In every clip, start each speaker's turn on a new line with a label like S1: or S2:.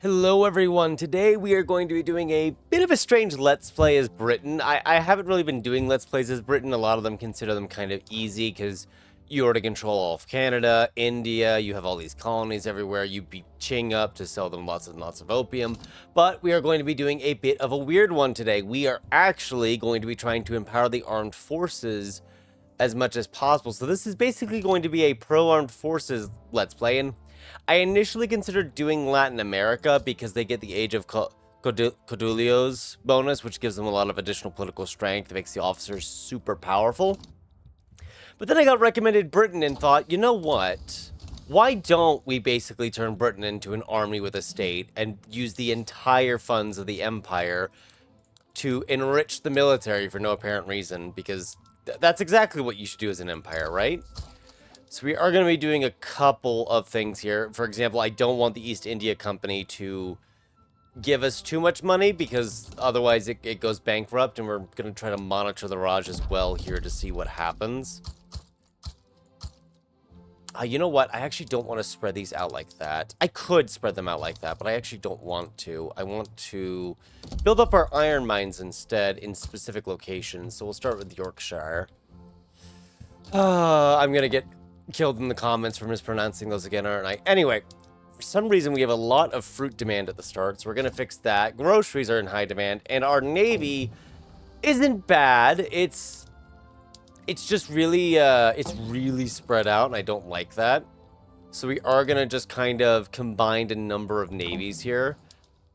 S1: Hello everyone, today we are going to be doing a bit of a strange Let's Play as Britain. I haven't really been doing Let's Plays as Britain. A lot of them consider them kind of easy because you already control all of Canada, India, you have all these colonies everywhere, you beat Ching up to sell them lots and lots of opium. But we are going to be doing a bit of a weird one today. We are actually going to be trying to empower the armed forces as much as possible. So this is basically going to be a pro-armed forces Let's Play, and I initially considered doing Latin America because they get the Age of Caudillos bonus, which gives them a lot of additional political strength. It makes the officers super powerful. But then I got recommended Britain and thought, you know what? Why don't we basically turn Britain into an army with a state and use the entire funds of the empire to enrich the military for no apparent reason? Because that's exactly what you should do as an empire, right? So we are going to be doing a couple of things here. For example, I don't want the East India Company to give us too much money because otherwise it goes bankrupt, and we're going to try to monitor the Raj as well here to see what happens. You know what? I actually don't want to spread these out like that. I could spread them out like that, but I actually don't want to. I want to build up our iron mines instead in specific locations. So we'll start with Yorkshire. I'm going to get killed in the comments for mispronouncing those again, aren't I? Anyway, for some reason we have a lot of fruit demand at the start, so we're gonna fix that. Groceries are in high demand, and our navy isn't bad. It's just really it's really spread out, and I don't like that. So we are gonna just kind of combine a number of navies here.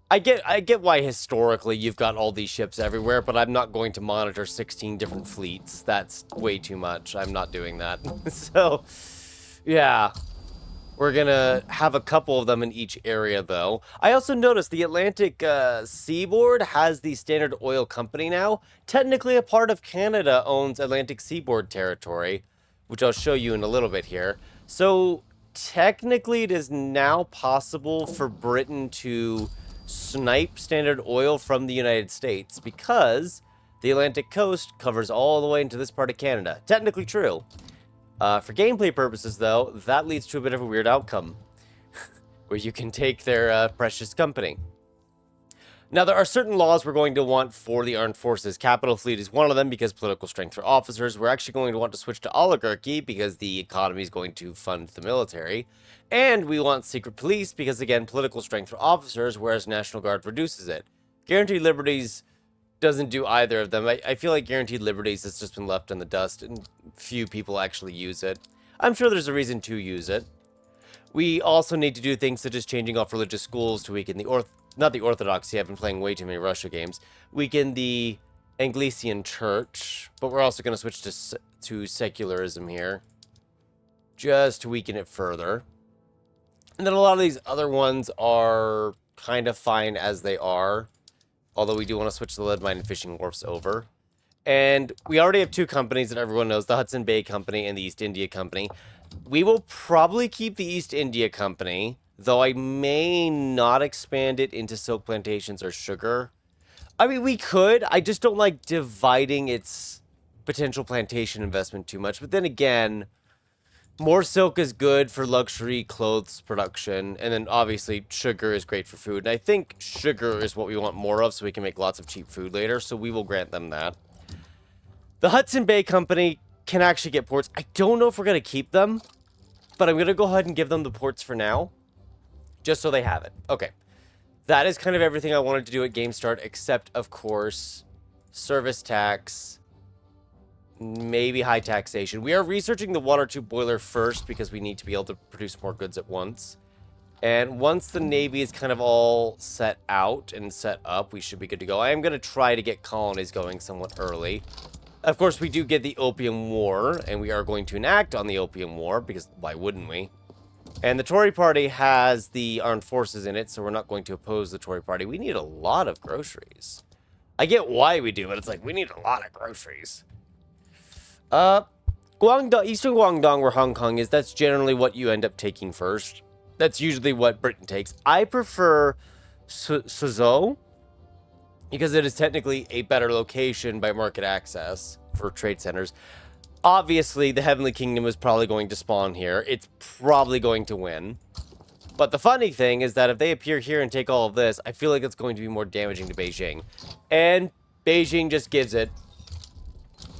S1: I get why historically you've got all these ships everywhere, but I'm not going to monitor 16 different fleets. That's way too much. I'm not doing that. So, yeah. We're gonna have a couple of them in each area, though. I also noticed the Atlantic Seaboard has the Standard Oil Company now. Technically, a part of Canada owns Atlantic Seaboard territory, which I'll show you in a little bit here. So, technically, it is now possible for Britain to snipe Standard Oil from the United States because the Atlantic coast covers all the way into this part of Canada. Technically true. For gameplay purposes, though, that leads to a bit of a weird outcome where you can take their precious company. Now, there are certain laws we're going to want for the armed forces. Capital fleet is one of them because political strength for officers. We're actually going to want to switch to oligarchy because the economy is going to fund the military. And we want secret police because, again, political strength for officers, whereas National Guard reduces it. Guaranteed liberties doesn't do either of them. I feel like guaranteed liberties has just been left in the dust, and few people actually use it. I'm sure there's a reason to use it. We also need to do things such as changing off religious schools to weaken the not the Orthodoxy. I've been playing way too many Russia games. Weaken the Anglican Church, but we're also going to switch to secularism here, just to weaken it further. And then a lot of these other ones are kind of fine as they are, although we do want to switch the lead mine and fishing wharfs over. And we already have two companies that everyone knows, the Hudson Bay Company and the East India Company. We will probably keep the East India Company, though I may not expand it into silk plantations or sugar. I mean, we could. I just don't like dividing its potential plantation investment too much. But then again, more silk is good for luxury clothes production, and then obviously sugar is great for food. And I think sugar is what we want more of so we can make lots of cheap food later, so we will grant them that. The Hudson Bay Company can actually get ports. I don't know if we're going to keep them, but I'm going to go ahead and give them the ports for now, just so they have it. Okay. That is kind of everything I wanted to do at Game Start, except, of course, service tax, maybe high taxation. We are researching the water tube boiler first because we need to be able to produce more goods at once. And once the Navy is kind of all set out and set up, we should be good to go. I am going to try to get colonies going somewhat early. Of course, we do get the Opium War, and we are going to enact on the Opium War, because why wouldn't we? And the Tory party has the armed forces in it, so we're not going to oppose the Tory party. We need a lot of groceries. I get why we do it. It's like, we need a lot of groceries. Guangdong, Eastern Guangdong, where Hong Kong is, that's generally what you end up taking first. That's usually what Britain takes. I prefer Suzhou, because it is technically a better location by market access for trade centers. Obviously, the Heavenly Kingdom is probably going to spawn here. It's probably going to win. But the funny thing is that if they appear here and take all of this, I feel like it's going to be more damaging to Beijing. And Beijing just gives it.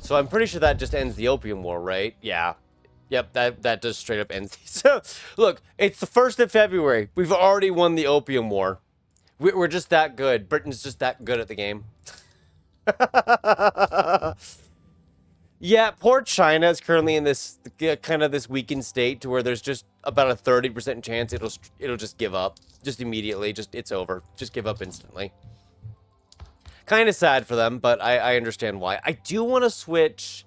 S1: So I'm pretty sure that just ends the Opium War, right? Yeah. Yep, that does straight up end. So, look, it's the 1st of February. We've already won the Opium War. We're just that good. Britain's just that good at the game. Yeah, poor China is currently in this kind of this weakened state to where there's just about a 30% chance it'll just give up. Just immediately. It's over. Just give up instantly. Kind of sad for them, but I understand why. I do want to switch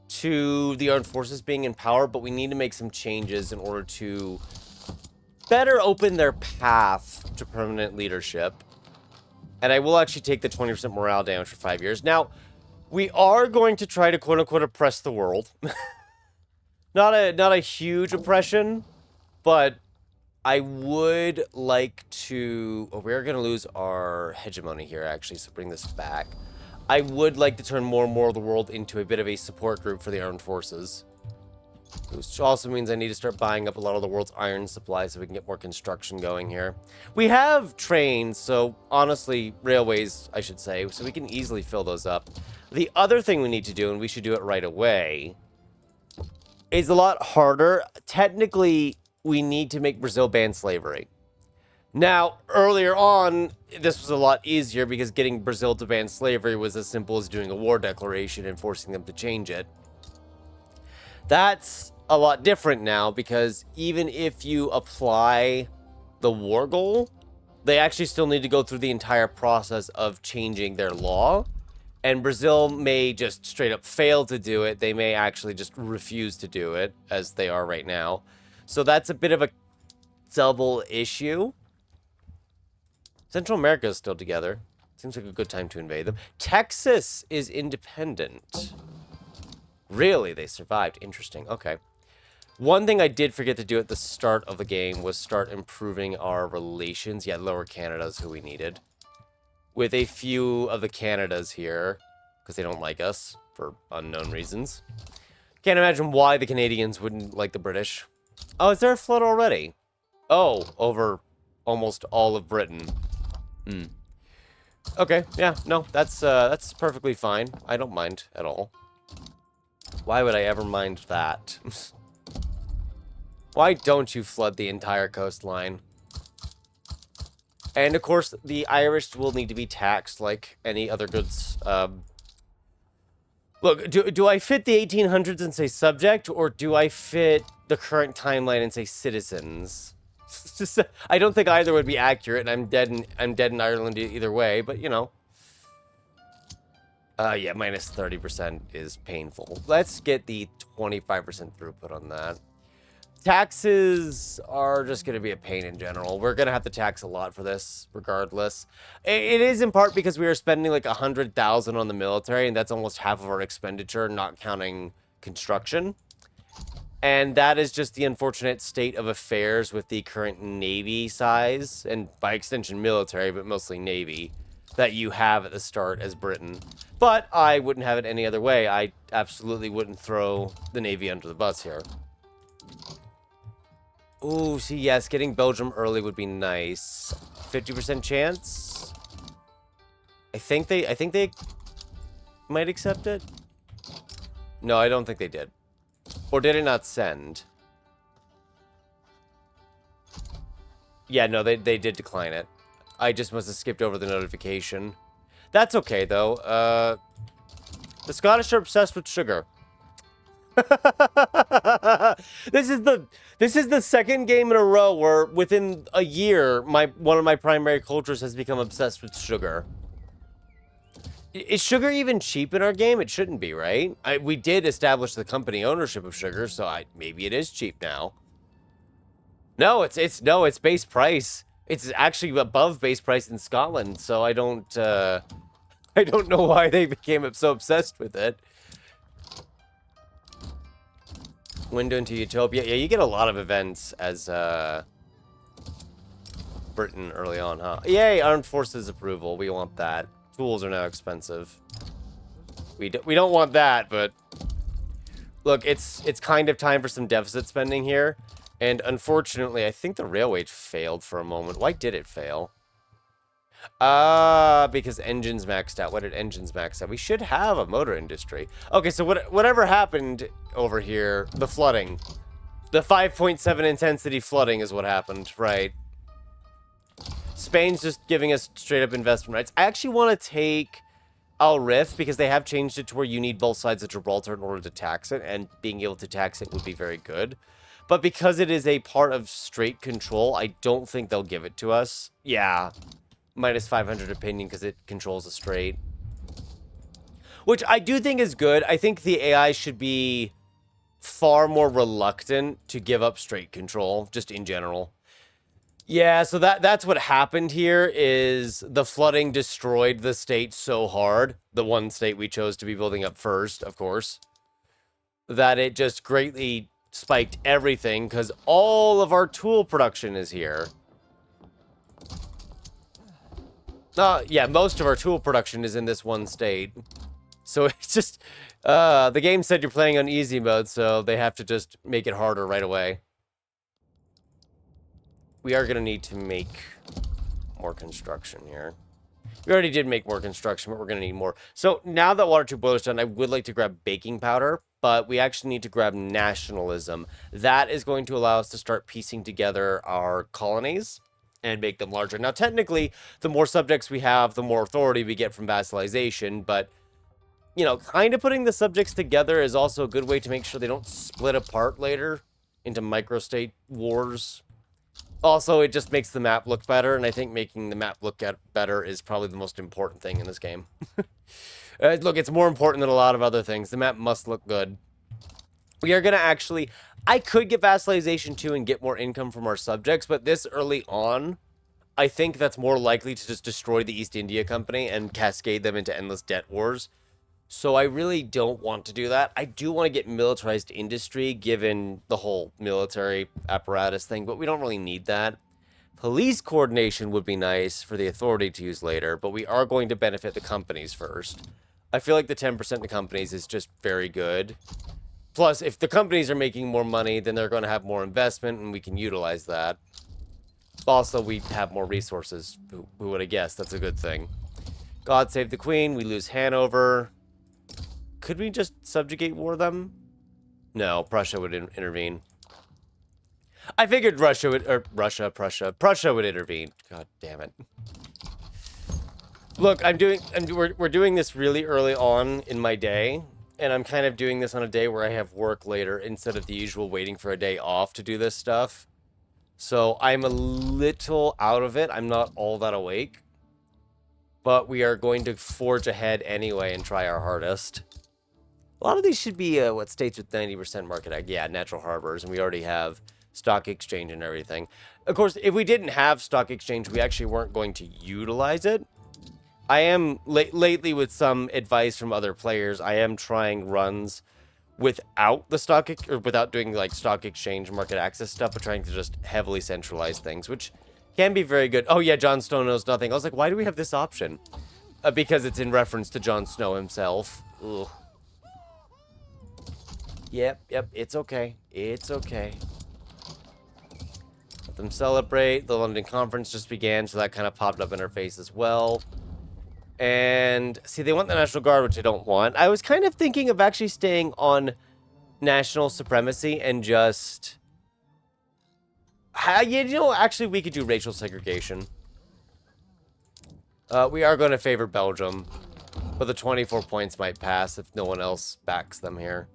S1: to the armed forces being in power, but we need to make some changes in order to better open their path to permanent leadership. And I will actually take the 20% morale damage for 5 years. Now, we are going to try to quote-unquote oppress the world. Not a huge oppression, but I would like to... Oh, we're going to lose our hegemony here, actually, so bring this back. I would like to turn more and more of the world into a bit of a support group for the armed forces. Which also means I need to start buying up a lot of the world's iron supply so we can get more construction going here. We have trains, so honestly, railways, I should say, so we can easily fill those up. The other thing we need to do, and we should do it right away, is a lot harder. Technically, we need to make Brazil ban slavery. Now, earlier on, this was a lot easier because getting Brazil to ban slavery was as simple as doing a war declaration and forcing them to change it. That's a lot different now because even if you apply the war goal, they actually still need to go through the entire process of changing their law. And Brazil may just straight up fail to do it. They may actually just refuse to do it, as they are right now. So that's a bit of a double issue. Central America is still together. Seems like a good time to invade them. Texas is independent. Really? They survived. Interesting. Okay. One thing I did forget to do at the start of the game was start improving our relations. Yeah, Lower Canada is who we needed. With a few of the Canadas here, because they don't like us for unknown reasons. Can't imagine why the Canadians wouldn't like the British. Oh, is there a flood already? Oh, over almost all of Britain. Hmm. Okay, yeah, no, that's perfectly fine. I don't mind at all. Why would I ever mind that? Why don't you flood the entire coastline? And, of course, the Irish will need to be taxed like any other goods. Look, do I fit the 1800s and say subject, or do I fit the current timeline and say citizens? I don't think either would be accurate, and I'm dead in Ireland either way, but, you know. Yeah, minus 30% is painful. Let's get the 25% throughput on that. Taxes are just going to be a pain in general. We're going to have to tax a lot for this, regardless. It is in part because we are spending like 100,000 on the military, and that's almost half of our expenditure, not counting construction. And that is just the unfortunate state of affairs with the current Navy size, and by extension military, but mostly Navy, that you have at the start as Britain. But I wouldn't have it any other way. I absolutely wouldn't throw the Navy under the bus here. Ooh, see, yes, getting Belgium early would be nice. 50% chance? I think they might accept it. No, I don't think they did. Or did it not send? Yeah, no, they did decline it. I just must have skipped over the notification. That's okay, though. The Scottish are obsessed with sugar. This is the second game in a row where within a year one of my primary cultures has become obsessed with sugar. Is sugar even cheap in our game? It shouldn't be, right? We did establish the company ownership of sugar, so maybe it is cheap now. No, it's base price. It's actually above base price in Scotland, so I don't know why they became so obsessed with it. Window into Utopia. Yeah, you get a lot of events as Britain early on, huh? Yay, armed forces approval. We want that. Tools are now expensive. We don't want that, but look, it's kind of time for some deficit spending here. And unfortunately, I think the railway failed for a moment. Why did it fail? Because engines maxed out. What did engines max out? We should have a motor industry. Okay, so whatever happened over here, the flooding. The 5.7 intensity flooding is what happened, right? Spain's just giving us straight up investment rights. I actually want to take Al Rif because they have changed it to where you need both sides of Gibraltar in order to tax it, and being able to tax it would be very good. But because it is a part of straight control, I don't think they'll give it to us. Yeah. Minus 500 opinion because it controls a strait. Which I do think is good. I think the AI should be far more reluctant to give up strait control, just in general. Yeah, so that's what happened here is the flooding destroyed the state so hard, the one state we chose to be building up first, of course, that it just greatly spiked everything because all of our tool production is here. Yeah, most of our tool production is in this one state. So it's just, the game said you're playing on easy mode, so they have to just make it harder right away. We are going to need to make more construction here. We already did make more construction, but we're going to need more. So now that water tube boiler's done, I would like to grab baking powder, but we actually need to grab nationalism. That is going to allow us to start piecing together our colonies and make them larger. Now, technically, the more subjects we have, the more authority we get from vassalization, but, you know, kind of putting the subjects together is also a good way to make sure they don't split apart later into microstate wars. Also, it just makes the map look better, and I think making the map look better is probably the most important thing in this game. Look, it's more important than a lot of other things. The map must look good. We are going to actually... I could get vassalization too and get more income from our subjects, but this early on, I think that's more likely to just destroy the East India Company and cascade them into endless debt wars. So I really don't want to do that. I do want to get militarized industry, given the whole military apparatus thing, but we don't really need that. Police coordination would be nice for the authority to use later, but we are going to benefit the companies first. I feel like the 10% of the companies is just very good. Plus, if the companies are making more money, then they're going to have more investment, and we can utilize that. Also, we have more resources. Who would have guessed? That's a good thing. God save the Queen. We lose Hanover. Could we just subjugate war them? No, Prussia would intervene. I figured Russia would, or Prussia would intervene. God damn it. Look, we're doing this really early on in my day, and I'm kind of doing this on a day where I have work later instead of the usual waiting for a day off to do this stuff. So I'm a little out of it. I'm not all that awake. But we are going to forge ahead anyway and try our hardest. A lot of these should be, what, states with 90% market? Yeah, natural harbors, and we already have stock exchange and everything. Of course, if we didn't have stock exchange, we actually weren't going to utilize it. I am, lately with some advice from other players, I am trying runs without the stock, or without doing, like, stock exchange, market access stuff, but trying to just heavily centralize things, which can be very good. Oh, yeah, Jon Snow knows nothing. I was like, why do we have this option? Because it's in reference to Jon Snow himself. Ugh. Yep, it's okay. It's okay. Let them celebrate. The London conference just began, so that kind of popped up in our face as well. And, see, they want the National Guard, which I don't want. I was kind of thinking of actually staying on national supremacy and just... you know, actually, we could do racial segregation. We are going to favor Belgium, but the 24 points might pass if no one else backs them here.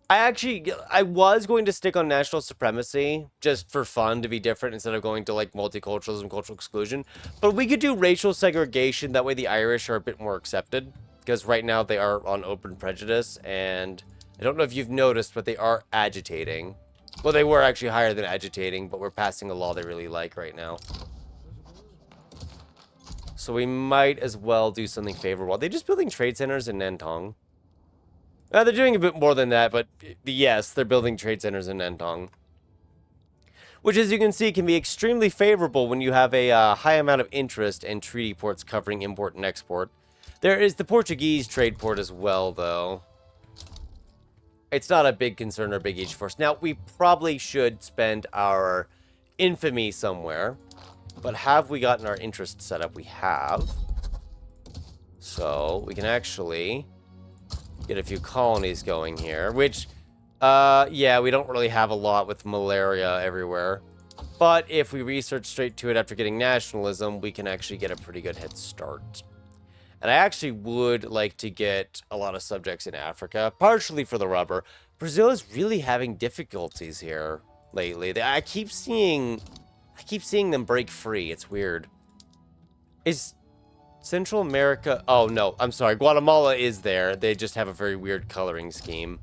S1: I was going to stick on national supremacy just for fun, to be different, instead of going to, like, multiculturalism, cultural exclusion. But we could do racial segregation. That way the Irish are a bit more accepted, because right now they are on open prejudice, and I don't know if you've noticed, but they are agitating. Well, they were actually higher than agitating, but we're passing a law they really like right now. So we might as well do something favorable. Are they just building trade centers in Nantong? They're doing a bit more than that, but yes, they're building trade centers in Nantong. Which, as you can see, can be extremely favorable when you have a high amount of interest in treaty ports covering import and export. There is the Portuguese trade port as well, though. It's not a big concern or big issue for us. Now, we probably should spend our infamy somewhere. But have we gotten our interest set up? We have. So, we can actually get a few colonies going here. Which, yeah, we don't really have a lot with malaria everywhere. But if we research straight to it after getting nationalism, we can actually get a pretty good head start. And I actually would like to get a lot of subjects in Africa, partially for the rubber. Brazil is really having difficulties here lately. I keep seeing them break free. It's weird. Is Central America... Oh, no. I'm sorry. Guatemala is there. They just have a very weird coloring scheme.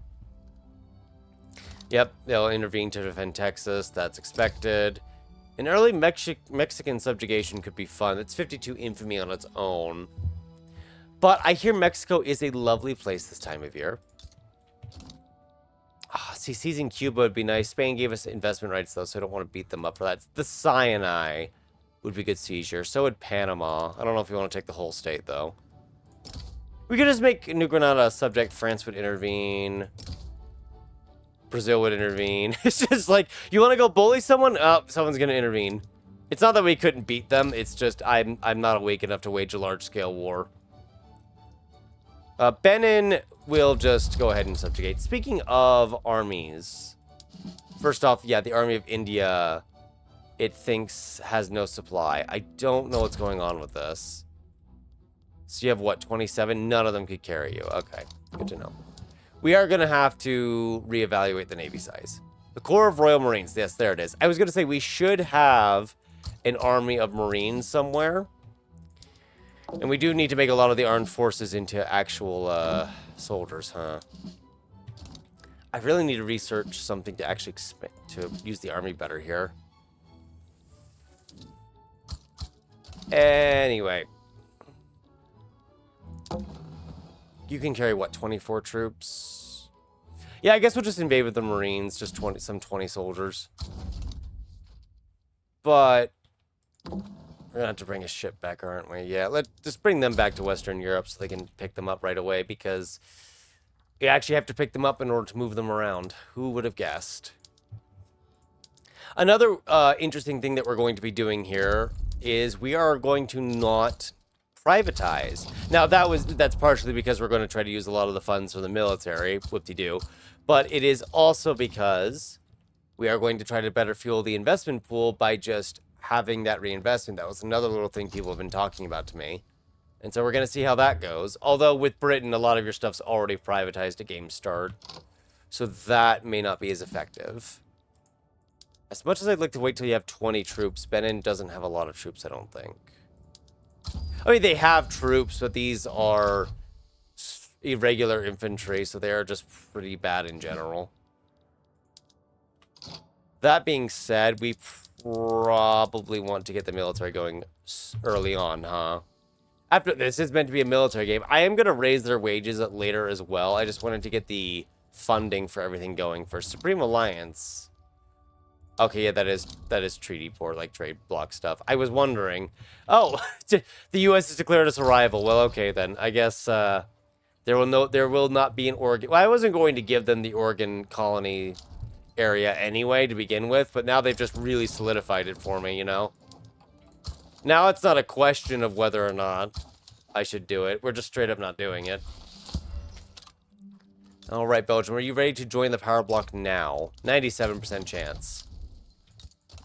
S1: Yep. They'll intervene to defend Texas. That's expected. An early Mexican subjugation could be fun. It's 52 infamy on its own. But I hear Mexico is a lovely place this time of year. See, seizing Cuba would be nice. Spain gave us investment rights, though, so I don't want to beat them up for that. The Sinai would be good seizure. So would Panama. I don't know if we want to take the whole state, though. We could just make New Granada a subject. France would intervene. Brazil would intervene. It's just like, you want to go bully someone? Oh, someone's going to intervene. It's not that we couldn't beat them. It's just I'm not awake enough to wage a large-scale war. Benin will just go ahead and subjugate. Speaking of armies, first off, yeah, the army of India, it thinks has no supply. I don't know what's going on with this. So you have, what, 27? None of them could carry you. Okay, good to know. We are going to have to reevaluate the Navy size. The Corps of Royal Marines. Yes, there it is. I was going to say we should have an army of Marines somewhere. And we do need to make a lot of the armed forces into actual soldiers, huh? I really need to research something to actually to use the army better here. Anyway. You can carry, what, 24 troops? Yeah, I guess we'll just invade with the Marines, just 20 soldiers. But we're gonna have to bring a ship back, aren't we? Yeah, let's just bring them back to Western Europe so they can pick them up right away, because you actually have to pick them up in order to move them around. Who would have guessed? Another interesting thing that we're going to be doing here is we are going to not privatize. Now, that's partially because we're going to try to use a lot of the funds for the military, whoop-de-doo, but it is also because we are going to try to better fuel the investment pool by just having that reinvestment. That was another little thing people have been talking about to me. And so we're going to see how that goes. Although with Britain, a lot of your stuff's already privatized at game start. So that may not be as effective. As much as I'd like to wait till you have 20 troops, Benin doesn't have a lot of troops, I don't think. I mean, they have troops, but these are irregular infantry, so they are just pretty bad in general. That being said, we probably want to get the military going early on, huh? After this is meant to be a military game, I am going to raise their wages later as well. I just wanted to get the funding for everything going for Supreme Alliance. Okay, yeah, that is treaty for like trade block stuff. I was wondering. Oh, the U.S. has declared us a rival. Well, okay then. I guess there will not be an Oregon. Well, I wasn't going to give them the Oregon colony area anyway to begin with, but now they've just really solidified it for me, you know? Now it's not a question of whether or not I should do it. We're just straight up not doing it. All right, Belgium, are you ready to join the power block now? 97% chance.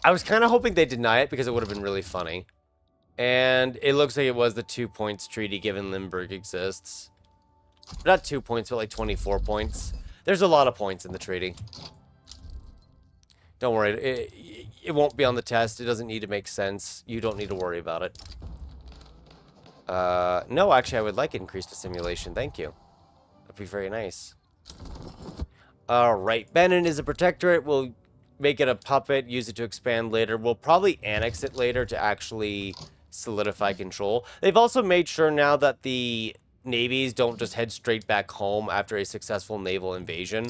S1: I was kind of hoping they'd deny it because it would have been really funny. And it looks like it was the 2 points treaty given Limburg exists. Not 2 points, but like 24 points. There's a lot of points in the treaty. Don't worry, it won't be on the test. It doesn't need to make sense. You don't need to worry about it. No, actually, I would like increased assimilation. Thank you. That'd be very nice. Alright, Benin is a protectorate. We'll make it a puppet, use it to expand later. We'll probably annex it later to actually solidify control. They've also made sure now that the navies don't just head straight back home after a successful naval invasion.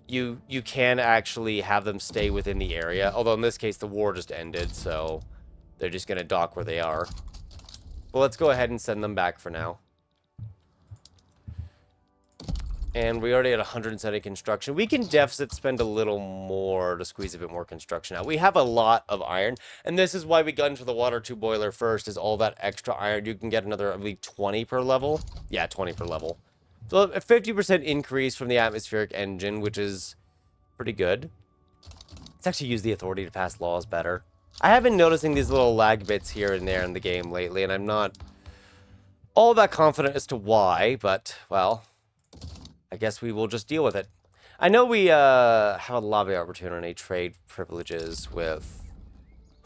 S1: You can actually have them stay within the area. Although in this case, the war just ended, so they're just going to dock where they are. Well, let's go ahead and send them back for now. And we already had 170 construction. We can deficit spend a little more to squeeze a bit more construction out. We have a lot of iron, and this is why we got into the water 2 boiler first, is all that extra iron. You can get another, I believe, 20 per level. Yeah, 20 per level. So a 50% increase from the atmospheric engine, which is pretty good. Let's actually use the authority to pass laws better. I have been noticing these little lag bits here and there in the game lately, and I'm not all that confident as to why, but, well, I guess we will just deal with it. I know we have a lobby opportunity, trade privileges with...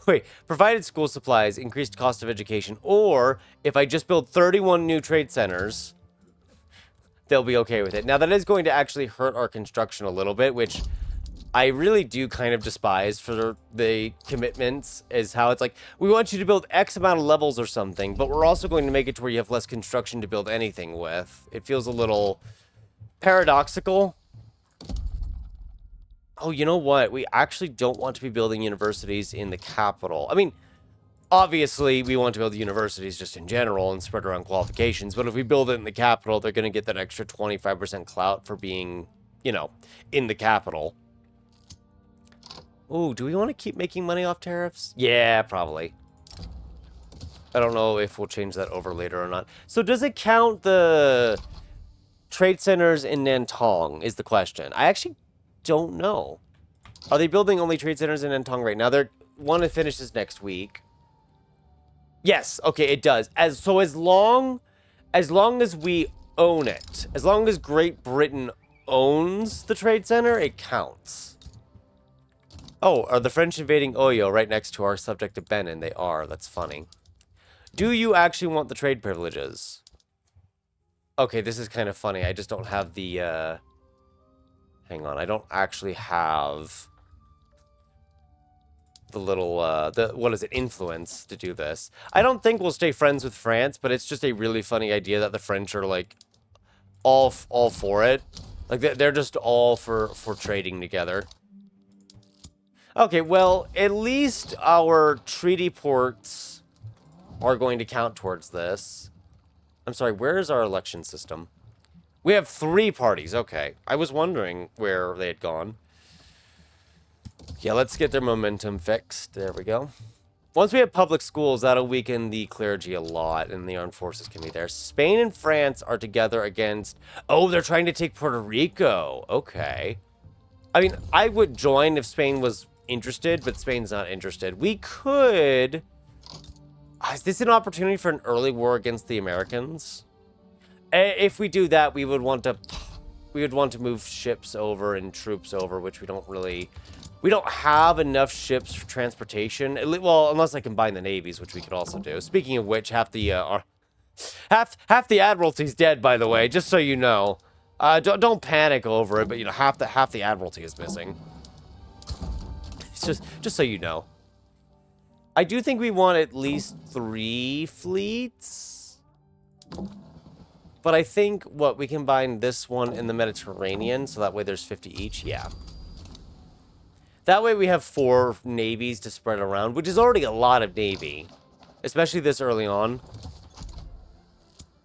S1: Wait, provided school supplies, increased cost of education, or if I just build 31 new trade centers, they'll be okay with it. Now, that is going to actually hurt our construction a little bit, which I really do kind of despise for the commitments, is how it's like, we want you to build X amount of levels or something, but we're also going to make it to where you have less construction to build anything with. It feels a little paradoxical. Oh, you know what? We actually don't want to be building universities in the capital. I mean, obviously, we want to build universities just in general and spread around qualifications, but if we build it in the capital, they're going to get that extra 25% clout for being, you know, in the capital. Oh, do we want to keep making money off tariffs? Yeah, probably. I don't know if we'll change that over later or not. So does it count the trade centers in Nantong is the question. I actually don't know. Are they building only trade centers in Nantong right now? They want to finish this next week. Yes, okay, it does. As long as we own it, as long as Great Britain owns the trade center, it counts. Oh, are the French invading Oyo right next to our subject of Benin? They are. That's funny. Do you actually want the trade privileges? Okay, this is kind of funny. I just don't have the, hang on. I don't actually have the little, what is it, influence to do this. I don't think we'll stay friends with France, but it's just a really funny idea that the French are, like, all for it. Like, they're just all for trading together. Okay, well, at least our treaty ports are going to count towards this. I'm sorry, where is our election system? We have 3 parties, okay. I was wondering where they had gone. Yeah, let's get their momentum fixed. There we go. Once we have public schools, that'll weaken the clergy a lot, and the armed forces can be there. Spain and France are together against... Oh, they're trying to take Puerto Rico. Okay. I mean, I would join if Spain was interested, but Spain's not interested. We could... Is this an opportunity for an early war against the Americans? If we do that, we would want to move ships over and troops over, which we don't really... We don't have enough ships for transportation. Well, unless I combine the navies, which we could also do. Speaking of which, half the Admiralty's dead, by the way, just so you know. Don't panic over it, but you know, half the Admiralty is missing. It's just so you know. I do think we want at least 3 fleets. But I think, what, we combine this one in the Mediterranean, so that way there's 50 each? Yeah. That way we have 4 navies to spread around, which is already a lot of navy. Especially this early on.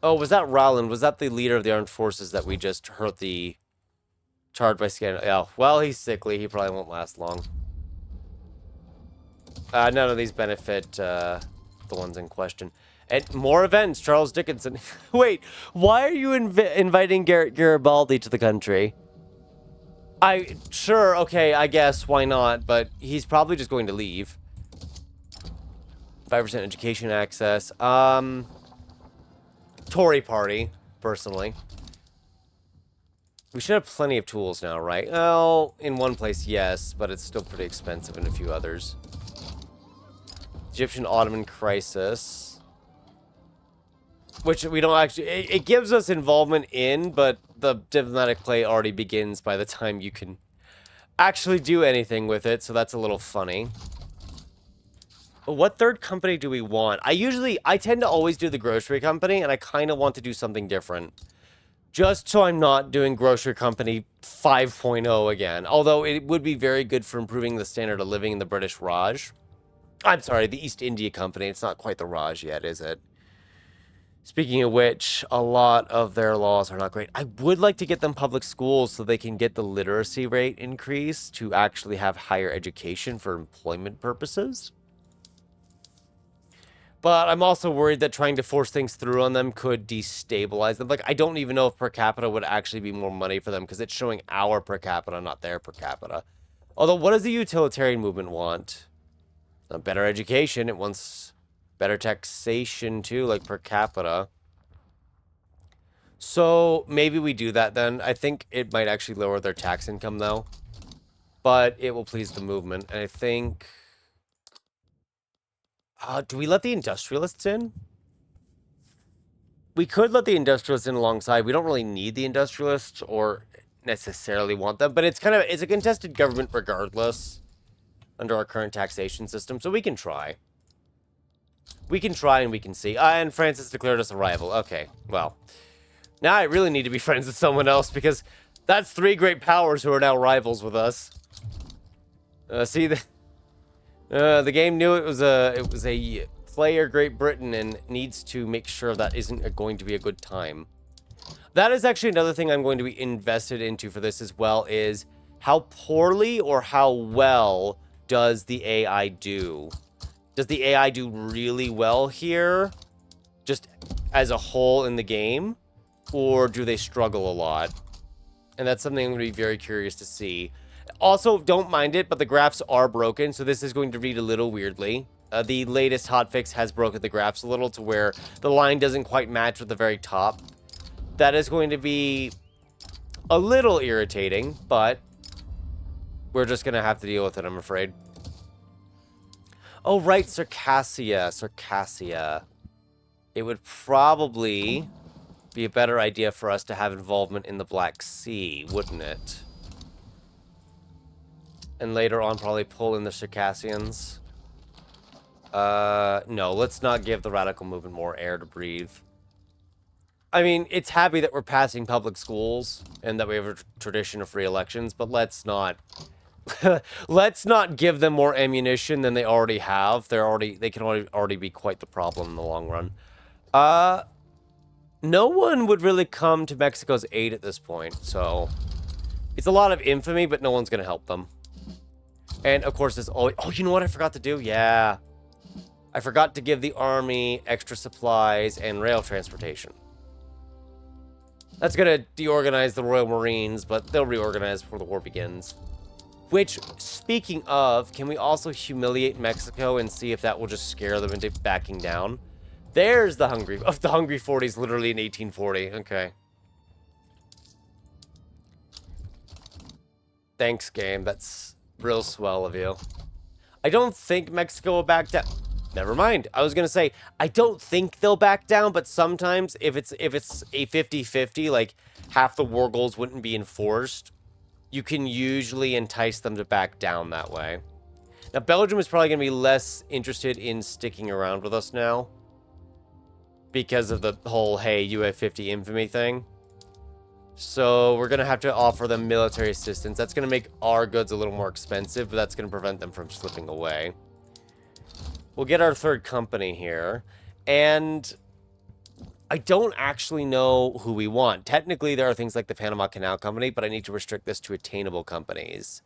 S1: Oh, was that Rowland? Was that the leader of the armed forces that we just hurt the... Charged by scan? Oh, well, he's sickly. He probably won't last long. None of these benefit the ones in question. And more events, Charles Dickinson. Wait, why are you inviting Garibaldi to the country? Sure, okay, I guess, why not? But he's probably just going to leave. 5% education access. Tory party, personally. We should have plenty of tools now, right? Well, in one place, yes, but it's still pretty expensive in a few others. Egyptian-Ottoman crisis. Which we don't actually... It gives us involvement in, but the diplomatic play already begins by the time you can actually do anything with it, so that's a little funny. What third company do we want? I tend to always do the grocery company, and I kind of want to do something different. Just so I'm not doing grocery company 5.0 again. Although it would be very good for improving the standard of living in the British Raj. I'm sorry, the East India Company. It's not quite the Raj yet, is it? Speaking of which, a lot of their laws are not great. I would like to get them public schools so they can get the literacy rate increased to actually have higher education for employment purposes. But I'm also worried that trying to force things through on them could destabilize them. Like, I don't even know if per capita would actually be more money for them because it's showing our per capita, not their per capita. Although, what does the utilitarian movement want? A better education. It wants better taxation, too, like per capita. So, maybe we do that then. I think it might actually lower their tax income, though. But it will please the movement. And I think... do we let the industrialists in? We could let the industrialists in alongside. We don't really need the industrialists or necessarily want them, but it's a contested government regardless under our current taxation system, so we can try. We can try and we can see. And Francis declared us a rival. Okay, well. Now I really need to be friends with someone else because that's 3 great powers who are now rivals with us. See, the game knew it was a player Great Britain and needs to make sure that isn't going to be a good time. That is actually another thing I'm going to be invested into for this as well, is how poorly or how well does the AI do? Does the AI do really well here, just as a whole in the game, or do they struggle a lot? And that's something I'm going to be very curious to see. Also, don't mind it, but the graphs are broken, so this is going to read a little weirdly. The latest hotfix has broken the graphs a little to where the line doesn't quite match with the very top. That is going to be a little irritating, but we're just going to have to deal with it, I'm afraid. Oh, right, Circassia. It would probably be a better idea for us to have involvement in the Black Sea, wouldn't it? And later on, probably pull in the Circassians. No, let's not give the radical movement more air to breathe. I mean, it's happy that we're passing public schools and that we have a tradition of free elections, but let's not let's not give them more ammunition than they already have. They can already be quite the problem in the long run. No one would really come to Mexico's aid at this point, so it's a lot of infamy, but no one's gonna help them. And of course, there's always... Oh, you know what I forgot to do? Yeah. I forgot to give the army extra supplies and rail transportation. That's gonna deorganize the Royal Marines, but they'll reorganize before the war begins. Which, speaking of, can we also humiliate Mexico and see if that will just scare them into backing down? There's the Hungry... Oh, the Hungry 40s literally in 1840. Okay. Thanks, game. That's real swell of you. I don't think Mexico will back down. Never mind. I was going to say, I don't think they'll back down, but sometimes if it's a 50-50, like half the war goals wouldn't be enforced, you can usually entice them to back down that way. Now, Belgium is probably going to be less interested in sticking around with us now because of the whole, hey, you have 50 infamy thing. So we're going to have to offer them military assistance. That's going to make our goods a little more expensive, but that's going to prevent them from slipping away. We'll get our 3rd company here. And I don't actually know who we want. Technically, there are things like the Panama Canal Company, but I need to restrict this to attainable companies.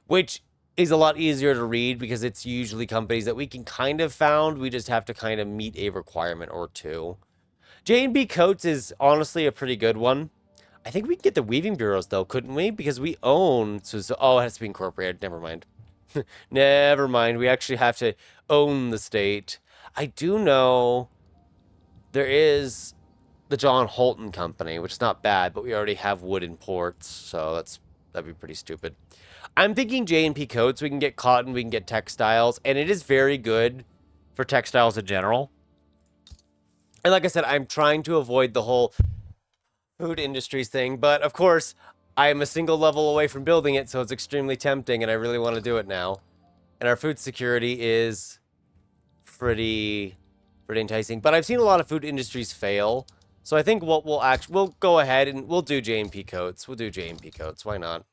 S1: Which is a lot easier to read because it's usually companies that we can kind of found. We just have to kind of meet a requirement or two. J&B Coats is honestly a pretty good one. I think we can get the weaving bureaus, though, couldn't we? Because we own... oh, it has to be incorporated. Never mind. Never mind. We actually have to own the state. I do know there is the John Holton Company, which is not bad, but we already have wood in ports, so that'd be pretty stupid. I'm thinking J&P Coats. We can get cotton, we can get textiles, and it is very good for textiles in general. And like I said, I'm trying to avoid the whole food industries thing, but of course, I am a single level away from building it, so it's extremely tempting, and I really want to do it now. And our food security is pretty enticing. But I've seen a lot of food industries fail, so I think what we'll go ahead and we'll do J&P Coats. We'll do J&P Coats. Why not?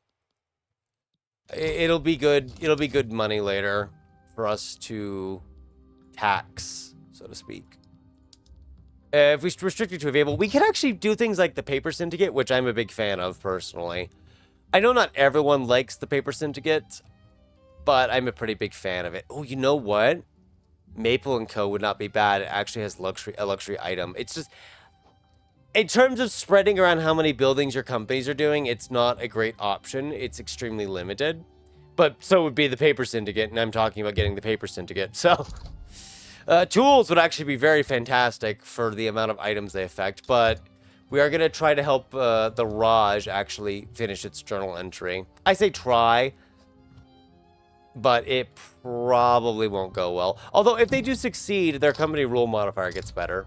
S1: It'll be good. It'll be good money later for us to tax, so to speak. If we restrict it to available, we can actually do things like the paper syndicate, which I'm a big fan of personally. I know not everyone likes the paper syndicate, but I'm a pretty big fan of it. Oh, you know what? Maple and Co. would not be bad. It actually has a luxury item. It's just, in terms of spreading around how many buildings your companies are doing, it's not a great option. It's extremely limited. But so would be the paper syndicate, and I'm talking about getting the paper syndicate. So, tools would actually be very fantastic for the amount of items they affect, but we are going to try to help the Raj actually finish its journal entry. I say try, but it probably won't go well. Although, if they do succeed, their company rule modifier gets better.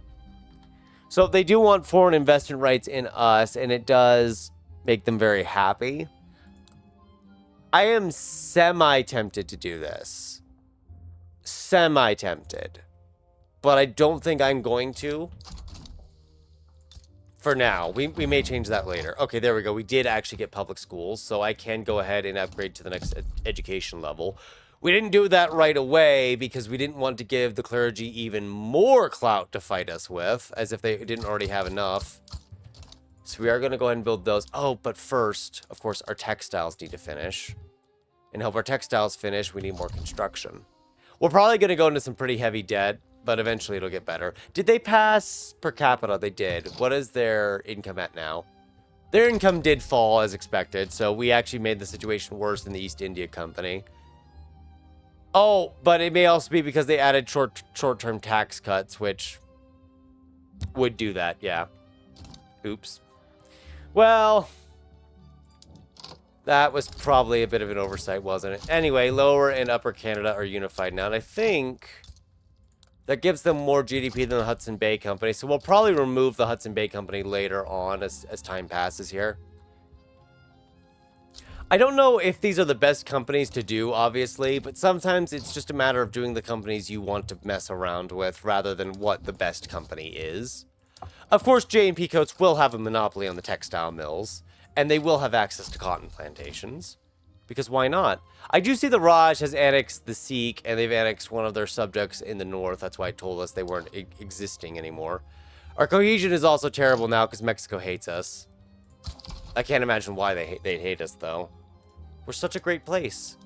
S1: So, they do want foreign investment rights in us, and it does make them very happy. I am semi-tempted to do this. Semi-tempted. But I don't think I'm going to. For now. We may change that later. Okay, there we go. We did actually get public schools, so I can go ahead and upgrade to the next education level. We didn't do that right away because we didn't want to give the clergy even more clout to fight us with, as if they didn't already have enough. So we are going to go ahead and build those. Oh, but first, of course, our textiles need to finish. And to help our textiles finish, we need more construction. We're probably going to go into some pretty heavy debt, but eventually it'll get better. Did they pass per capita? They did. What is their income at now? Their income did fall as expected, so we actually made the situation worse than the East India Company. Oh, but it may also be because they added short-term tax cuts, which would do that, yeah. Oops. Well, that was probably a bit of an oversight, wasn't it? Anyway, Lower and Upper Canada are unified now, and I think that gives them more GDP than the Hudson Bay Company, so we'll probably remove the Hudson Bay Company later on as time passes here. I don't know if these are the best companies to do, obviously, but sometimes it's just a matter of doing the companies you want to mess around with rather than what the best company is. Of course, J&P Coats will have a monopoly on the textile mills, and they will have access to cotton plantations. Because why not? I do see the Raj has annexed the Sikh, and they've annexed one of their subjects in the north. That's why it told us they weren't existing anymore. Our cohesion is also terrible now because Mexico hates us. I can't imagine why they'd hate us, though. We're such a great place.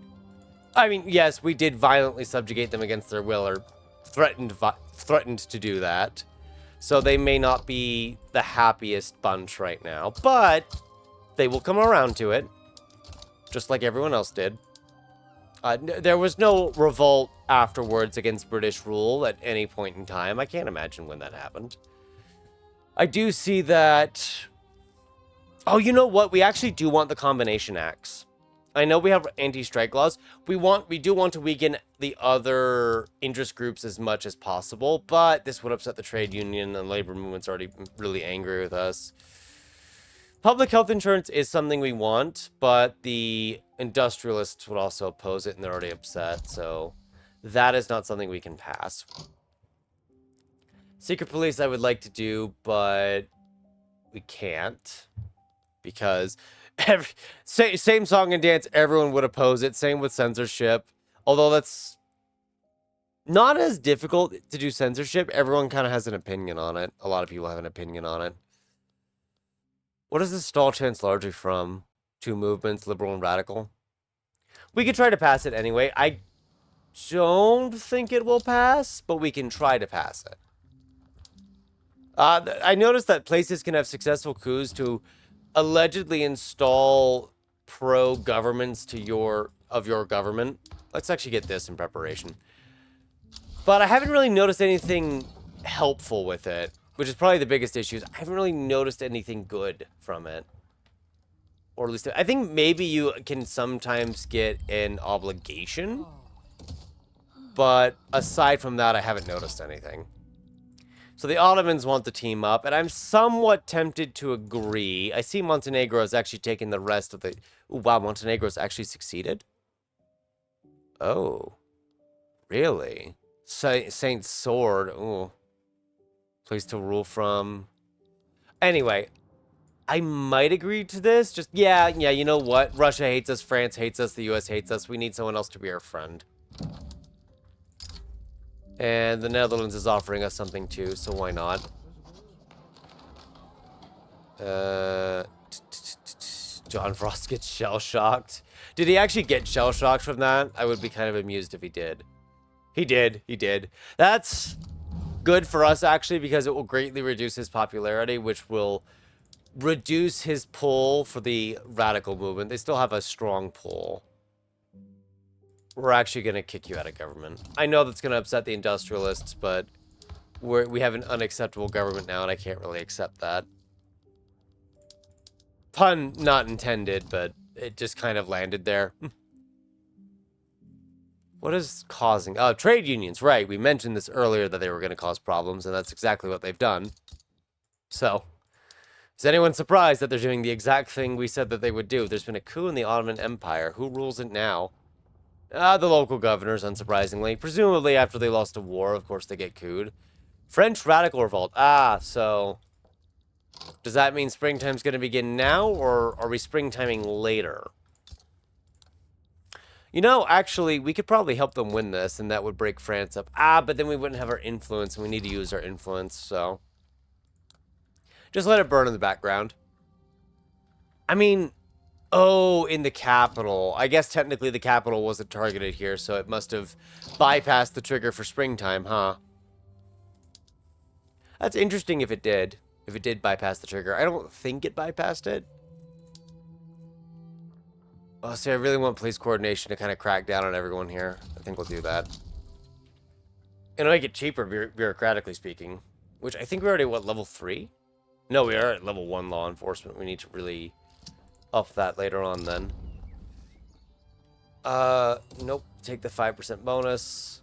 S1: I mean, yes, we did violently subjugate them against their will, or threatened to do that. So they may not be the happiest bunch right now, but they will come around to it, just like everyone else did. There was no revolt afterwards against British rule at any point in time. I can't imagine when that happened. I do see that... Oh, you know what? We actually do want the combination axe. I know we have anti-strike laws. We do want to weaken the other interest groups as much as possible, but this would upset the trade union, and labor movement's already really angry with us. Public health insurance is something we want, but the industrialists would also oppose it, and they're already upset, so that is not something we can pass. Secret police I would like to do, but we can't, because same song and dance, everyone would oppose it. Same with censorship, although that's not as difficult to do censorship. Everyone kind of has an opinion on it. A lot of people have an opinion on it. What is the stall chance largely from? Two movements, liberal and radical. We could try to pass it anyway. I don't think it will pass, but we can try to pass it. I noticed that places can have successful coups to allegedly install pro-governments to your government. Let's actually get this in preparation. But I haven't really noticed anything helpful with it, which is probably the biggest issue. I haven't really noticed anything good from it. Or at least, I think maybe you can sometimes get an obligation. But aside from that, I haven't noticed anything. So the Ottomans want to team up, and I'm somewhat tempted to agree. I see Montenegro has actually taken the rest of the... Ooh, wow, Montenegro's actually succeeded? Oh. Really? Saint Sword. Ooh. Place to rule from. Anyway, I might agree to this. Just, yeah, you know what? Russia hates us, France hates us, the US hates us. We need someone else to be our friend. And the Netherlands is offering us something too, so why not? John Frost gets shell-shocked. Did he actually get shell-shocked from that? I would be kind of amused if he did. He did. That's good for us, actually, because it will greatly reduce his popularity, which will reduce his pull for the radical movement. They still have a strong pull. We're actually going to kick you out of government. I know that's going to upset the industrialists, but we have an unacceptable government now, and I can't really accept that. Pun not intended, but it just kind of landed there. What is causing... Oh, trade unions, right. We mentioned this earlier that they were going to cause problems, and that's exactly what they've done. So, is anyone surprised that they're doing the exact thing we said that they would do? There's been a coup in the Ottoman Empire. Who rules it now? The local governors, unsurprisingly. Presumably after they lost a war, of course they get couped. French radical revolt. So... Does that mean springtime's going to begin now, or are we springtiming later? You know, actually, we could probably help them win this, and that would break France up. But then we wouldn't have our influence, and we need to use our influence, so... Just let it burn in the background. I mean... Oh, in the capital. I guess technically the capital wasn't targeted here, so it must have bypassed the trigger for springtime, huh? That's interesting if it did. If it did bypass the trigger. I don't think it bypassed it. Oh, see, I really want police coordination to kind of crack down on everyone here. I think we'll do that. It'll make it cheaper, bureaucratically speaking. Which I think we're already, what, level 3? No, we are at level 1 law enforcement. We need to really up that later on then. Nope. Take the 5% bonus.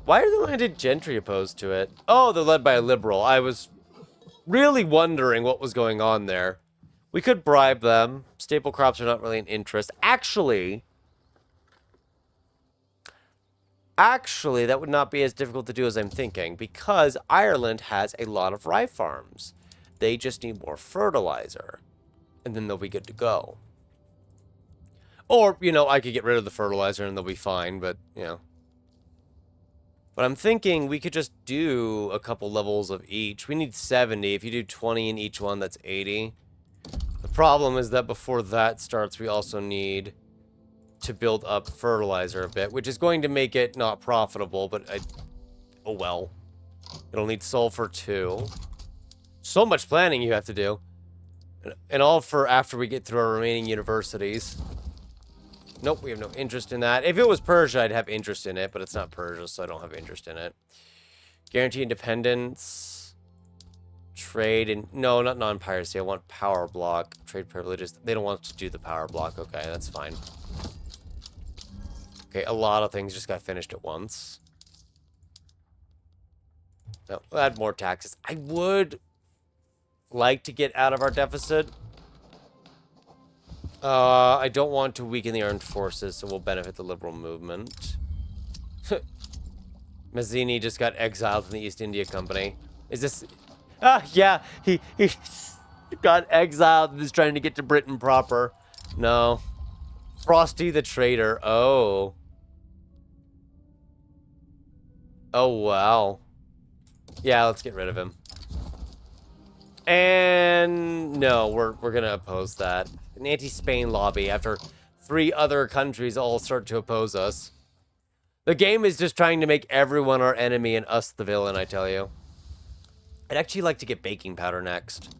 S1: Why are the landed gentry opposed to it? Oh, they're led by a liberal. I was really wondering what was going on there. We could bribe them. Staple crops are not really an interest. Actually, that would not be as difficult to do as I'm thinking, because Ireland has a lot of rye farms. They just need more fertilizer, and then they'll be good to go. Or, you know, I could get rid of the fertilizer and they'll be fine, but, you know. But I'm thinking we could just do a couple levels of each. We need 70. If you do 20 in each one, that's 80. The problem is that before that starts, we also need to build up fertilizer a bit, which is going to make it not profitable, but oh well. It'll need sulfur too. So much planning you have to do. And all for after we get through our remaining universities. Nope, we have no interest in that. If it was Persia, I'd have interest in it, but it's not Persia, so I don't have interest in it. Guarantee independence. Trade and... No, not non-piracy. I want power block. Trade privileges. They don't want to do the power block. Okay, that's fine. Okay, a lot of things just got finished at once. No, we'll add more taxes. I would like to get out of our deficit. I don't want to weaken the armed forces, so we'll benefit the liberal movement. Mazzini just got exiled from the East India Company. Is this... yeah, he got exiled and is trying to get to Britain proper. No. Frosty the traitor. Oh. Oh, wow. Yeah, let's get rid of him. And no, we're going to oppose that. An anti-Spain lobby after 3 other countries all start to oppose us. The game is just trying to make everyone our enemy and us the villain, I tell you. I'd actually like to get baking powder next.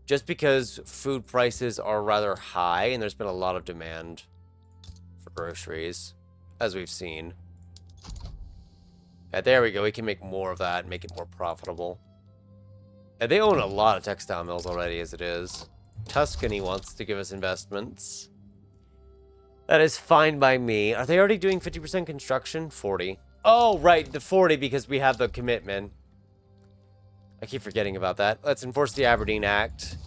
S1: Just because food prices are rather high and there's been a lot of demand for groceries, as we've seen. Yeah, there we go. We can make more of that and make it more profitable. And they own a lot of textile mills already as it is. Tuscany wants to give us investments. That is fine by me. Are they already doing 50% construction? 40. Oh, right. The 40 because we have the commitment. I keep forgetting about that. Let's enforce the Aberdeen Act.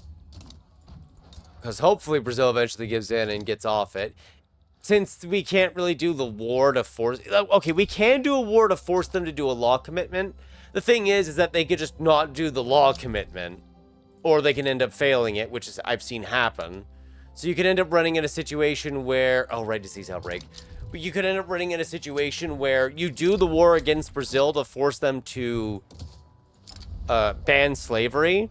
S1: Because hopefully Brazil eventually gives in and gets off it. Since we can't really do the war to force... Okay, we can do a war to force them to do a law commitment. The thing is that they could just not do the law commitment. Or they can end up failing it, which is I've seen happen. So you could end up running in a situation where... Oh, right, disease outbreak. But you could end up running in a situation where you do the war against Brazil to force them to ban slavery.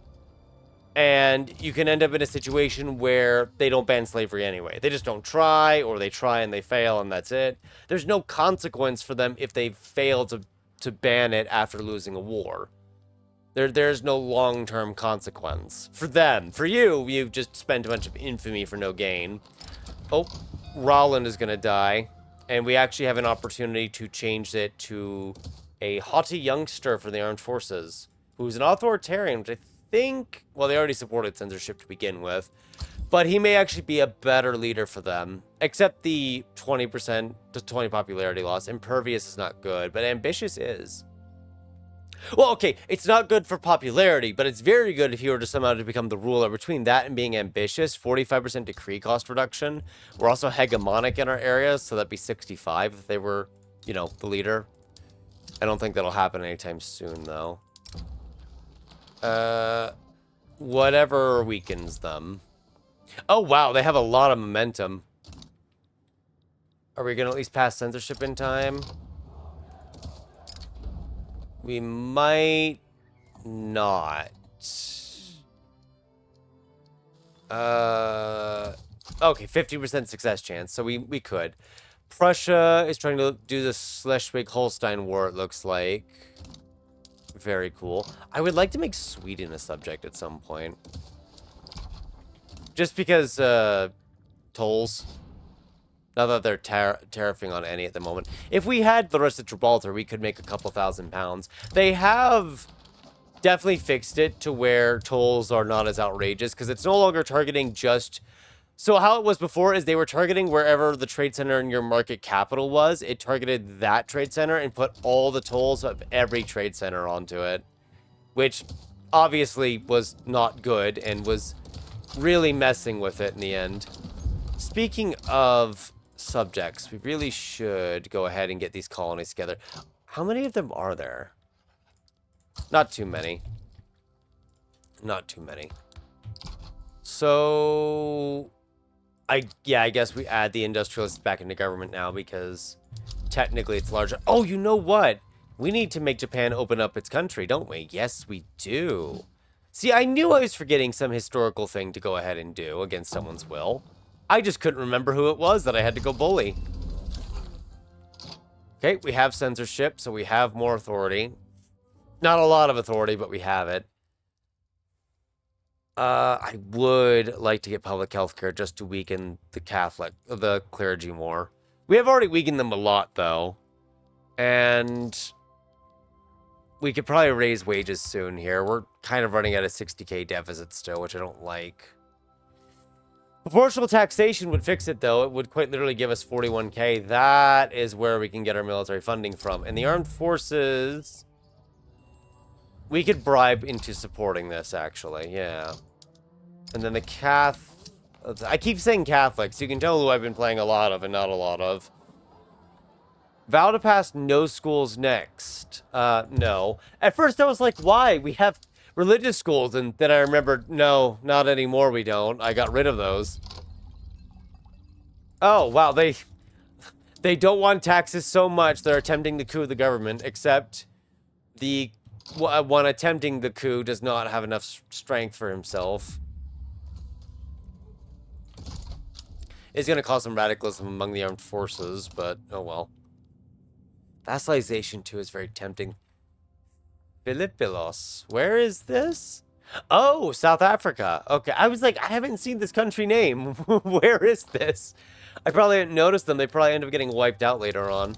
S1: And you can end up in a situation where they don't ban slavery anyway. They just don't try, or they try and they fail, and that's it. There's no consequence for them if they fail to ban it after losing a war. There's no long-term consequence. For them. For you, you've just spent a bunch of infamy for no gain. Oh, Roland is going to die. And we actually have an opportunity to change it to a haughty youngster for the armed forces, who's an authoritarian, which I think... Well, they already supported censorship to begin with. But he may actually be a better leader for them. Except the 20% to 20 popularity loss. Impervious is not good, but ambitious is. Well, okay, it's not good for popularity, but it's very good if you were to somehow to become the ruler. Between that and being ambitious, 45% decree cost reduction. We're also hegemonic in our areas, so that'd be 65 if they were, you know, the leader. I don't think that'll happen anytime soon, though. Whatever weakens them. Oh, wow, they have a lot of momentum. Are we gonna at least pass censorship in time? We might not. Okay, 50% success chance, so we could. Prussia is trying to do the Schleswig-Holstein War, it looks like. Very cool. I would like to make Sweden a subject at some point. Just because, tolls. Not that they're tariffing on any at the moment. If we had the rest of Gibraltar, we could make a couple £1,000. They have definitely fixed it to where tolls are not as outrageous, because it's no longer targeting just... So how it was before is they were targeting wherever the trade center in your market capital was. It targeted that trade center and put all the tolls of every trade center onto it, which obviously was not good and was really messing with it in the end. Speaking of subjects, we really should go ahead and get these colonies together. How many of them are there? Not too many. Not too many. So, I guess we add the industrialists back into government now because technically it's larger. Oh, you know what? We need to make Japan open up its country, don't we? Yes, we do. See, I knew I was forgetting some historical thing to go ahead and do against someone's will. I just couldn't remember who it was that I had to go bully. Okay, we have censorship, so we have more authority. Not a lot of authority, but we have it. I would like to get public health care just to weaken the clergy more. We have already weakened them a lot, though. And we could probably raise wages soon here. We're kind of running at a 60k deficit still, which I don't like. Proportional taxation would fix it, though. It would quite literally give us 41k. That is where we can get our military funding from. And the armed forces... We could bribe into supporting this, actually. Yeah. And then the I keep saying Catholics. You can tell who I've been playing a lot of and not a lot of. Vow to pass no schools next. No. At first I was like, why? We have religious schools, and then I remembered, no, not anymore, we don't. I got rid of those. Oh, wow, they don't want taxes so much they're attempting to coup the government, except the one attempting the coup does not have enough strength for himself. It's going to cause some radicalism among the armed forces, but oh well. Vassalization, too, is very tempting. Philippilos. Where is this? Oh, South Africa. Okay, I was like, I haven't seen this country name. Where is this? I probably didn't notice them. They probably end up getting wiped out later on.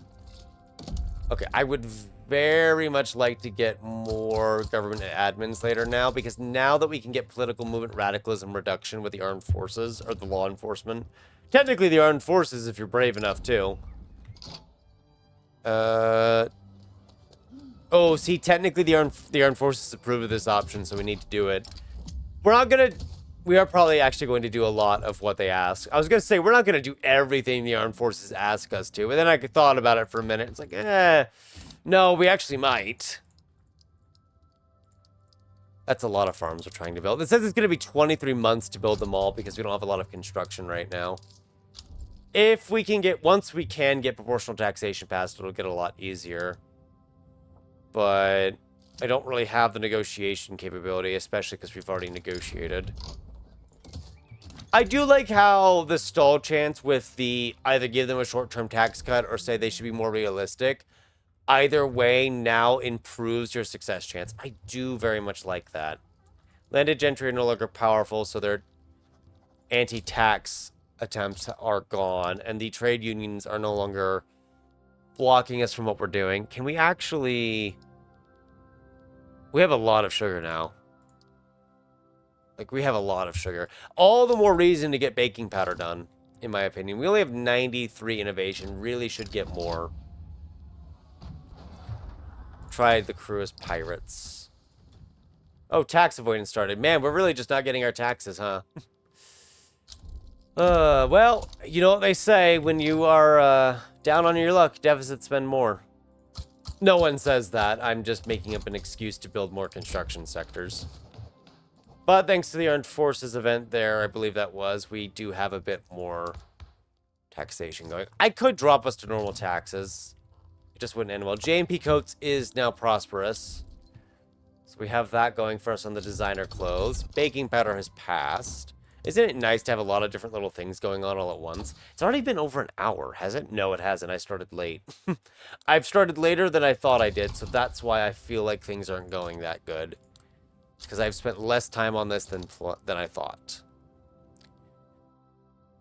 S1: Okay, I would very much like to get more government admins later now, because now that we can get political movement radicalism reduction with the armed forces, or the law enforcement. Technically the armed forces if you're brave enough too. Oh, see, technically the armed forces approve of this option, so we need to do it. We are probably actually going to do a lot of what they ask. I was going to say, we're not going to do everything the armed forces ask us to, but then I thought about it for a minute. It's like, no, we actually might. That's a lot of farms we're trying to build. It says it's going to be 23 months to build them all because we don't have a lot of construction right now. Once we can get proportional taxation passed, it'll get a lot easier. But I don't really have the negotiation capability, especially because we've already negotiated. I do like how the stall chance with the either give them a short-term tax cut or say they should be more realistic. Either way now improves your success chance. I do very much like that. Landed gentry are no longer powerful, so their anti-tax attempts are gone, and the trade unions are no longer blocking us from what we're doing. Can we actually... We have a lot of sugar now. Like, we have a lot of sugar. All the more reason to get baking powder done, in my opinion. We only have 93 innovation. Really should get more. Try the crew as pirates. Oh, tax avoidance started. Man, we're really just not getting our taxes, huh? Well, you know what they say. When you are down on your luck, deficits spend more. No one says that. I'm just making up an excuse to build more construction sectors. But thanks to the Armed Forces event there, I believe that was, we do have a bit more taxation going. I could drop us to normal taxes. It just wouldn't end well. J&P Coats is now prosperous. So we have that going for us on the designer clothes. Baking powder has passed. Isn't it nice to have a lot of different little things going on all at once? It's already been over an hour, has it? No, it hasn't. I started late. I've started later than I thought I did, so that's why I feel like things aren't going that good. Because I've spent less time on this than I thought.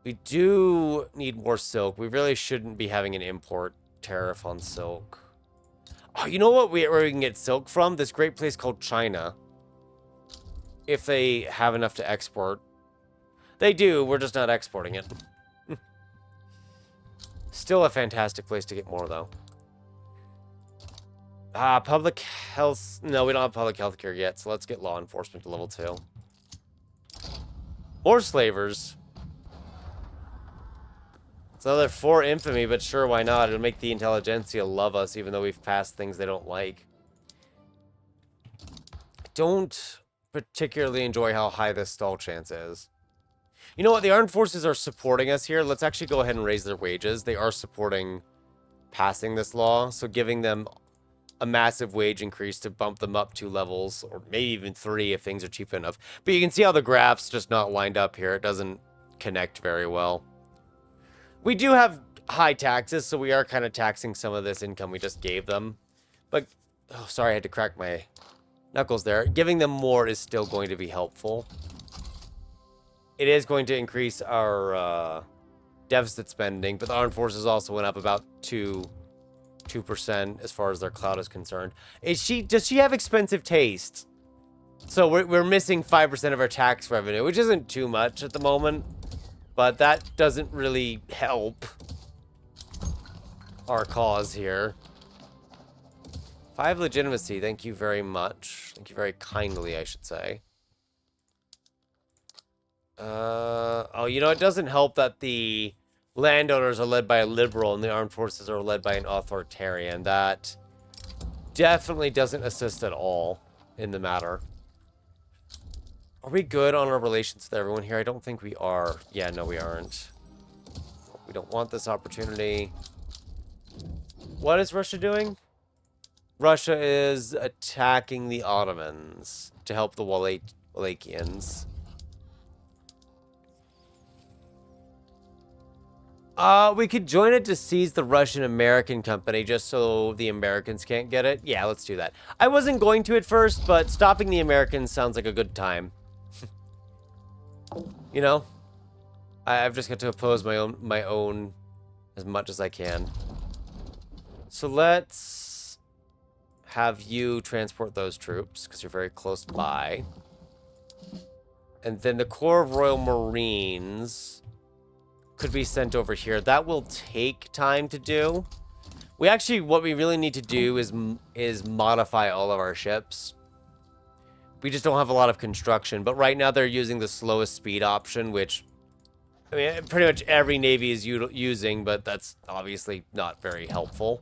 S1: We do need more silk. We really shouldn't be having an import tariff on silk. Oh, you know what? Where we can get silk from? This great place called China. If they have enough to export. They do. We're just not exporting it. Still a fantastic place to get more, though. Public health... No, we don't have public health care yet, so let's get law enforcement to level 2. More slavers. It's another 4 infamy, but sure, why not? It'll make the intelligentsia love us, even though we've passed things they don't like. I don't particularly enjoy how high this stall chance is. You know what? The armed forces are supporting us here. Let's actually go ahead and raise their wages. They are supporting passing this law, so giving them a massive wage increase to bump them up 2 levels, or maybe even 3 if things are cheap enough. But you can see how the graph's just not lined up here. It doesn't connect very well. We do have high taxes, so we are kind of taxing some of this income we just gave them. But, oh, sorry, I had to crack my knuckles there. Giving them more is still going to be helpful. It is going to increase our deficit spending, but the armed forces also went up about 2% as far as their cloud is concerned. Does she have expensive taste? So we're missing 5% of our tax revenue, which isn't too much at the moment, but that doesn't really help our cause here. 5 legitimacy, thank you very much. Thank you very kindly, I should say. Oh, you know, it doesn't help that the landowners are led by a liberal and the armed forces are led by an authoritarian. That definitely doesn't assist at all in the matter. Are we good on our relations with everyone here? I don't think we are. Yeah, no, we aren't. We don't want this opportunity. What is Russia doing? Russia is attacking the Ottomans to help the Wallachians. We could join it to seize the Russian-American company just so the Americans can't get it. Yeah, let's do that. I wasn't going to at first, but stopping the Americans sounds like a good time. You know? I've just got to oppose my own as much as I can. So let's have you transport those troops, because you're very close by. And then the Corps of Royal Marines could be sent over here. That will take time to do. What we really need to do is modify all of our ships. We just don't have a lot of construction, but right now they're using the slowest speed option, which, I mean, pretty much every navy is using, but that's obviously not very helpful.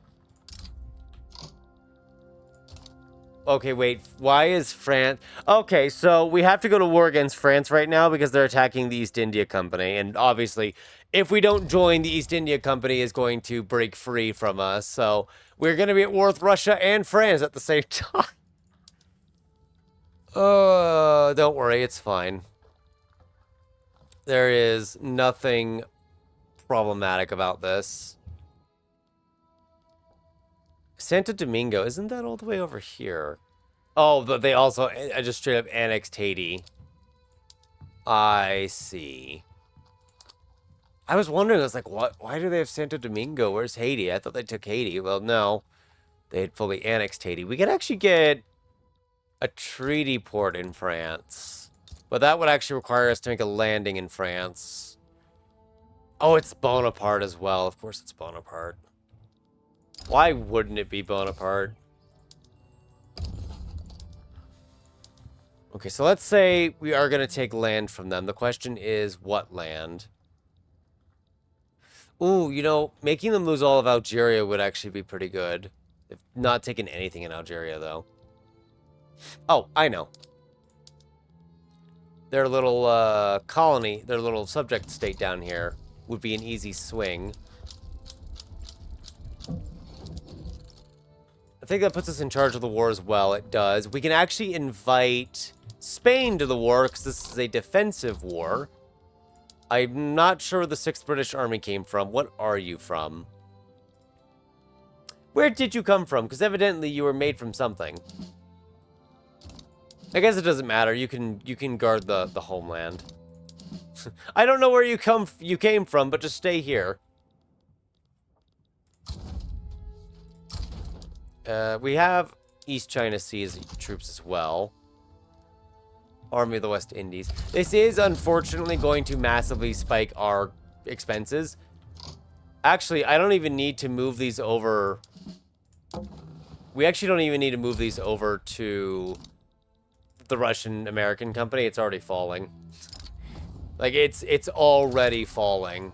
S1: Okay, wait, why is France... Okay, so we have to go to war against France right now because they're attacking the East India Company, and obviously, if we don't join, the East India Company is going to break free from us, so we're going to be at war with Russia and France at the same time. Don't worry, it's fine. There is nothing problematic about this. Santo Domingo, isn't that all the way over here? Oh, but they also just straight up annexed Haiti. I see. I was wondering, I was like, what? Why do they have Santo Domingo? Where's Haiti? I thought they took Haiti. Well, no. They had fully annexed Haiti. We could actually get a treaty port in France. But that would actually require us to make a landing in France. Oh, it's Bonaparte as well. Of course it's Bonaparte. Why wouldn't it be Bonaparte? Okay, so let's say we are going to take land from them. The question is, what land? Ooh, you know, making them lose all of Algeria would actually be pretty good. If not taking anything in Algeria, though. Oh, I know. Their little colony, their little subject state down here would be an easy swing. I think that puts us in charge of the war as well. It does. We can actually invite Spain to the war because this is a defensive war. I'm not sure where the 6th British Army came from. What are you from? Where did you come from? Because evidently you were made from something. I guess it doesn't matter. You can guard the homeland. I don't know where you came from, but just stay here. We have East China Sea troops as well. Army of the West Indies. This is unfortunately going to massively spike our expenses. Actually, I don't even need to move these over. We actually don't even need to move these over to the Russian-American company. It's already falling. Like, it's already falling.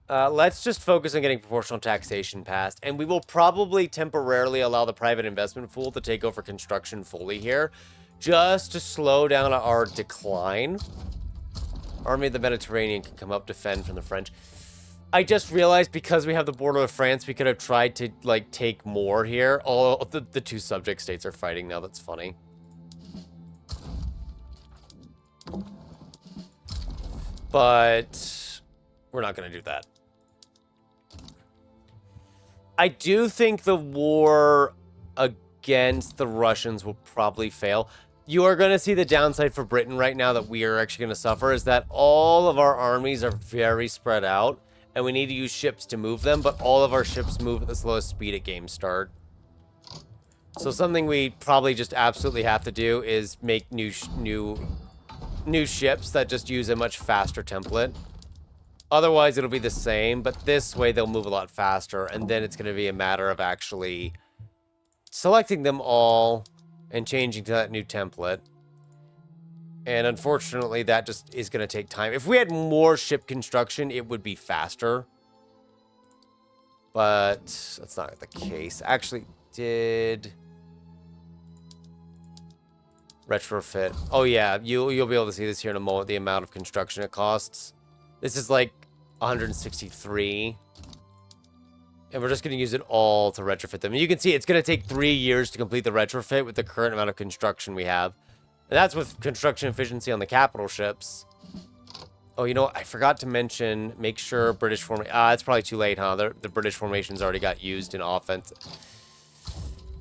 S1: Let's just focus on getting proportional taxation passed, and we will probably temporarily allow the private investment pool to take over construction fully here, just to slow down our decline. Army of the Mediterranean can come up, defend from the French. I just realized because we have the border of France, we could have tried to, like, take more here. All the two subject states are fighting now. That's funny. But we're not going to do that. I do think the war against the Russians will probably fail. You are going to see the downside for Britain right now that we are actually going to suffer is that all of our armies are very spread out, and we need to use ships to move them, but all of our ships move at the slowest speed at game start. So something we probably just absolutely have to do is make new ships that just use a much faster template. Otherwise, it'll be the same, but this way they'll move a lot faster, and then it's going to be a matter of actually selecting them all and changing to that new template. And unfortunately, that just is going to take time. If we had more ship construction, it would be faster. But that's not the case. Actually, did retrofit. Oh yeah, you'll be able to see this here in a moment, the amount of construction it costs. This is like 163. And we're just going to use it all to retrofit them. And you can see it's going to take 3 years to complete the retrofit with the current amount of construction we have. And that's with construction efficiency on the capital ships. Oh, you know what? I forgot to mention, make sure British formation... it's probably too late, huh? The British formations already got used in offense.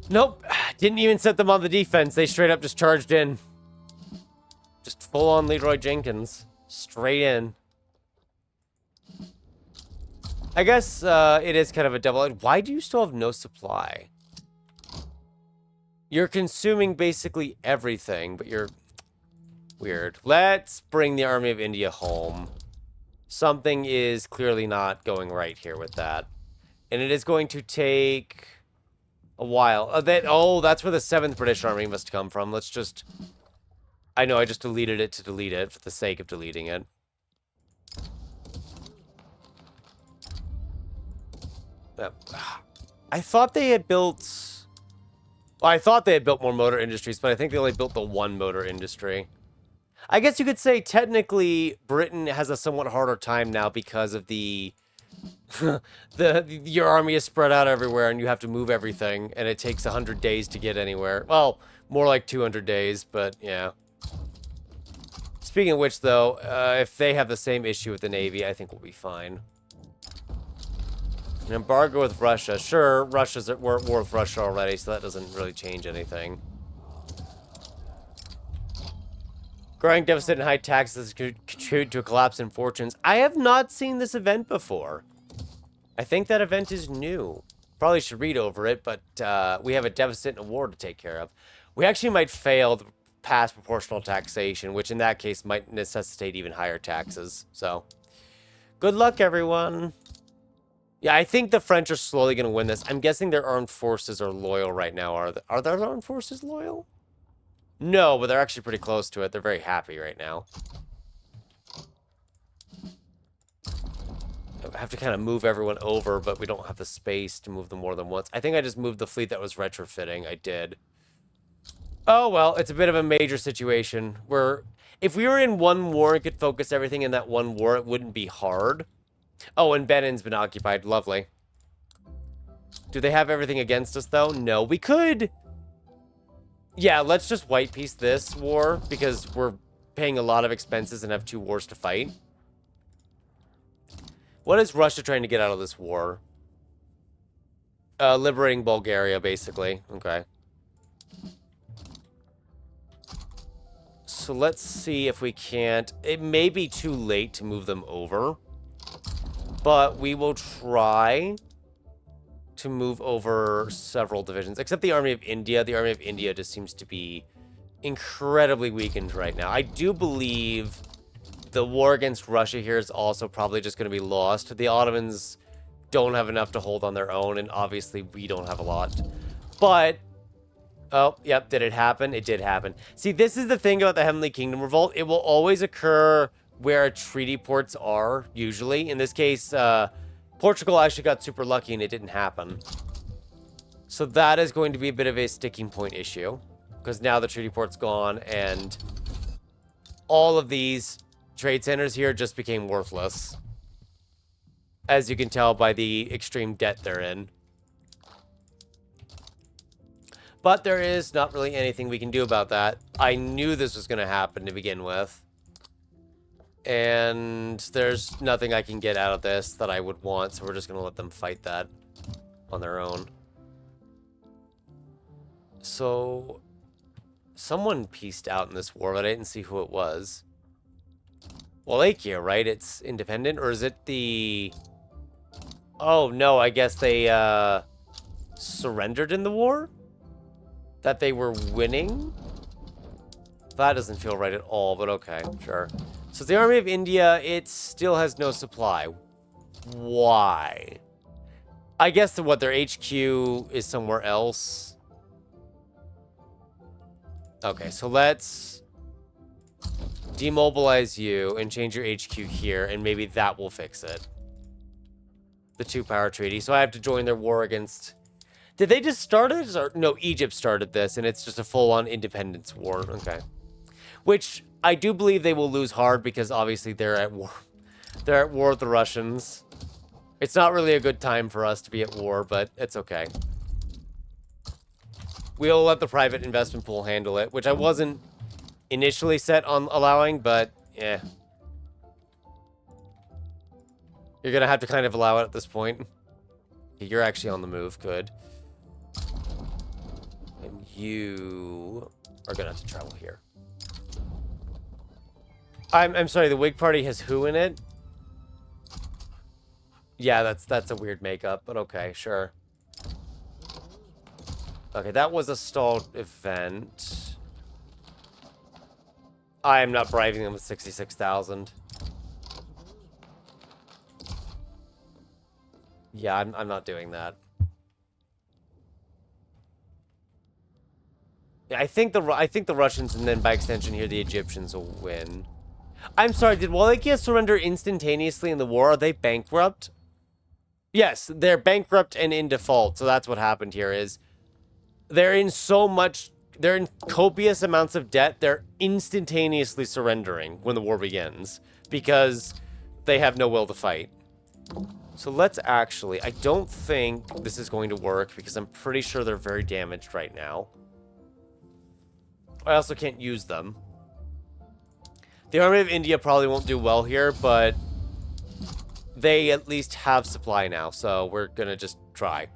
S1: Nope. Didn't even set them on the defense. They straight up just charged in. Just full-on Leroy Jenkins. Straight in. I guess it is kind of a double... Why do you still have no supply? You're consuming basically everything, but you're... Weird. Let's bring the Army of India home. Something is clearly not going right here with that. And it is going to take a while. That's where the 7th British Army must come from. Let's just... I know, I just deleted it to delete it for the sake of deleting it. I thought they had built... Well, I thought they had built more motor industries, but I think they only built the one motor industry. I guess you could say technically Britain has a somewhat harder time now because of the Your army is spread out everywhere, and you have to move everything, and it takes 100 days to get anywhere. Well, more like 200 days, but yeah. Speaking of which, though, if they have the same issue with the Navy, I think we'll be fine. An embargo with Russia. Sure, we're at war with Russia already, so that doesn't really change anything. Growing deficit and high taxes contribute to a collapse in fortunes. I have not seen this event before. I think that event is new. Probably should read over it, but we have a deficit and a war to take care of. We actually might fail to pass proportional taxation, which in that case might necessitate even higher taxes. So, good luck, everyone. Yeah, I think the French are slowly going to win this. I'm guessing their armed forces are loyal right now. Are their armed forces loyal? No, but they're actually pretty close to it. They're very happy right now. I have to kind of move everyone over, but we don't have the space to move them more than once. I think I just moved the fleet that was retrofitting. I did. Oh, well, it's a bit of a major situation where if we were in one war and could focus everything in that one war, it wouldn't be hard. Oh, and Benin's been occupied. Lovely. Do they have everything against us, though? No. We could... Yeah, let's just white piece this war, because we're paying a lot of expenses and have 2 wars to fight. What is Russia trying to get out of this war? Liberating Bulgaria, basically. Okay. So let's see if we can't... It may be too late to move them over, but we will try to move over several divisions, except the Army of India. The Army of India just seems to be incredibly weakened right now. I do believe the war against Russia here is also probably just going to be lost. The Ottomans don't have enough to hold on their own, and obviously we don't have a lot. But, oh, yep, did it happen? It did happen. See, this is the thing about the Heavenly Kingdom Revolt. It will always occur where treaty ports are, usually. In this case, Portugal actually got super lucky and it didn't happen. So that is going to be a bit of a sticking point issue, because now the treaty port's gone and all of these trade centers here just became worthless, as you can tell by the extreme debt they're in. But there is not really anything we can do about that. I knew this was going to happen to begin with. And there's nothing I can get out of this that I would want, so we're just going to let them fight that on their own. So, someone pieced out in this war, but I didn't see who it was. Wallachia, right? It's independent, or is it the... Oh, no, I guess they, surrendered in the war? That they were winning? That doesn't feel right at all, but okay, sure. So the Army of India, it still has no supply. Why? I guess their HQ is somewhere else. Okay, so let's demobilize you and change your HQ here, and maybe that will fix it. The 2-power treaty. So I have to join their war against... Did they just start it? Or, no, Egypt started this, and it's just a full-on independence war. Okay. Which I do believe they will lose hard, because obviously they're at war. They're at war with the Russians. It's not really a good time for us to be at war, but it's okay. We'll let the private investment pool handle it, which I wasn't initially set on allowing, but yeah. You're going to have to kind of allow it at this point. You're actually on the move. Good. And you are going to have to travel here. I'm sorry, the Whig Party has who in it? Yeah, that's a weird makeup, but okay, sure. Okay, that was a stalled event. I am not bribing them with 66,000. Yeah, I'm not doing that. Yeah, I think the Russians, and then by extension here the Egyptians, will win. I'm sorry, did Wallachia surrender instantaneously in the war? Are they bankrupt? Yes, they're bankrupt and in default. So that's what happened here is they're in copious amounts of debt. They're instantaneously surrendering when the war begins because they have no will to fight. So let's actually... I don't think this is going to work because I'm pretty sure they're very damaged right now. I also can't use them. The Army of India probably won't do well here, but they at least have supply now, so we're gonna just try.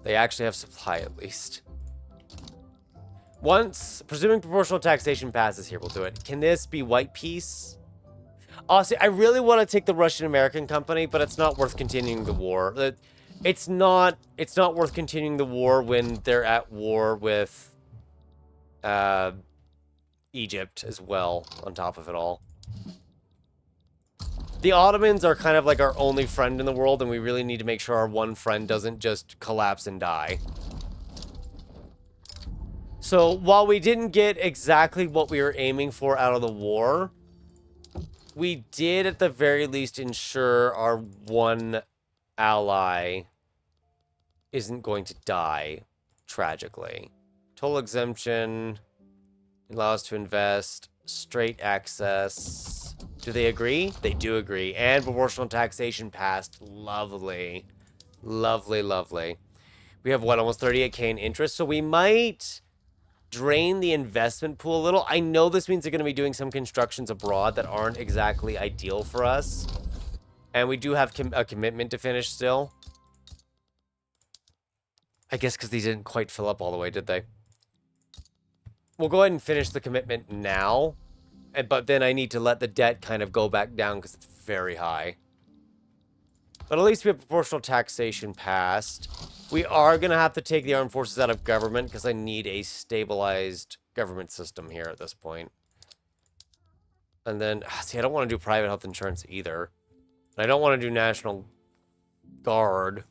S1: They actually have supply at least. Once, presuming proportional taxation passes here, we'll do it. Can this be white peace? Honestly, I really want to take the Russian-American company, but it's not worth continuing the war. It's not worth continuing the war when they're at war with Egypt as well, on top of it all. The Ottomans are kind of like our only friend in the world, and we really need to make sure our one friend doesn't just collapse and die. So, while we didn't get exactly what we were aiming for out of the war, we did at the very least ensure our one ally isn't going to die tragically. Total exemption, allow us to invest, straight access. Do they agree? They do agree. And proportional taxation passed. Lovely. Lovely, lovely. We have, what, almost 38k in interest, so we might drain the investment pool a little. I know this means they're going to be doing some constructions abroad that aren't exactly ideal for us. And we do have a commitment to finish still. I guess because these didn't quite fill up all the way, did they? We'll go ahead and finish the commitment now. But then I need to let the debt kind of go back down because it's very high. But at least we have proportional taxation passed. We are going to have to take the armed forces out of government because I need a stabilized government system here at this point. And then, see, I don't want to do private health insurance either. I don't want to do National Guard.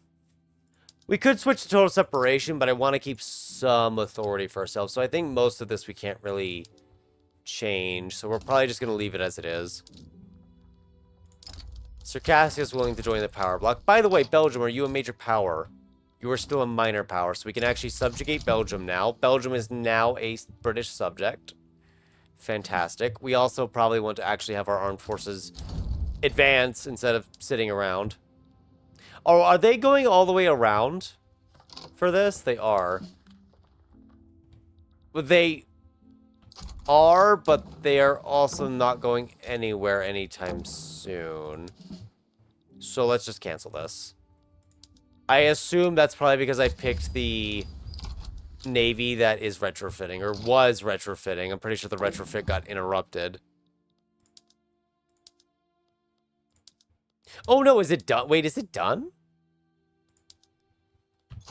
S1: We could switch to total separation, but I want to keep some authority for ourselves. So I think most of this we can't really change. So we're probably just going to leave it as it is. Circassia is willing to join the power block. By the way, Belgium, are you a major power? You are still a minor power, so we can actually subjugate Belgium now. Belgium is now a British subject. Fantastic. We also probably want to actually have our armed forces advance instead of sitting around. Oh, are they going all the way around for this? They are. Well, they are, but they are also not going anywhere anytime soon. So let's just cancel this. I assume that's probably because I picked the Navy that is retrofitting, or was retrofitting. I'm pretty sure the retrofit got interrupted. Oh no, is it done? Wait, is it done?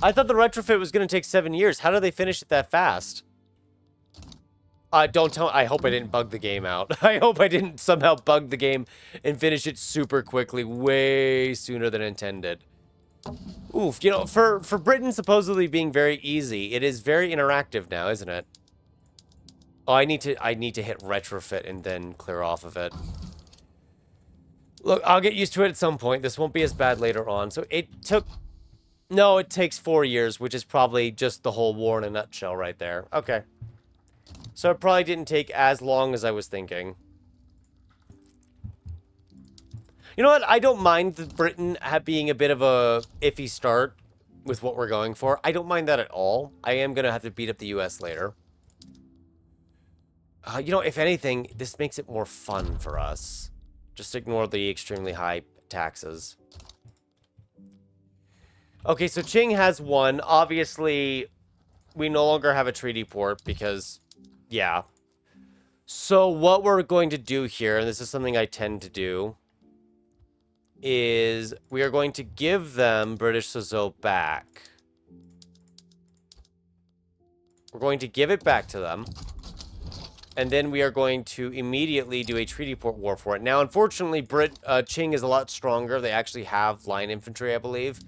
S1: I thought the retrofit was going to take 7 years. How did they finish it that fast? Don't tell... I hope I didn't bug the game out. I hope I didn't somehow bug the game and finish it super quickly, way sooner than intended. Oof, you know, for Britain supposedly being very easy, it is very interactive now, isn't it? Oh, I need to hit retrofit and then clear off of it. Look, I'll get used to it at some point. This won't be as bad later on. So it took... No, it takes 4 years, which is probably just the whole war in a nutshell right there. Okay. So it probably didn't take as long as I was thinking. You know what? I don't mind Britain being a bit of a iffy start with what we're going for. I don't mind that at all. I am going to have to beat up the US later. You know, if anything, this makes it more fun for us. Just ignore the extremely high taxes. Okay, so Qing has one. Obviously, we no longer have a treaty port because, yeah. So what we're going to do here, and this is something I tend to do, is we are going to give them British Suzhou back. We're going to give it back to them. And then we are going to immediately do a treaty port war for it. Now, unfortunately, Qing is a lot stronger. They actually have line infantry, I believe.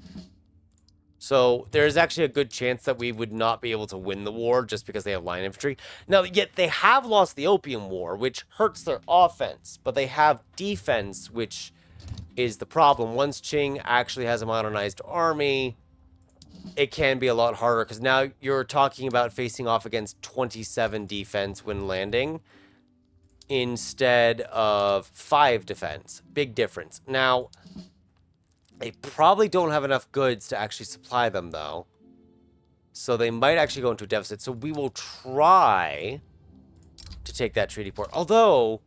S1: So there's actually a good chance that we would not be able to win the war just because they have line infantry. Now, yet they have lost the Opium War, which hurts their offense. But they have defense, which is the problem. Once Qing actually has a modernized army, it can be a lot harder. Because now you're talking about facing off against 27 defense when landing instead of 5 defense. Big difference. Now, They probably don't have enough goods to actually supply them, though. So they might actually go into a deficit. So we will try to take that treaty port. Although,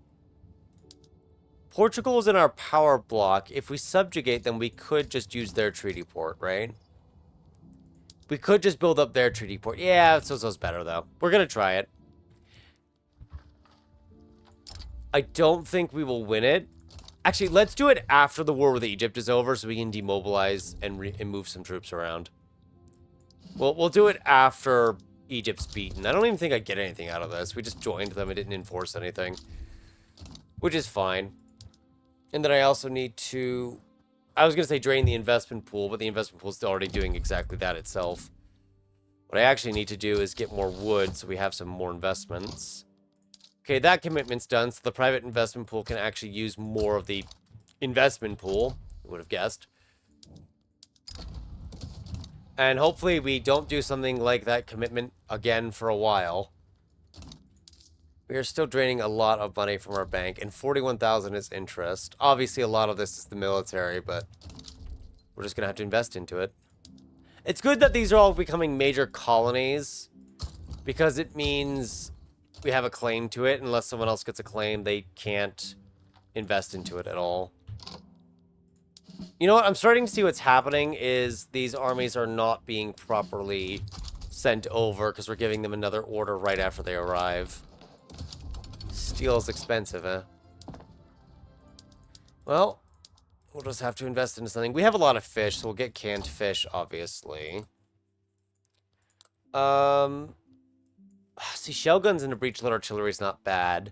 S1: Portugal is in our power block. If we subjugate them, we could just use their treaty port, right? We could just build up their treaty port. Yeah, so's better, though. We're going to try it. I don't think we will win it. Actually, let's do it after the war with Egypt is over so we can demobilize and move some troops around. We'll do it after Egypt's beaten. I don't even think I get anything out of this. We just joined them and didn't enforce anything. Which is fine. And then I also need to... I was going to say drain the investment pool, but the investment pool is already doing exactly that itself. What I actually need to do is get more wood so we have some more investments. Okay, that commitment's done, so the private investment pool can actually use more of the investment pool. I would have guessed. And hopefully we don't do something like that commitment again for a while. We are still draining a lot of money from our bank, and 41,000 is interest. Obviously, a lot of this is the military, but we're just going to have to invest into it. It's good that these are all becoming major colonies, because it means we have a claim to it. Unless someone else gets a claim, they can't invest into it at all. You know what? I'm starting to see what's happening is these armies are not being properly sent over because we're giving them another order right after they arrive. Steel is expensive, eh? Well, we'll just have to invest into something. We have a lot of fish, so we'll get canned fish, obviously. See, shell guns and a breech-load artillery is not bad.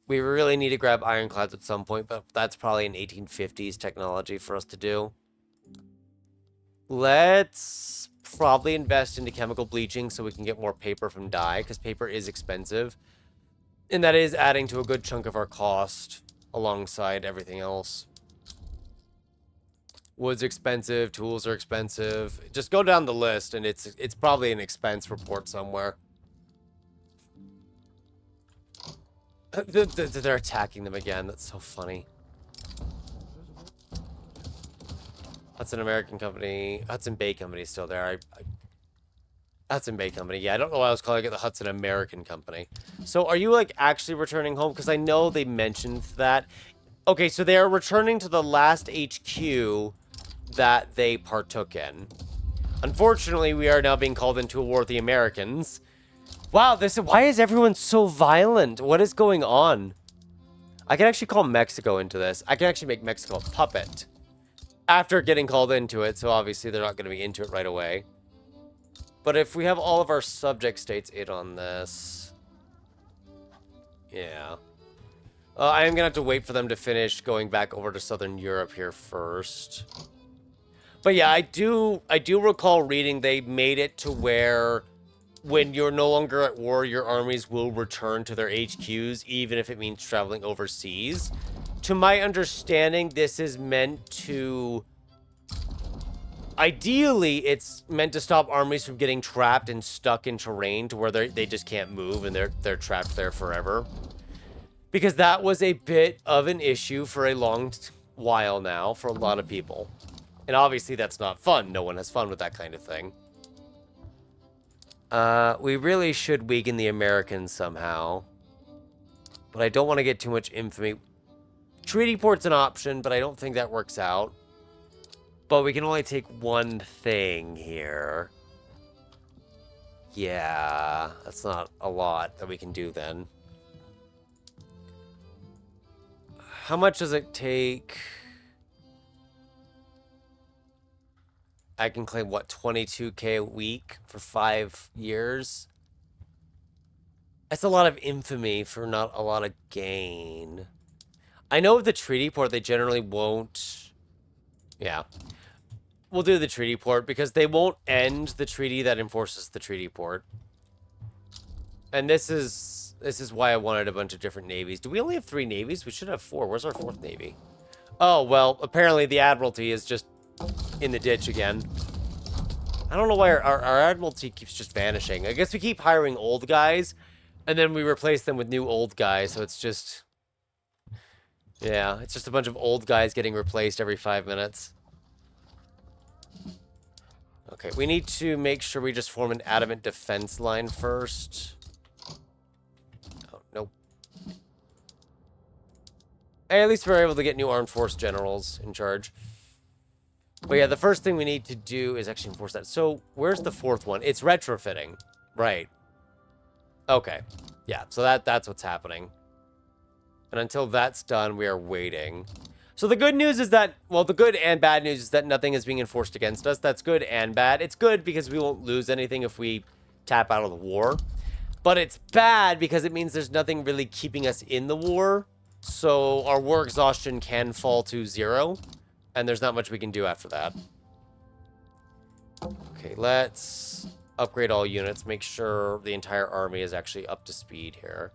S1: We really need to grab ironclads at some point, but that's probably an 1850s technology for us to do. Let's probably invest into chemical bleaching so we can get more paper from dye, because paper is expensive. And that is adding to a good chunk of our cost alongside everything else. Wood's expensive, tools are expensive. Just go down the list and it's probably an expense report somewhere. They're attacking them again. That's so funny. Hudson American Company. Hudson Bay Company is still there. Hudson Bay Company. Yeah, I don't know why I was calling it the Hudson American Company. So are you, like, actually returning home? Because I know they mentioned that. Okay, so they are returning to the last HQ that they partook in. Unfortunately, we are now being called into a war with the Americans. Wow, why is everyone so violent? What is going on? I can actually call Mexico into this. I can actually make Mexico a puppet after getting called into it, so obviously they're not going to be into it right away. But if we have all of our subject states in on this... Yeah. I am going to have to wait for them to finish going back over to Southern Europe here first. But yeah, I do recall reading they made it to where when you're no longer at war, your armies will return to their HQs, even if it means traveling overseas. To my understanding, this is meant to... Ideally, it's meant to stop armies from getting trapped and stuck in terrain to where they just can't move and they're trapped there forever. Because that was a bit of an issue for a long while now for a lot of people. And obviously that's not fun. No one has fun with that kind of thing. We really should weaken the Americans somehow. But I don't want to get too much infamy. Treaty port's an option, but I don't think that works out. But we can only take one thing here. Yeah, that's not a lot that we can do then. How much does it take? I can claim, what, 22k a week for 5 years? That's a lot of infamy for not a lot of gain. I know with the treaty port, they generally won't... Yeah. We'll do the treaty port because they won't end the treaty that enforces the treaty port. And this is why I wanted a bunch of different navies. Do we only have 3 navies? We should have 4. Where's our 4th navy? Oh, well, apparently the Admiralty is just in the ditch again. I don't know why our Admiralty keeps just vanishing. I guess we keep hiring old guys, and then we replace them with new old guys, so it's just... Yeah, it's just a bunch of old guys getting replaced every 5 minutes. Okay, we need to make sure we just form an adamant defense line first. Oh, nope. Hey, at least we're able to get new armed force generals in charge. But yeah, the first thing we need to do is actually enforce that. So, where's the fourth one? It's retrofitting. Right. Okay. Yeah, so that's what's happening. And until that's done, we are waiting. So the good news is that, well, the good and bad news is that nothing is being enforced against us. That's good and bad. It's good because we won't lose anything if we tap out of the war. But it's bad because it means there's nothing really keeping us in the war. So our war exhaustion can fall to 0. And there's not much we can do after that. Okay, let's upgrade all units. Make sure the entire army is actually up to speed here.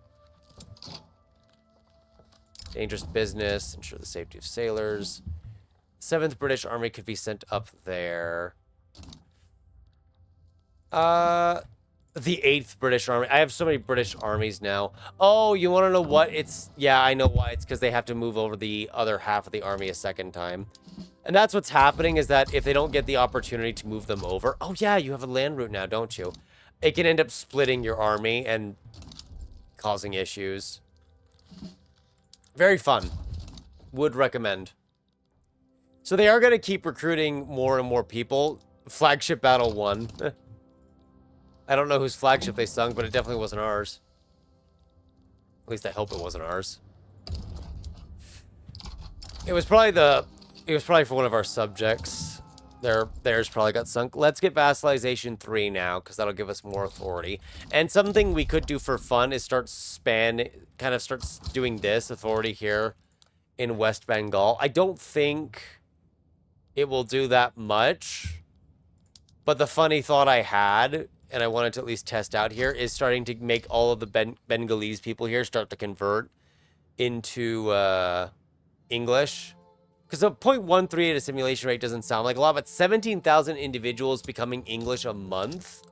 S1: Dangerous business. Ensure the safety of sailors. 7th British Army could be sent up there. The 8th British Army. I have so many British armies now. Oh, you want to know what? It's... Yeah, I know why. It's because they have to move over the other half of the army a second time. And that's what's happening, is that if they don't get the opportunity to move them over... Oh, yeah, you have a land route now, don't you? It can end up splitting your army and causing issues. Very fun. Would recommend. So they are going to keep recruiting more and more people. Flagship Battle 1. I don't know whose flagship they sung, but it definitely wasn't ours. At least I hope it wasn't ours. It was probably for one of our subjects. Theirs probably got sunk. Let's get Vassalization 3 now, because that'll give us more authority. And something we could do for fun is start doing this authority here in West Bengal. I don't think it will do that much. But the funny thought I had, and I wanted to at least test out here, is starting to make all of the Bengalese people here start to convert into English. Because a 0.13 at a simulation rate doesn't sound like a lot, but 17,000 individuals becoming English a month?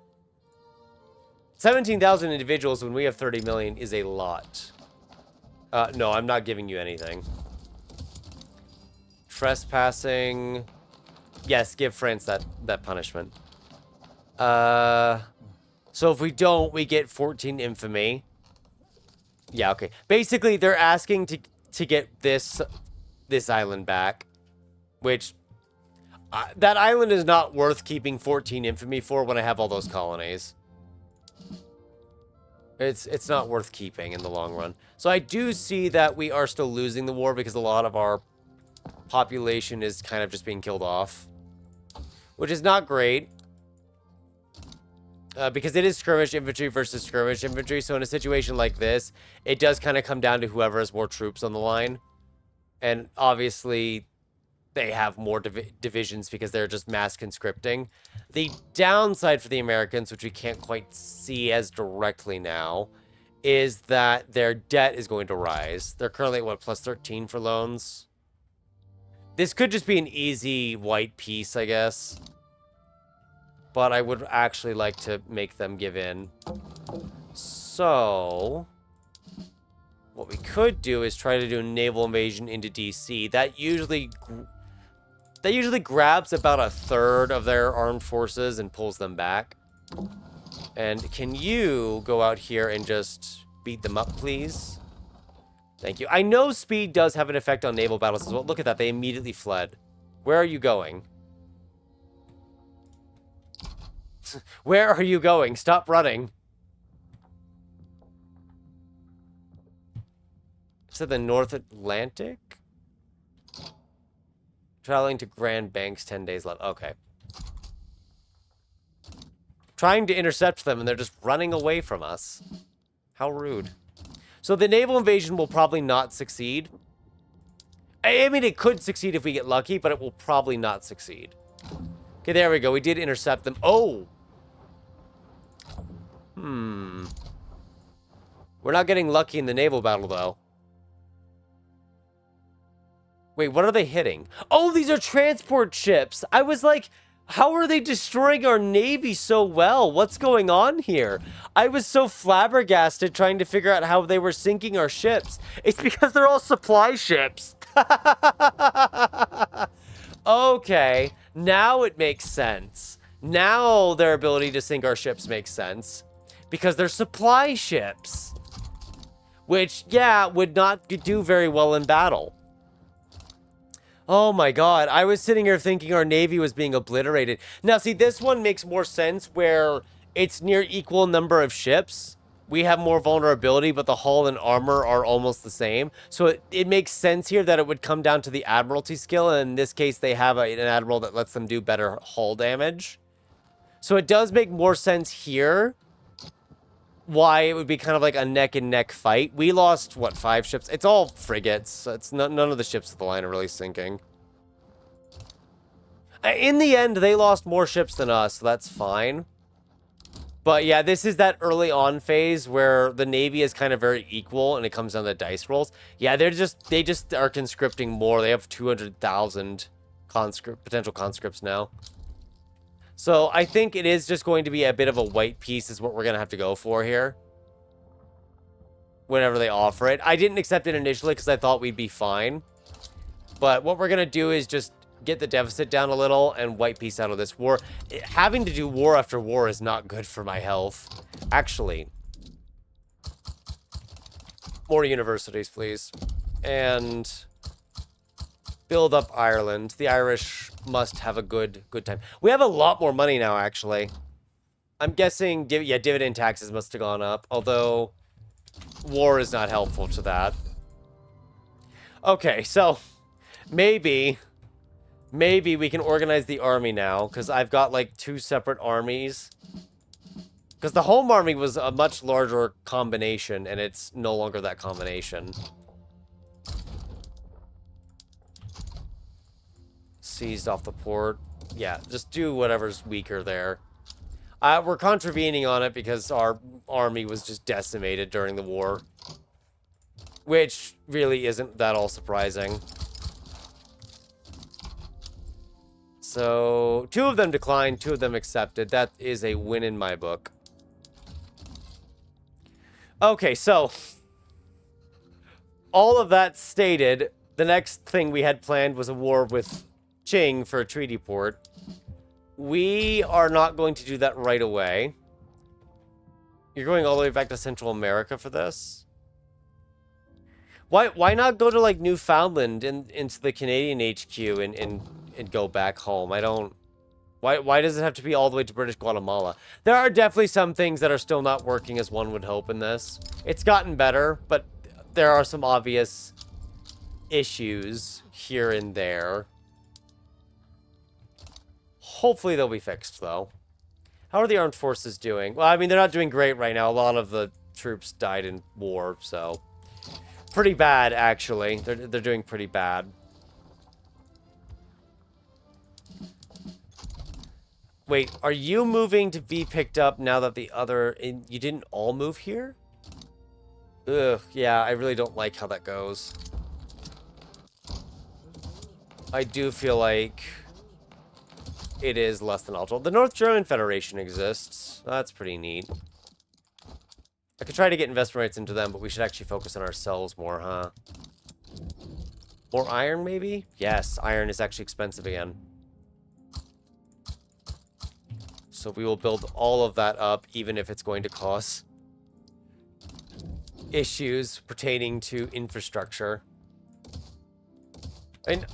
S1: 17,000 individuals when we have 30 million is a lot. No, I'm not giving you anything. Trespassing. Yes, give France that punishment. So if we don't, we get 14 infamy. Yeah, okay. Basically, they're asking to get this island back, which that island is not worth keeping 14 infamy for when I have all those colonies. It's not worth keeping in the long run. So I do see that we are still losing the war because a lot of our population is kind of just being killed off, which is not great. Because it is skirmish infantry versus skirmish infantry, so in a situation like this, it does kind of come down to whoever has more troops on the line. And obviously, they have more divisions because they're just mass conscripting. The downside for the Americans, which we can't quite see as directly now, is that their debt is going to rise. They're currently at, what, plus 13 for loans? This could just be an easy white peace, I guess. But I would actually like to make them give in. So what we could do is try to do a naval invasion into DC. That usually grabs about a third of their armed forces and pulls them back. And can you go out here and just beat them up, please? Thank you. I know speed does have an effect on naval battles as well. Look at that. They immediately fled. Where are you going? Where are you going? Stop running. To the North Atlantic? Traveling to Grand Banks, 10 days left. Okay. Trying to intercept them, and they're just running away from us. How rude. So the naval invasion will probably not succeed. I mean, it could succeed if we get lucky, but it will probably not succeed. Okay, there we go. We did intercept them. Oh! We're not getting lucky in the naval battle, though. Wait, what are they hitting? Oh, these are transport ships. I was like, how are they destroying our navy so well? What's going on here? I was so flabbergasted trying to figure out how they were sinking our ships. It's because they're all supply ships. Okay, now it makes sense. Now their ability to sink our ships makes sense. Because they're supply ships. Which, yeah, would not do very well in battle. Oh my god, I was sitting here thinking our navy was being obliterated. Now, see, this one makes more sense where it's near equal number of ships. We have more vulnerability, but the hull and armor are almost the same. So it makes sense here that it would come down to the admiralty skill, and in this case, they have an admiral that lets them do better hull damage. So it does make more sense here why it would be kind of like a neck-and-neck fight. We lost, what, 5 ships? It's all frigates. It's none of the ships of the line are really sinking. In the end, they lost more ships than us, so that's fine. But yeah, this is that early on phase where the Navy is kind of very equal and it comes down to dice rolls. Yeah, they just are conscripting more. They have 200,000 potential conscripts now. So I think it is just going to be a bit of a white piece is what we're going to have to go for here. Whenever they offer it. I didn't accept it initially because I thought we'd be fine. But what we're going to do is just get the deficit down a little and white piece out of this war. Having to do war after war is not good for my health. Actually. More universities, please. And build up Ireland. The Irish must have a good time. We have a lot more money now, actually. I'm guessing, yeah, dividend taxes must have gone up. Although, war is not helpful to that. Okay, so maybe we can organize the army now, because I've got like 2 separate armies. Because the home army was a much larger combination, and it's no longer that combination. Seized off the port. Yeah, just do whatever's weaker there. We're contravening on it because our army was just decimated during the war. Which really isn't that all surprising. So, 2 of them declined, 2 of them accepted. That is a win in my book. Okay, so all of that stated, the next thing we had planned was a war with Qing for a treaty port. We are not going to do that right away. You're going all the way back to Central America for this? Why not go to, like, Newfoundland and into the Canadian HQ and go back home? I don't... Why does it have to be all the way to British Guatemala? There are definitely some things that are still not working as one would hope in this. It's gotten better, but there are some obvious issues here and there. Hopefully they'll be fixed, though. How are the armed forces doing? Well, I mean, they're not doing great right now. A lot of the troops died in war, so... Pretty bad, actually. They're doing pretty bad. Wait, are you moving to be picked up now that the other... You didn't all move here? Ugh, yeah, I really don't like how that goes. I do feel like it is less than optimal. The North German Federation exists. That's pretty neat. I could try to get investment rights into them, but we should actually focus on ourselves more, huh? More iron, maybe? Yes, iron is actually expensive again. So we will build all of that up, even if it's going to cause issues pertaining to infrastructure. And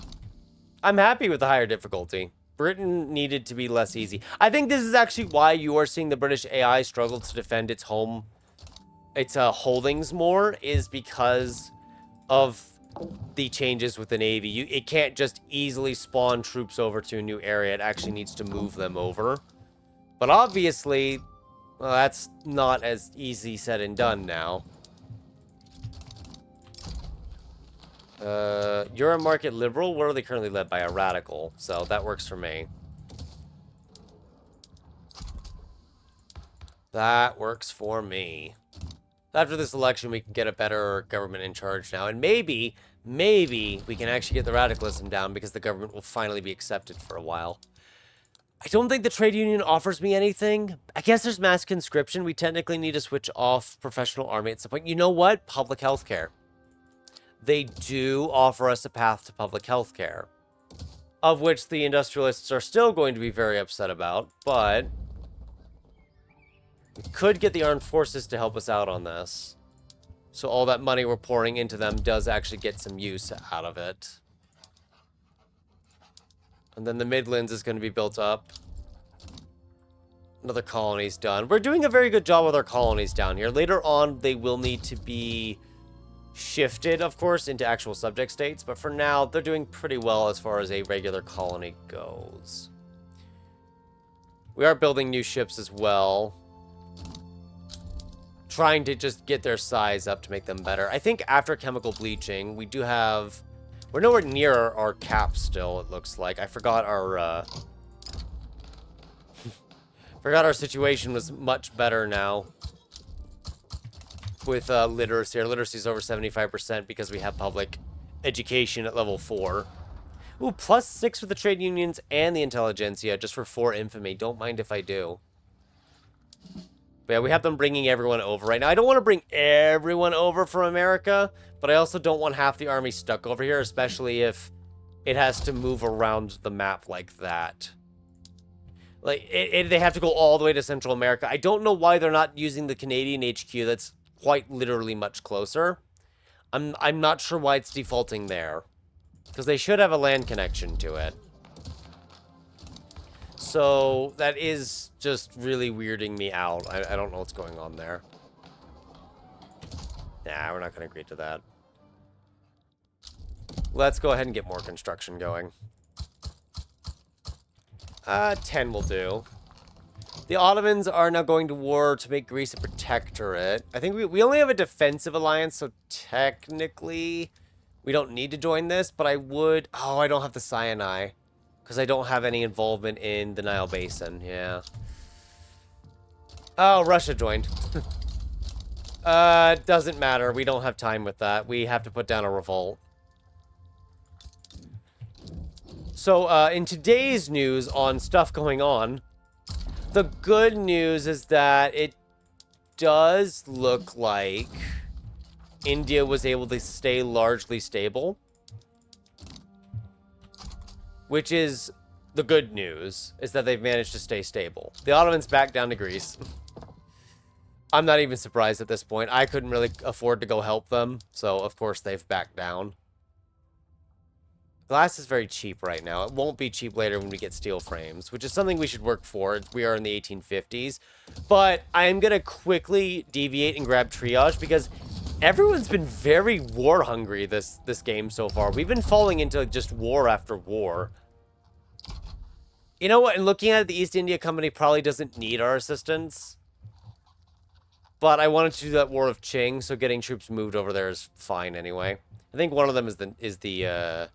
S1: I'm happy with the higher difficulty. Britain needed to be less easy. I think this is actually why you are seeing the British AI struggle to defend its home, its holdings more, is because of the changes with the Navy. It can't just easily spawn troops over to a new area. It actually needs to move them over. But obviously, well, that's not as easy said and done now. You're a market liberal? What are they currently led by? A radical. So that works for me. That works for me. After this election, we can get a better government in charge now. And maybe we can actually get the radicalism down because the government will finally be accepted for a while. I don't think the trade union offers me anything. I guess there's mass conscription. We technically need to switch off professional army at some point. You know what? Public health care. They do offer us a path to public health care. of which the industrialists are still going to be very upset about, but we could get the armed forces to help us out on this. So all that money we're pouring into them does actually get some use out of it. And then the Midlands is going to be built up. Another colony's done. We're doing a very good job with our colonies down here. Later on, they will need to be shifted, of course, into actual subject states. But for now, they're doing pretty well as far as a regular colony goes. We are building new ships as well. Trying to just get their size up to make them better. I think after chemical bleaching, we do have... We're nowhere near our cap still, it looks like. I forgot our... Forgot our situation was much better now. With literacy. Our literacy is over 75% because we have public education at level 4. Ooh, +6 with the trade unions and the intelligentsia, just for 4 infamy. Don't mind if I do. But yeah, we have them bringing everyone over right now. I don't want to bring everyone over from America, but I also don't want half the army stuck over here, especially if it has to move around the map like that. Like, they have to go all the way to Central America. I don't know why they're not using the Canadian HQ that's quite literally much closer. I'm not sure why it's defaulting there. Because they should have a land connection to it. So, that is just really weirding me out. I don't know what's going on there. Nah, we're not going to agree to that. Let's go ahead and get more construction going. 10 will do. The Ottomans are now going to war to make Greece a protectorate. I think we only have a defensive alliance, so technically we don't need to join this, but I would... Oh, I don't have the Sinai, because I don't have any involvement in the Nile Basin, yeah. Oh, Russia joined. Doesn't matter. We don't have time with that. We have to put down a revolt. So, in today's news on stuff going on, the good news is that it does look like India was able to stay largely stable. Which is the good news, is that they've managed to stay stable. The Ottomans back down to Greece. I'm not even surprised at this point. I couldn't really afford to go help them, so of course they've backed down. Glass is very cheap right now. It won't be cheap later when we get steel frames, which is something we should work for. We are in the 1850s. But I'm going to quickly deviate and grab triage because everyone's been very war hungry this game so far. We've been falling into just war after war. You know what? And looking at it, the East India Company probably doesn't need our assistance. But I wanted to do that War of Qing, so getting troops moved over there is fine anyway. I think one of them is the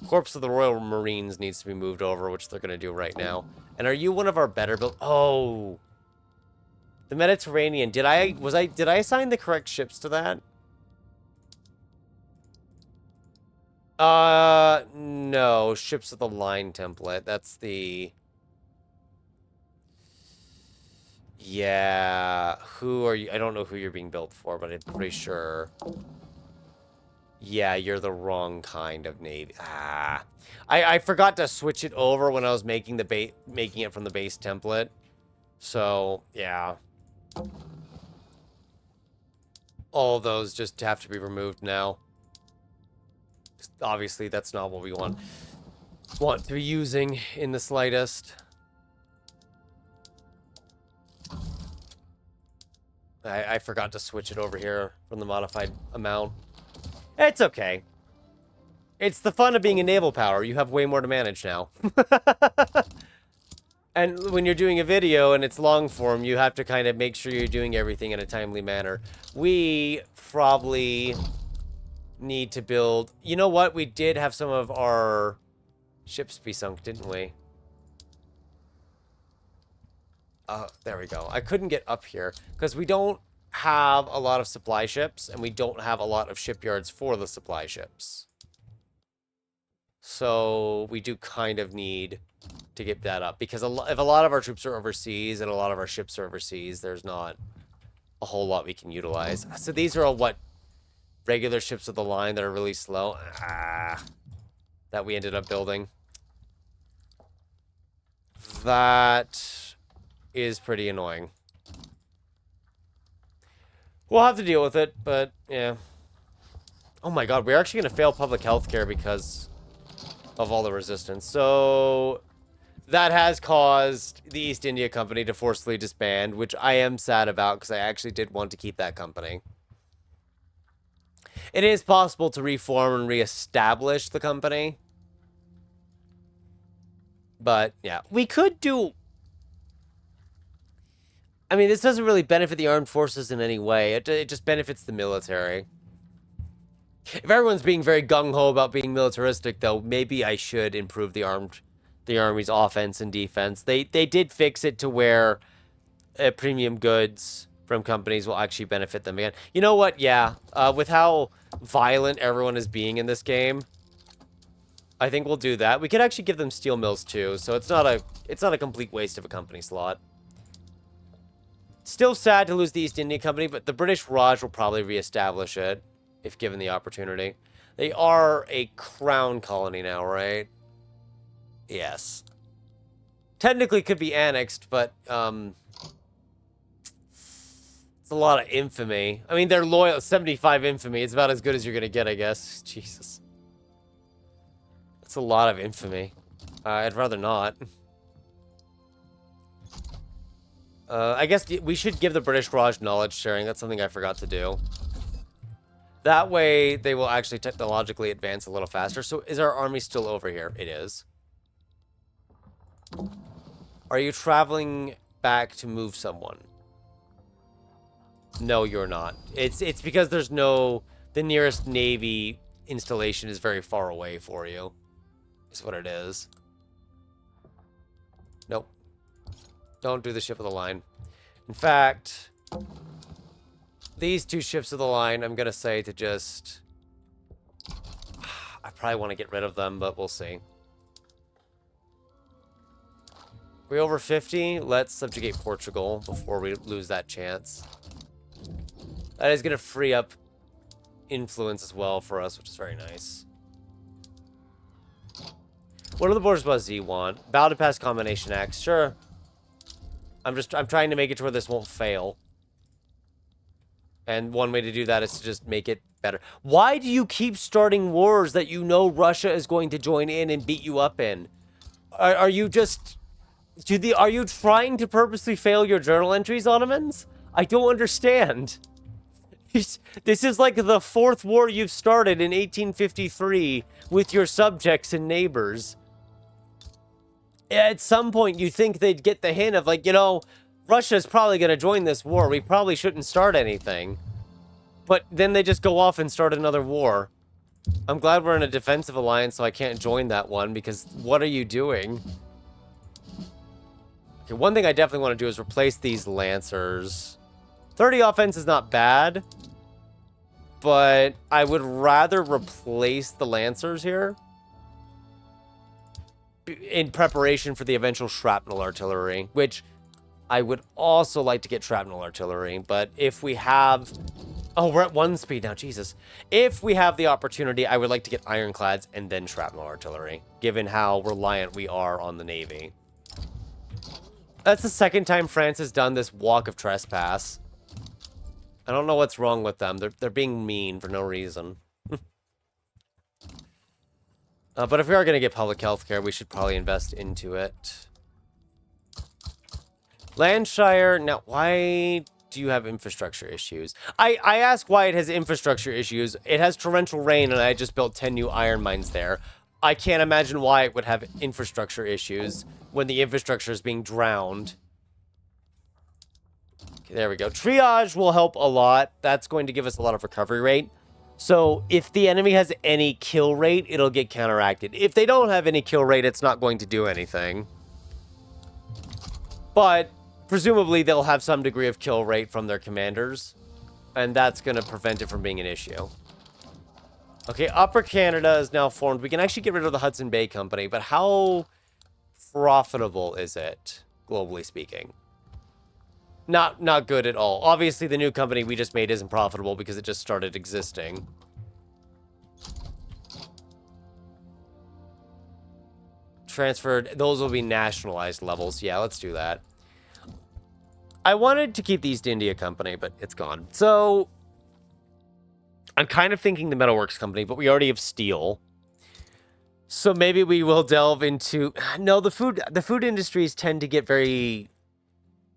S1: Corps of the Royal Marines needs to be moved over, which they're going to do right now. And are you one of our better built? Oh, the Mediterranean. Did I assign the correct ships to that? No, ships of the line template. That's the... Yeah, who are you? I don't know who you're being built for, but I'm pretty sure... Yeah, you're the wrong kind of navy. Ah, I forgot to switch it over when I was making it from the base template. So yeah, all of those just have to be removed now. Obviously, that's not what we want to be using in the slightest. I forgot to switch it over here from the modified amount. It's okay. It's the fun of being a naval power. You have way more to manage now. And when you're doing a video and it's long form, you have to kind of make sure you're doing everything in a timely manner. We probably need to build... You know what? We did have some of our ships be sunk, didn't we? There we go. I couldn't get up here because we don't have a lot of supply ships, and we don't have a lot of shipyards for the supply ships. So we do kind of need to get that up, because if a lot of our troops are overseas and a lot of our ships are overseas, there's not a whole lot we can utilize. So these are all, what, regular ships of the line that are really slow? Ah. that we ended up building. That is pretty annoying. We'll have to deal with it, but yeah. Oh my god, we're actually going to fail public health care because of all the resistance. So that has caused the East India Company to forcibly disband, which I am sad about because I actually did want to keep that company. It is possible to reform and reestablish the company. But yeah, we could do... I mean, this doesn't really benefit the armed forces in any way. It just benefits the military. If everyone's being very gung-ho about being militaristic, though, maybe I should improve the army's offense and defense. They did fix it to where premium goods from companies will actually benefit them again. You know what? Yeah, with how violent everyone is being in this game, I think we'll do that. We could actually give them steel mills too, so it's not a complete waste of a company slot. Still sad to lose the East India Company, but the British Raj will probably reestablish it if given the opportunity. They are a crown colony now, right? Yes. Technically could be annexed, but it's a lot of infamy. I mean, they're loyal. 75 infamy. It's about as good as you're gonna get, I guess. Jesus. That's a lot of infamy. I'd rather not. I guess we should give the British Raj knowledge sharing. That's something I forgot to do. That way, they will actually technologically advance a little faster. So, is our army still over here? It is. Are you traveling back to move someone? No, you're not. It's because there's no... The nearest Navy installation is very far away for you. Is what it is. Nope. Don't do the ship of the line. In fact, these two ships of the line, I'm going to say to just... I probably want to get rid of them, but we'll see. We over 50? Let's subjugate Portugal before we lose that chance. That is going to free up influence as well for us, which is very nice. What do the bourgeoisie want? Bow to pass combination acts. Sure. I'm trying to make it to where this won't fail. And one way to do that is to just make it better. Why do you keep starting wars that you know Russia is going to join in and beat you up in? Are you just... Are you trying to purposely fail your journal entries, Ottomans? I don't understand. This is like the fourth war you've started in 1853 with your subjects and neighbors. At some point, you think they'd get the hint of, like, you know, Russia's probably going to join this war. We probably shouldn't start anything. But then they just go off and start another war. I'm glad we're in a defensive alliance, so I can't join that one, because what are you doing? Okay, one thing I definitely want to do is replace these Lancers. 30 offense is not bad, but I would rather replace the Lancers here in preparation for the eventual shrapnel artillery, which I would also like to get shrapnel artillery, but if we have... Oh, we're at 1 speed now, Jesus. If we have the opportunity, I would like to get ironclads and then shrapnel artillery, given how reliant we are on the Navy. That's the second time France has done this walk of trespass. I don't know what's wrong with them. They're being mean for no reason. But if we are going to get public health care, we should probably invest into it. Landshire, now, why do you have infrastructure issues? I ask why it has infrastructure issues. It has torrential rain, and I just built 10 new iron mines there. I can't imagine why it would have infrastructure issues when the infrastructure is being drowned. Okay, there we go. Triage will help a lot. That's going to give us a lot of recovery rate. So if the enemy has any kill rate, it'll get counteracted. If they don't have any kill rate, it's not going to do anything. But presumably they'll have some degree of kill rate from their commanders, and that's going to prevent it from being an issue. Okay, Upper Canada is now formed. We can actually get rid of the Hudson Bay Company, but how profitable is it, globally speaking? Not good at all. Obviously, the new company we just made isn't profitable because it just started existing. Transferred. Those will be nationalized levels. Yeah, let's do that. I wanted to keep the East India Company, but it's gone. So, I'm kind of thinking the Metalworks Company, but we already have steel. So maybe we will delve into... No, the food industries tend to get very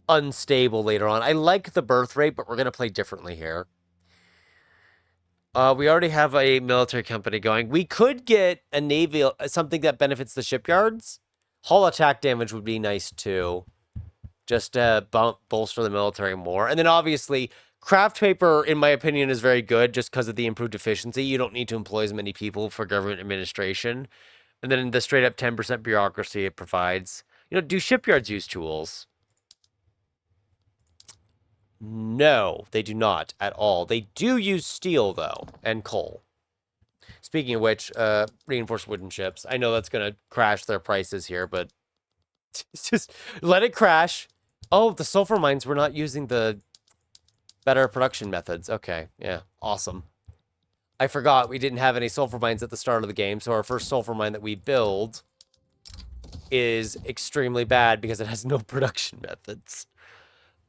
S1: unstable later on. I like the birth rate, but we're going to play differently here. We already have a military company going. We could get a navy, something that benefits the shipyards. Hull attack damage would be nice too. Just to bolster the military more. And then obviously, craft paper, in my opinion, is very good just because of the improved efficiency. You don't need to employ as many people for government administration. And then the straight up 10% bureaucracy it provides. You know, do shipyards use tools? No, they do not at all. They do use steel, though, and coal. Speaking of which, reinforced wooden ships. I know that's going to crash their prices here, but just let it crash. Oh, the sulfur mines, we're not using the better production methods. Okay, yeah, awesome. I forgot we didn't have any sulfur mines at the start of the game, so our first sulfur mine that we build is extremely bad because it has no production methods.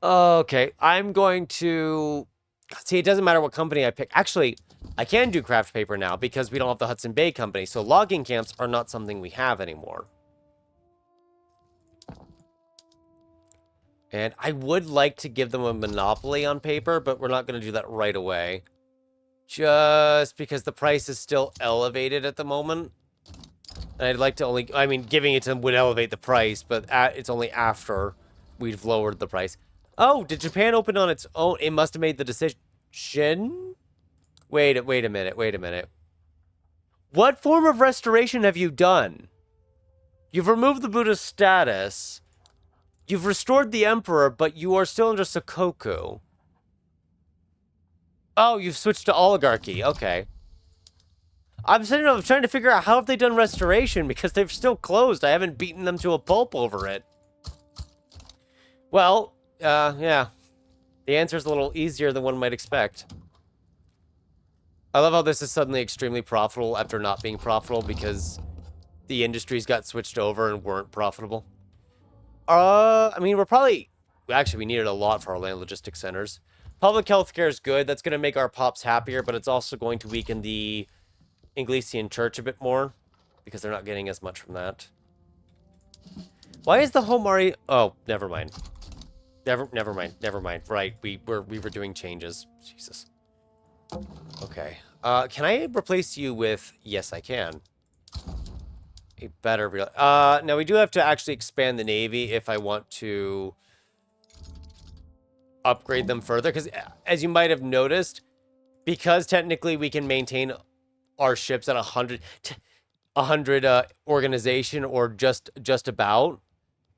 S1: Okay, I'm going to... See, it doesn't matter what company I pick. Actually, I can do craft paper now because we don't have the Hudson Bay Company, so logging camps are not something we have anymore. And I would like to give them a monopoly on paper, but we're not going to do that right away. Just because the price is still elevated at the moment. And I'd like to only... I mean, giving it to them would elevate the price, but it's only after we've lowered the price. Oh, did Japan open on its own? It must have made the decision? Wait a minute. What form of restoration have you done? You've removed the Buddha's status. You've restored the Emperor, but you are still under Sakoku. Oh, you've switched to oligarchy. Okay. I'm trying to figure out how have they done restoration because they've still closed. I haven't beaten them to a pulp over it. Well, yeah. The answer's a little easier than one might expect. I love how this is suddenly extremely profitable after not being profitable because the industries got switched over and weren't profitable. I mean, we're probably... Actually, we needed a lot for our land logistics centers. Public health care is good. That's going to make our pops happier, but it's also going to weaken the Anglesian Church a bit more because they're not getting as much from that. Why is the Homari... Oh, never mind. Never mind. Right, we were doing changes. Jesus. Okay. Can I replace you with... Yes, I can. A better real... now we do have to actually expand the Navy if I want to upgrade them further. Because as you might have noticed, because technically we can maintain our ships at 100 organization or just about,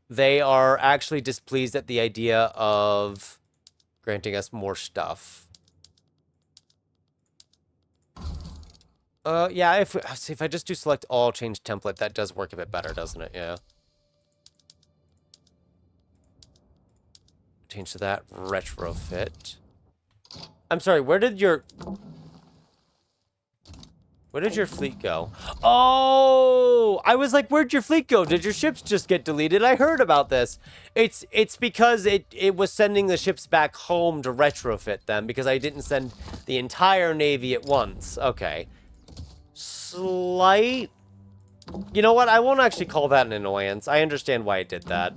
S1: they are actually displeased at the idea of granting us more stuff. Yeah, if I just do select all, change template, that does work a bit better, doesn't it? Yeah. Change to that. Retrofit. I'm sorry, where did your fleet go? Oh! I was like, where'd your fleet go? Did your ships just get deleted? I heard about this. It's because it was sending the ships back home to retrofit them because I didn't send the entire Navy at once. Okay. Slight... You know what? I won't actually call that an annoyance. I understand why it did that.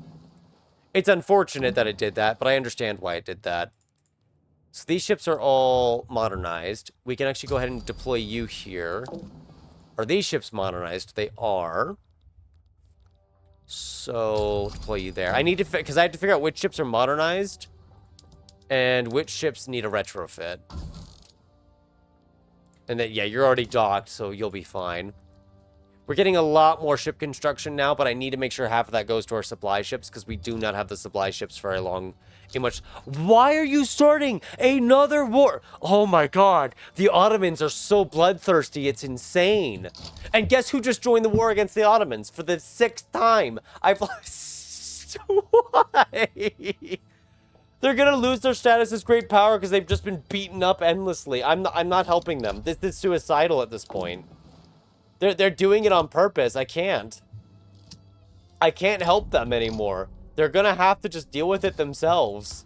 S1: It's unfortunate that it did that, but I understand why it did that. So these ships are all modernized. We can actually go ahead and deploy you here. Are these ships modernized? They are. So, deploy you there. I need to... Because I have to figure out which ships are modernized and which ships need a retrofit. And then, yeah, you're already docked, so you'll be fine. We're getting a lot more ship construction now, but I need to make sure half of that goes to our supply ships, because we do not have the supply ships very long. Why are you starting another war? Oh my god. The Ottomans are so bloodthirsty, it's insane. And guess who just joined the war against the Ottomans for the 6th time? I've lost... Why? They're gonna lose their status as great power because they've just been beaten up endlessly. I'm not helping them. This is suicidal at this point. They're doing it on purpose. I can't. I can't help them anymore. They're gonna have to just deal with it themselves.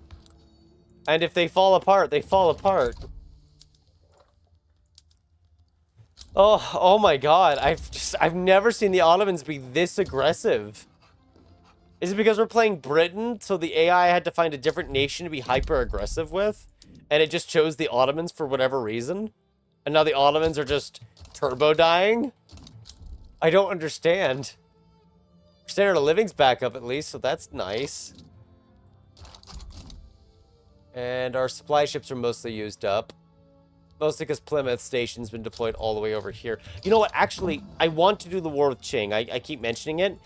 S1: And if they fall apart, they fall apart. Oh my god. I've never seen the Ottomans be this aggressive. Is it because we're playing Britain, so the AI had to find a different nation to be hyper-aggressive with? And it just chose the Ottomans for whatever reason? And now the Ottomans are just turbo-dying? I don't understand. Standard of living's back up at least, so that's nice. And our supply ships are mostly used up. Mostly because Plymouth Station's been deployed all the way over here. You know what? Actually, I want to do the war with Qing. I keep mentioning it.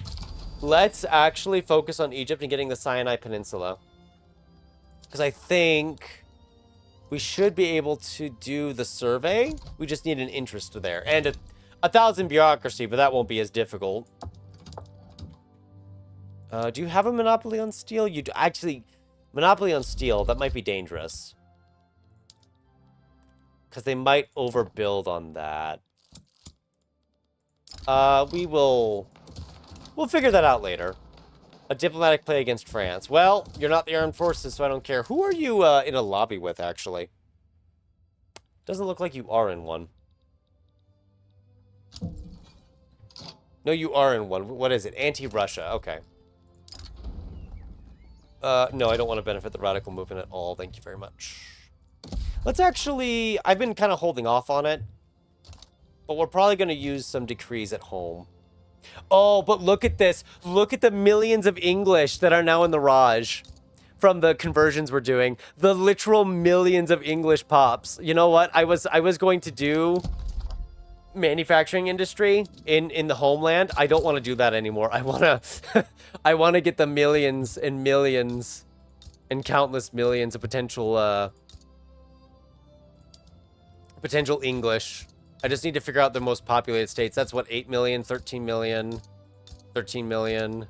S1: Let's actually focus on Egypt and getting the Sinai Peninsula. Because I think we should be able to do the survey. We just need an interest there. And a 1,000 bureaucracy, but that won't be as difficult. Do you have a monopoly on steel? You do. Actually, monopoly on steel, that might be dangerous. Because they might overbuild on that. We'll figure that out later. A diplomatic play against France. Well, you're not the armed forces, so I don't care. Who are you in a lobby with, actually? Doesn't look like you are in one. No, you are in one. What is it? Anti-Russia. Okay. No, I don't want to benefit the radical movement at all. Thank you very much. Let's actually... I've been kind of holding off on it. But we're probably going to use some decrees at home. Oh, but look at this. Look at the millions of English that are now in the Raj from the conversions we're doing. The literal millions of English pops. You know what? I was going to do manufacturing industry in the homeland. I don't want to do that anymore. I want to I want to get the millions and millions and countless millions of potential English. I just need to figure out the most populated states. That's what, 8 million, 13 million, 13 million.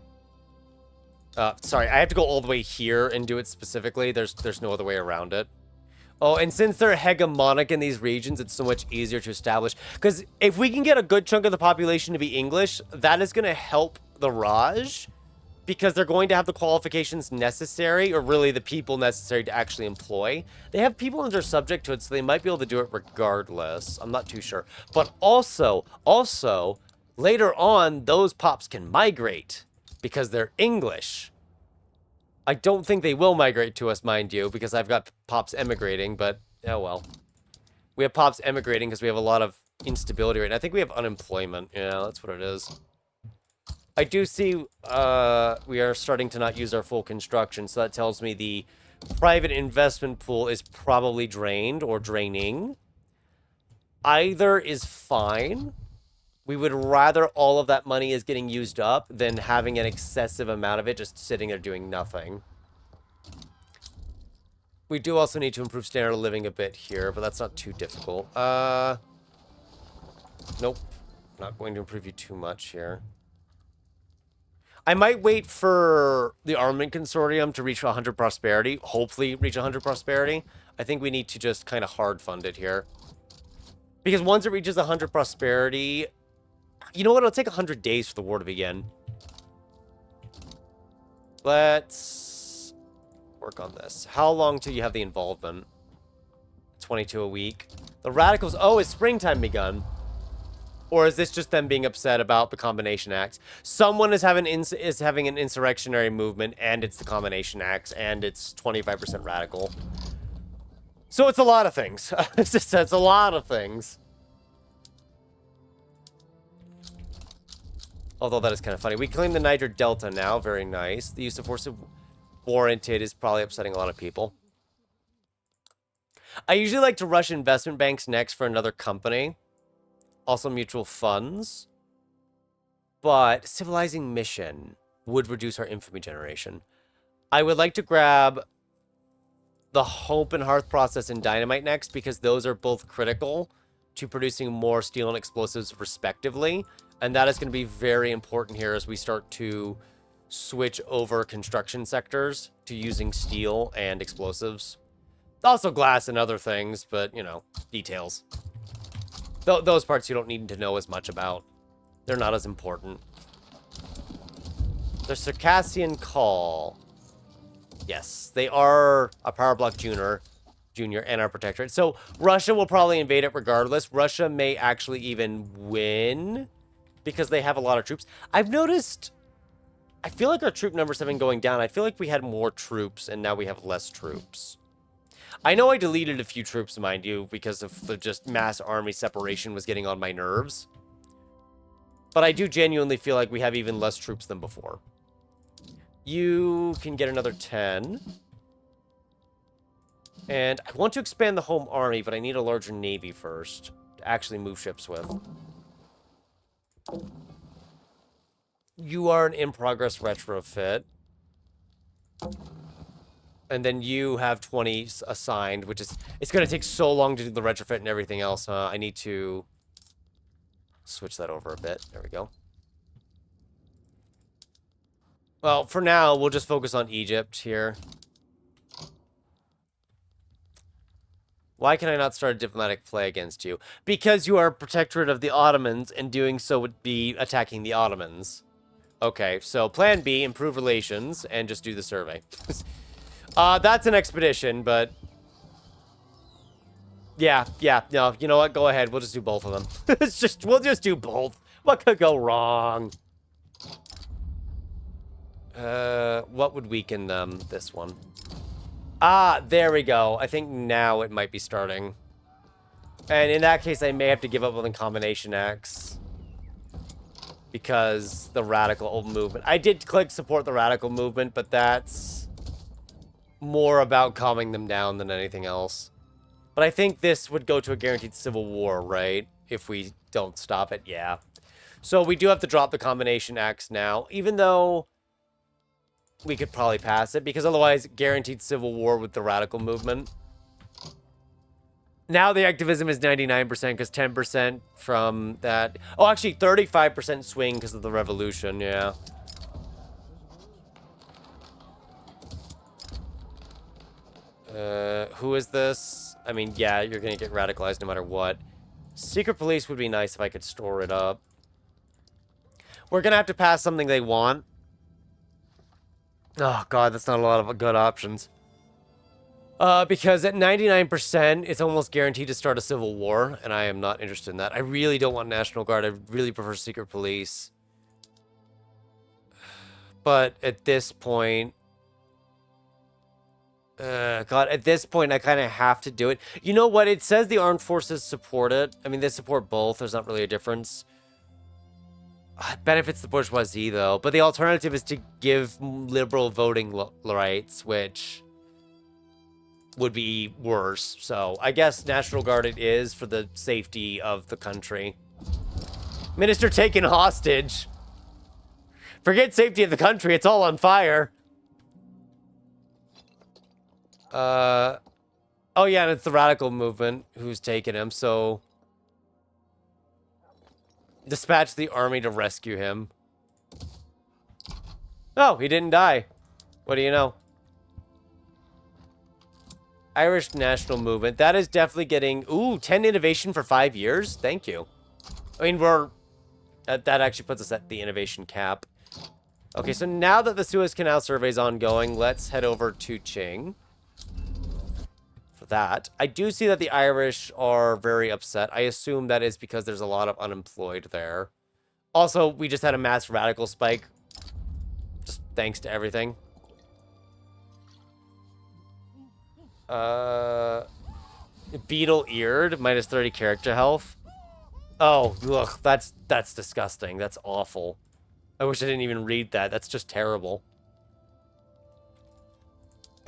S1: Sorry, I have to go all the way here and do it specifically. There's no other way around it. Oh, and since they're hegemonic in these regions, it's so much easier to establish. Because if we can get a good chunk of the population to be English, that is going to help the Raj. Because they're going to have the qualifications necessary, or really the people necessary to actually employ. They have people that are subject to it, so they might be able to do it regardless. I'm not too sure. But also, later on, those pops can migrate because they're English. I don't think they will migrate to us, mind you, because I've got pops emigrating, but oh well. We have pops emigrating because we have a lot of instability right now. I think we have unemployment. Yeah, that's what it is. I do see we are starting to not use our full construction, so that tells me the private investment pool is probably drained or draining. Either is fine. We would rather all of that money is getting used up than having an excessive amount of it just sitting there doing nothing. We do also need to improve standard of living a bit here, but that's not too difficult. Nope. Not going to improve you too much here. I might wait for the armament consortium to reach 100 prosperity. Hopefully reach 100 prosperity. I think we need to just kind of hard fund it here. Because once it reaches 100 prosperity... You know what? It'll take 100 days for the war to begin. Let's work on this. How long till you have the involvement? 22 a week. The radicals... Oh, is springtime begun? Or is this just them being upset about the Combination Acts? Someone is having an insurrectionary movement, and it's the Combination Acts, and it's 25% radical. So it's a lot of things. It's a lot of things. Although that is kind of funny. We claim the Niger Delta now. Very nice. The use of force of warranted is probably upsetting a lot of people. I usually like to rush investment banks next for another company. Also mutual funds. But civilizing mission would reduce our infamy generation. I would like to grab the Hope and Hearth process and dynamite next, because those are both critical to producing more steel and explosives respectively. And that is going to be very important here as we start to switch over construction sectors to using steel and explosives. Also glass and other things, but, you know, details. Those parts you don't need to know as much about. They're not as important. The Circassian Call. Yes, they are a power block junior and our protectorate. So Russia will probably invade it regardless. Russia may actually even win because they have a lot of troops. I've noticed, I feel like our troop numbers have been going down. I feel like we had more troops and now we have less troops. I know I deleted a few troops, mind you, because of the just mass army separation was getting on my nerves. But I do genuinely feel like we have even less troops than before. You can get another 10. And I want to expand the home army, but I need a larger navy first to actually move ships with. You are an in-progress retrofit. And then you have 20 assigned, which is... It's going to take so long to do the retrofit and everything else. I need to switch that over a bit. There we go. Well, for now, we'll just focus on Egypt here. Why can I not start a diplomatic play against you? Because you are a protectorate of the Ottomans, and doing so would be attacking the Ottomans. Okay, so plan B, improve relations, and just do the survey. That's an expedition, but... Yeah, no, you know what? Go ahead, we'll just do both of them. We'll just do both. What could go wrong? What would weaken them? This one. Ah, there we go. I think now it might be starting. And in that case, I may have to give up on the combination X. Because the radical movement. I did click support the radical movement, but that's more about calming them down than anything else. But I think this would go to a guaranteed civil war, right? If we don't stop it, yeah. So we do have to drop the combination X now, even though we could probably pass it, because otherwise, guaranteed civil war with the radical movement. Now the activism is 99% because 10% from that. Oh, actually, 35% swing because of the revolution, yeah. Who is this? I mean, yeah, you're gonna get radicalized no matter what. Secret police would be nice if I could store it up. We're gonna have to pass something they want. Oh, God, that's not a lot of good options. Because at 99%, it's almost guaranteed to start a civil war, and I am not interested in that. I really don't want National Guard. I really prefer secret police. But at this point... God, at this point, I kind of have to do it. You know what? It says the armed forces support it. I mean, they support both. There's not really a difference. It benefits the bourgeoisie, though. But the alternative is to give liberal voting rights, which would be worse. So I guess National Guard it is for the safety of the country. Minister taken hostage. Forget safety of the country. It's all on fire. Oh, yeah, and it's the radical movement who's taken him, so... Dispatch the army to rescue him. Oh, he didn't die. What do you know? Irish National Movement. That is definitely getting... Ooh, 10 innovation for 5 years? Thank you. I mean, we're... That actually puts us at the innovation cap. Okay, so now that the Suez Canal survey is ongoing, let's head over to Qing. For that. I do see that the Irish are very upset. I assume that is because there's a lot of unemployed there. Also, we just had a mass radical spike. Just thanks to everything. Beetle-eared, minus 30 character health. Oh, ugh, that's disgusting. That's awful. I wish I didn't even read that. That's just terrible.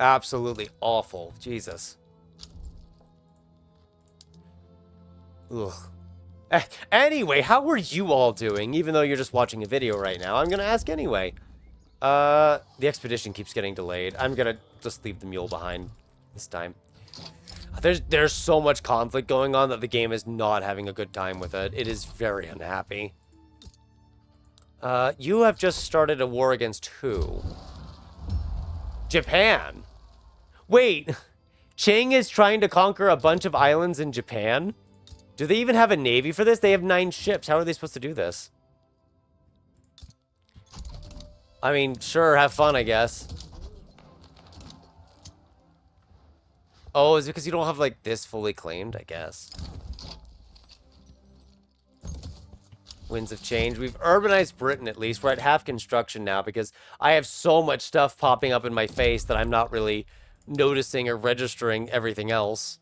S1: Absolutely awful. Jesus. Ugh. Anyway, how are you all doing? Even though you're just watching a video right now, I'm gonna ask anyway. The expedition keeps getting delayed. I'm gonna just leave the mule behind this time. There's so much conflict going on that the game is not having a good time with it. It is very unhappy. You have just started a war against who? Japan. Wait, Qing is trying to conquer a bunch of islands in Japan? Do they even have a navy for this? They have 9 ships. How are they supposed to do this? I mean, sure, have fun, I guess. Oh, is it because you don't have, like, this fully claimed, I guess? Winds of change. We've urbanized Britain, at least. We're at half construction now because I have so much stuff popping up in my face that I'm not really noticing or registering everything else.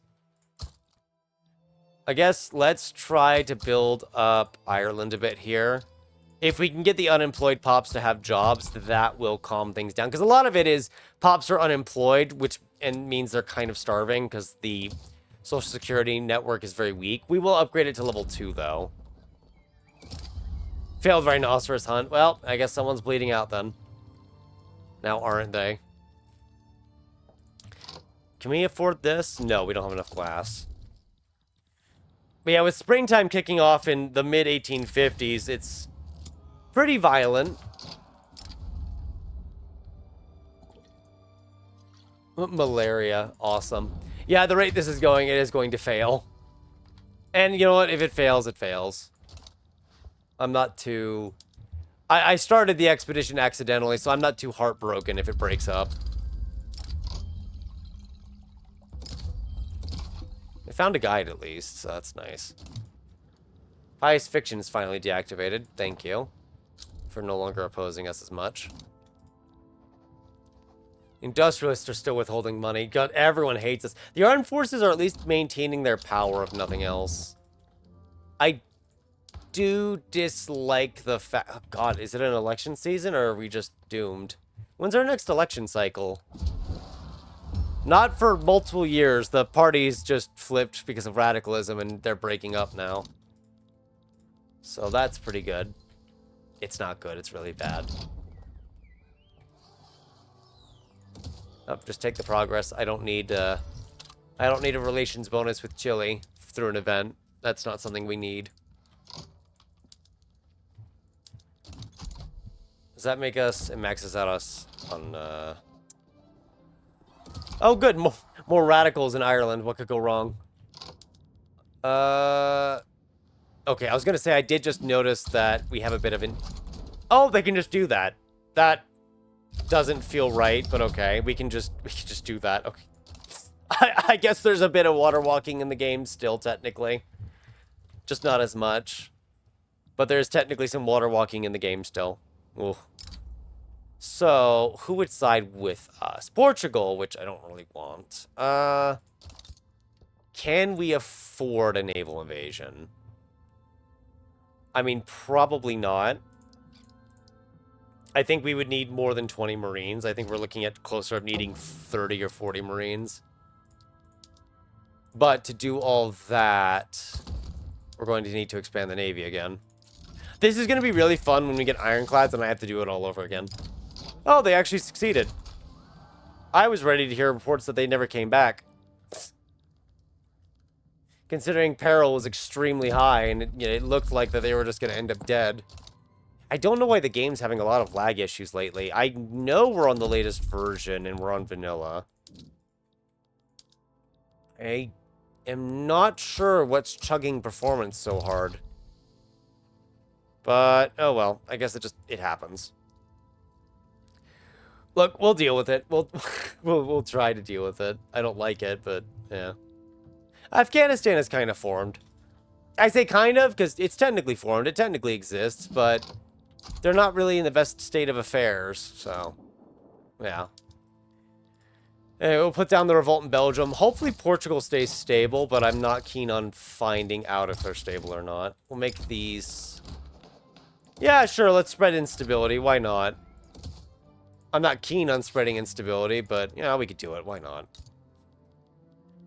S1: I guess let's try to build up Ireland a bit here. If we can get the unemployed pops to have jobs, that will calm things down. Because a lot of it is pops are unemployed, which means they're kind of starving because the Social Security network is very weak. We will upgrade it to level 2, though. Failed rhinoceros hunt. Well, I guess someone's bleeding out then. Now, aren't they? Can we afford this? No, we don't have enough glass. But yeah, with springtime kicking off in the mid-1850s, it's pretty violent. Malaria. Awesome. Yeah, the rate this is going, it is going to fail. And you know what? If it fails, it fails. I'm not too... I started the expedition accidentally, so I'm not too heartbroken if it breaks up. I found a guide, at least, so that's nice. Highest fiction is finally deactivated. Thank you. For no longer opposing us as much. Industrialists are still withholding money. God, everyone hates us. The armed forces are at least maintaining their power, if nothing else. I do dislike the fact... Oh, God, is it an election season, or are we just doomed? When's our next election cycle? Not for multiple years. The party's just flipped because of radicalism, and they're breaking up now. So that's pretty good. It's not good. It's really bad. Oh, just take the progress. I don't need a relations bonus with Chile through an event. That's not something we need. Does that make us... It maxes out us on... Oh, good. More radicals in Ireland. What could go wrong? Okay, I was gonna say I did just notice that we have a bit of an... Oh, they can just do that. That doesn't feel right, but okay. We can just do that. Okay. I guess there's a bit of water walking in the game still, technically. Just not as much. But there's technically some water walking in the game still. Ooh. So, who would side with us? Portugal, which I don't really want. Can we afford a naval invasion? I mean, probably not. I think we would need more than 20 Marines. I think we're looking at closer of needing 30 or 40 Marines. But to do all that, we're going to need to expand the Navy again. This is going to be really fun when we get ironclads and I have to do it all over again. Oh, they actually succeeded. I was ready to hear reports that they never came back. Considering peril was extremely high and it looked like that they were just going to end up dead. I don't know why the game's having a lot of lag issues lately. I know we're on the latest version and we're on vanilla. I am not sure what's chugging performance so hard. But, oh well, I guess it happens. Look, we'll deal with it. We'll try to deal with it. I don't like it, but yeah. Afghanistan is kind of formed. I say kind of because it's technically formed. It technically exists, but they're not really in the best state of affairs, so yeah. Anyway, we'll put down the revolt in Belgium. Hopefully Portugal stays stable, but I'm not keen on finding out if they're stable or not. We'll make these... Yeah, sure, let's spread instability. Why not? I'm not keen on spreading instability, but, yeah, we could do it. Why not?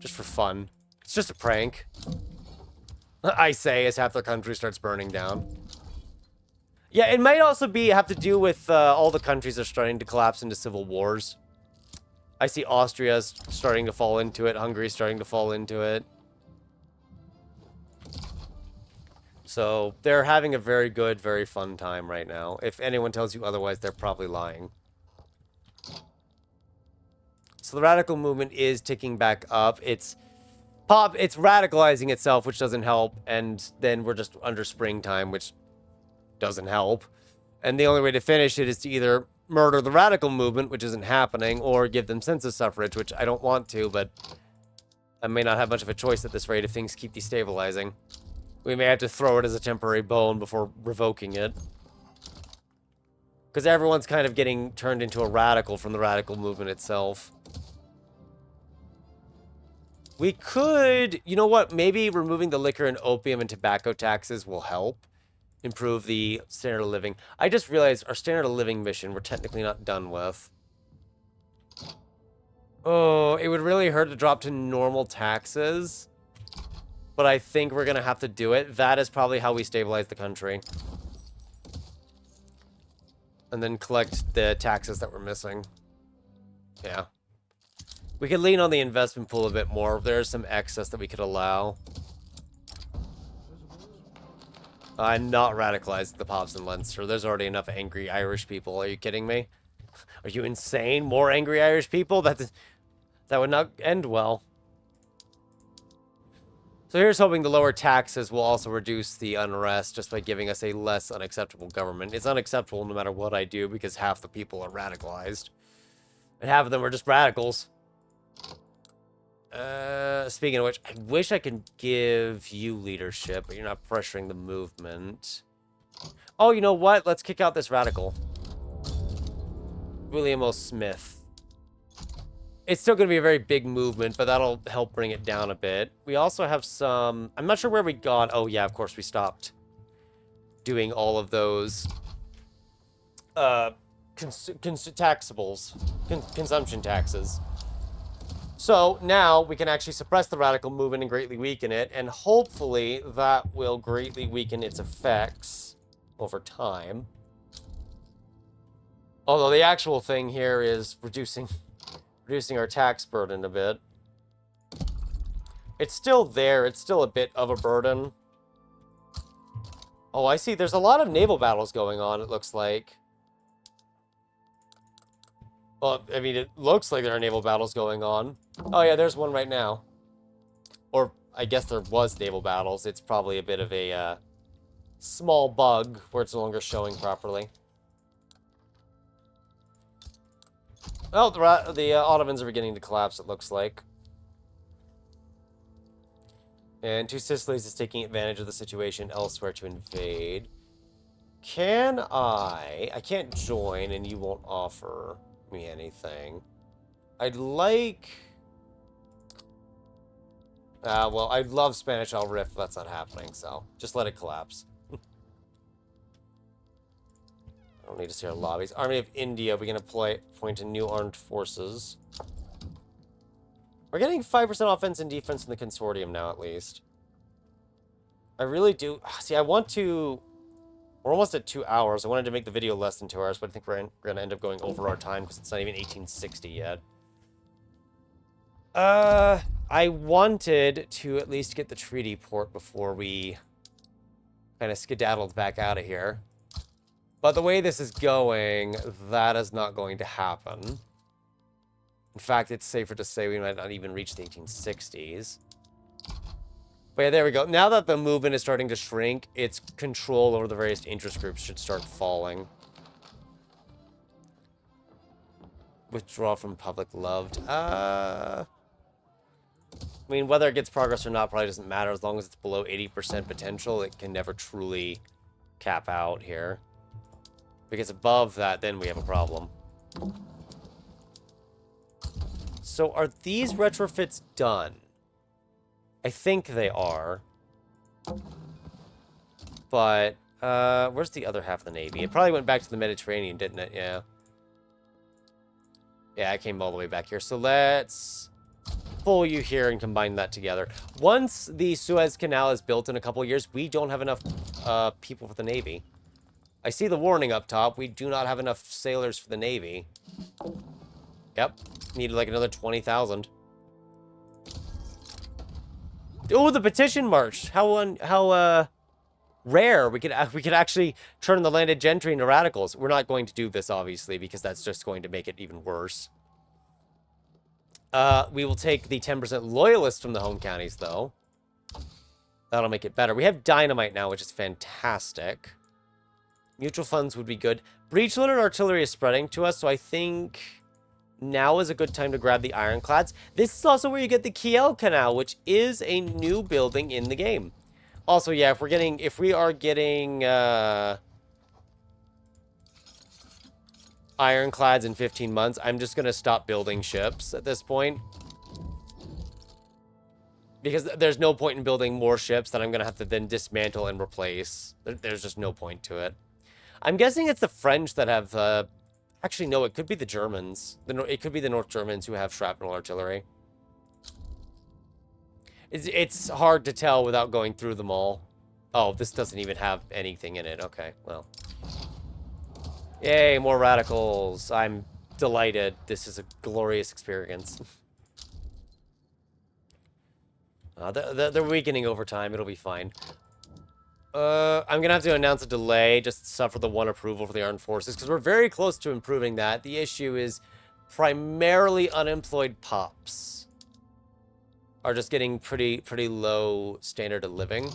S1: Just for fun. It's just a prank. I say as half the country starts burning down. Yeah, it might also have to do with all the countries are starting to collapse into civil wars. I see Austria's starting to fall into it. Hungary's starting to fall into it. So they're having a very good, very fun time right now. If anyone tells you otherwise, they're probably lying. So the radical movement is ticking back up. It's radicalizing itself, which doesn't help. And then we're just under springtime, which doesn't help. And the only way to finish it is to either murder the radical movement, which isn't happening, or give them census suffrage, which I don't want to, but I may not have much of a choice at this rate if things keep destabilizing. We may have to throw it as a temporary bone before revoking it. Because everyone's kind of getting turned into a radical from the radical movement itself. We could, you know what, maybe removing the liquor and opium and tobacco taxes will help improve the standard of living. I just realized our standard of living mission we're technically not done with. Oh, it would really hurt to drop to normal taxes. But I think we're going to have to do it. That is probably how we stabilize the country. And then collect the taxes that we're missing. Yeah. We could lean on the investment pool a bit more. There's some excess that we could allow. I'm not radicalized the Pops in Leinster. There's already enough angry Irish people. Are you kidding me? Are you insane? More angry Irish people? That would not end well. So here's hoping the lower taxes will also reduce the unrest just by giving us a less unacceptable government. It's unacceptable no matter what I do because half the people are radicalized. And half of them are just radicals. Speaking of which, I wish I could give you leadership, but you're not pressuring the movement. Oh, you know what? Let's kick out this radical. William O. Smith. It's still going to be a very big movement, but that'll help bring it down a bit. We also have some... I'm not sure where we got... Oh, yeah, of course, we stopped doing all of those consumption taxes. So now we can actually suppress the radical movement and greatly weaken it, and hopefully that will greatly weaken its effects over time. Although the actual thing here is reducing our tax burden a bit. It's still there. It's still a bit of a burden. Oh, I see. There's a lot of naval battles going on, it looks like. Well, I mean, it looks like there are naval battles going on. Oh, yeah, there's one right now. Or, I guess there was naval battles. It's probably a bit of a small bug where it's no longer showing properly. Well, the Ottomans are beginning to collapse, it looks like. And Two Sicilies is taking advantage of the situation elsewhere to invade. Can I can't join and you won't offer me anything. I'd like... well, I'd love Spanish Al Rif, but that's not happening, so just let it collapse. I don't need to see our lobbies. Army of India, we're going to point to new armed forces. We're getting 5% offense and defense in the consortium now, at least. I really do... See, I want to... We're almost at 2 hours. I wanted to make the video less than 2 hours, but I think we're going to end up going over our time because it's not even 1860 yet. I wanted to at least get the treaty port before we kind of skedaddled back out of here. But the way this is going, that is not going to happen. In fact, it's safer to say we might not even reach the 1860s. But yeah, there we go. Now that the movement is starting to shrink, its control over the various interest groups should start falling. Withdraw from public loved. I mean, whether it gets progress or not probably doesn't matter. As long as it's below 80% potential, it can never truly cap out here. If it gets above that, then we have a problem. So are these retrofits done? I think they are. But, where's the other half of the Navy? It probably went back to the Mediterranean, didn't it? Yeah. Yeah, I came all the way back here. So let's pull you here and combine that together. Once the Suez Canal is built in a couple of years, we don't have enough people for the Navy. I see the warning up top. We do not have enough sailors for the Navy. Yep. Needed like another 20,000. Oh, the petition march! How rare. We could actually turn the landed gentry into radicals. We're not going to do this, obviously, because that's just going to make it even worse. We will take the 10% loyalists from the home counties, though. That'll make it better. We have dynamite now, which is fantastic. Mutual funds would be good. Breach-loaded artillery is spreading to us, so I think now is a good time to grab the ironclads. This is also where you get the Kiel Canal, which is a new building in the game. Also, yeah, if we are getting ironclads in 15 months, I'm just gonna stop building ships at this point. Because there's no point in building more ships that I'm gonna have to then dismantle and replace. There's just no point to it. I'm guessing it's the French that have, actually, no, it could be the Germans. It could be the North Germans who have shrapnel artillery. It's hard to tell without going through them all. Oh, this doesn't even have anything in it. Okay, well. Yay, more radicals. I'm delighted. This is a glorious experience. They're weakening over time. It'll be fine. I'm gonna have to announce a delay just to suffer the one approval for the armed forces because we're very close to improving that. The issue is primarily unemployed pops are just getting pretty low standard of living.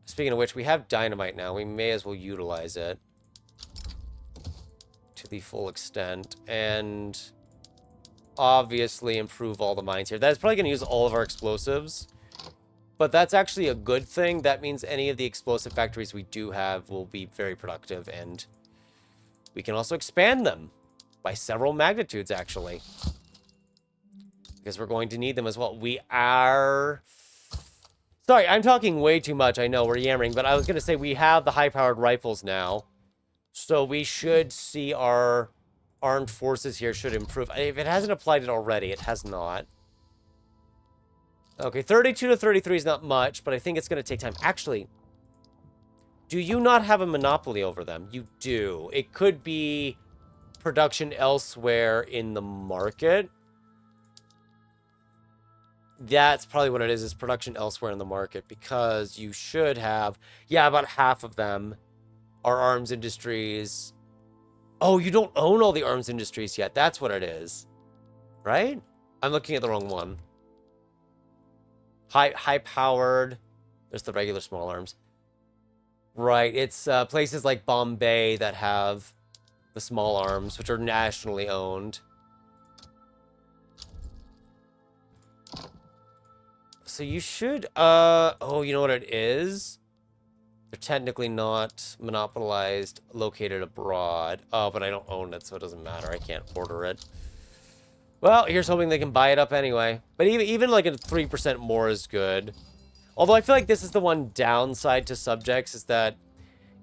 S1: Speaking of which, we have dynamite now. We may as well utilize it to the full extent and obviously improve all the mines here. That's probably going to use all of our explosives, but that's actually a good thing. That means any of the explosive factories we do have will be very productive, and we can also expand them by several magnitudes, actually, because we're going to need them as well. We are... Sorry, I'm talking way too much. I know, we're yammering, but I was going to say we have the high-powered rifles now, so we should see our armed forces here should improve. If it hasn't applied it already, it has not. Okay, 32 to 33 is not much, but I think it's going to take time. Actually, do you not have a monopoly over them? You do. It could be production elsewhere in the market. That's probably what it is production elsewhere in the market, because you should have, yeah, about half of them are arms industries. Oh, you don't own all the arms industries yet. That's what it is. Right? I'm looking at the wrong one. High-powered. There's the regular small arms. Right. It's places like Bombay that have the small arms, which are nationally owned. So you should, oh, you know what it is? They're technically not monopolized, located abroad. Oh, but I don't own it, so it doesn't matter. I can't order it. Well, here's hoping they can buy it up anyway. But even like a 3% more is good. Although I feel like this is the one downside to subjects, is that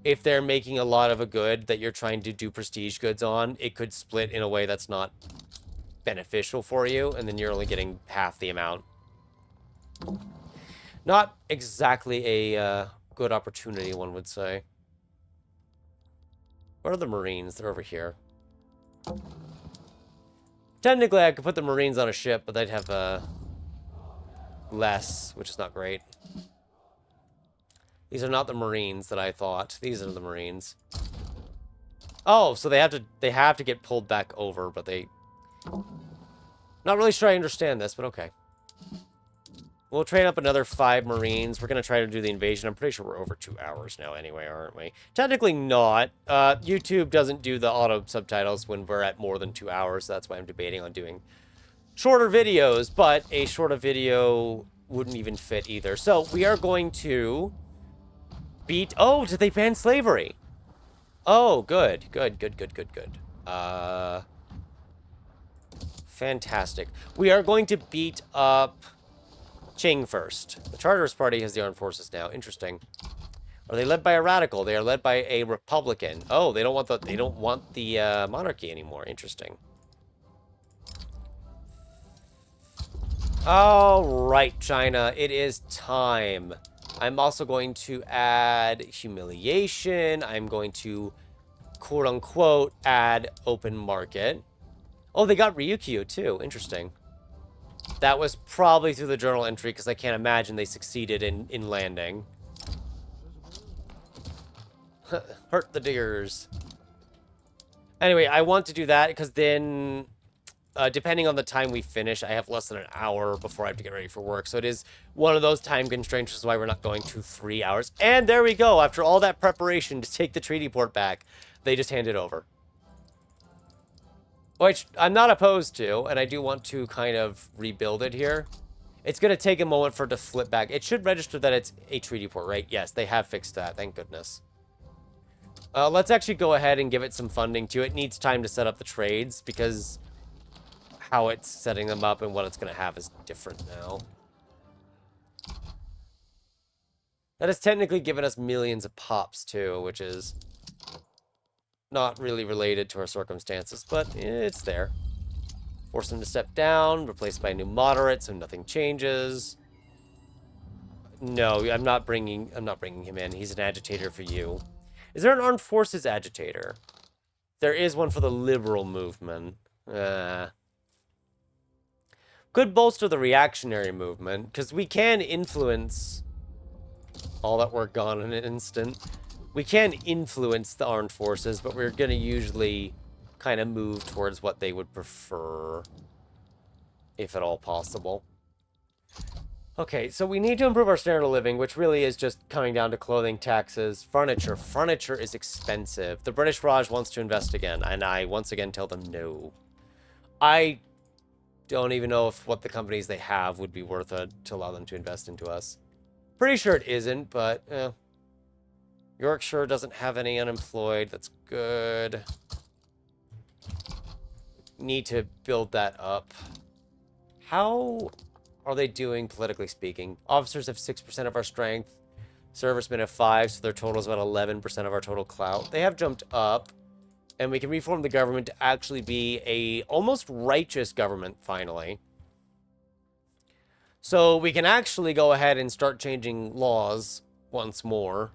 S1: if they're making a lot of a good that you're trying to do prestige goods on, it could split in a way that's not beneficial for you, and then you're only getting half the amount. Not exactly a good opportunity, one would say. Where are the Marines? They're over here. Technically, I could put the Marines on a ship, but they'd have less, which is not great. These are not the Marines that I thought. These are the Marines. Oh, so they have to get pulled back over, but they... Not really sure I understand this, but okay. We'll train up another 5 Marines. We're going to try to do the invasion. I'm pretty sure we're over 2 hours now anyway, aren't we? Technically not. YouTube doesn't do the auto subtitles when we're at more than 2 hours. So that's why I'm debating on doing shorter videos. But a shorter video wouldn't even fit either. So we are going to beat... Oh, did they ban slavery? Oh, good. Good. Fantastic. We are going to beat up Qing first. The Charterist Party has the armed forces now. Interesting. Are they led by a radical? They are led by a Republican. Oh, they don't want the monarchy anymore. Interesting. All right, China. It is time. I'm also going to add humiliation. I'm going to, quote unquote, add open market. Oh, they got Ryukyu too. Interesting. That was probably through the journal entry, because I can't imagine they succeeded in landing. Hurt the diggers. Anyway, I want to do that, because then... depending on the time we finish, I have less than an hour before I have to get ready for work. So it is one of those time constraints, which is why we're not going to 3 hours. And there we go. After all that preparation to take the treaty port back, they just hand it over. Which I'm not opposed to, and I do want to kind of rebuild it here. It's going to take a moment for it to flip back. It should register that it's a treaty port, right? Yes, they have fixed that. Thank goodness. Let's actually go ahead and give it some funding too. It needs time to set up the trades because how it's setting them up and what it's going to have is different now. That has technically given us millions of pops too, which is not really related to our circumstances, but it's there. Force him to step down, replaced by a new moderate, so nothing changes. No, I'm not bringing him in. He's an agitator for you. Is there an armed forces agitator? There is one for the liberal movement. Could bolster the reactionary movement, because we can influence all that work gone in an instant. We can influence the armed forces, but we're going to usually kind of move towards what they would prefer, if at all possible. Okay, so we need to improve our standard of living, which really is just coming down to clothing, taxes, furniture. Furniture is expensive. The British Raj wants to invest again, and I once again tell them no. I don't even know if what the companies they have would be worth it to allow them to invest into us. Pretty sure it isn't, but Yorkshire doesn't have any unemployed. That's good. Need to build that up. How are they doing politically speaking? Officers have 6% of our strength. Servicemen have 5, so their total is about 11% of our total clout. They have jumped up, and we can reform the government to actually be a almost righteous government, finally. So we can actually go ahead and start changing laws once more.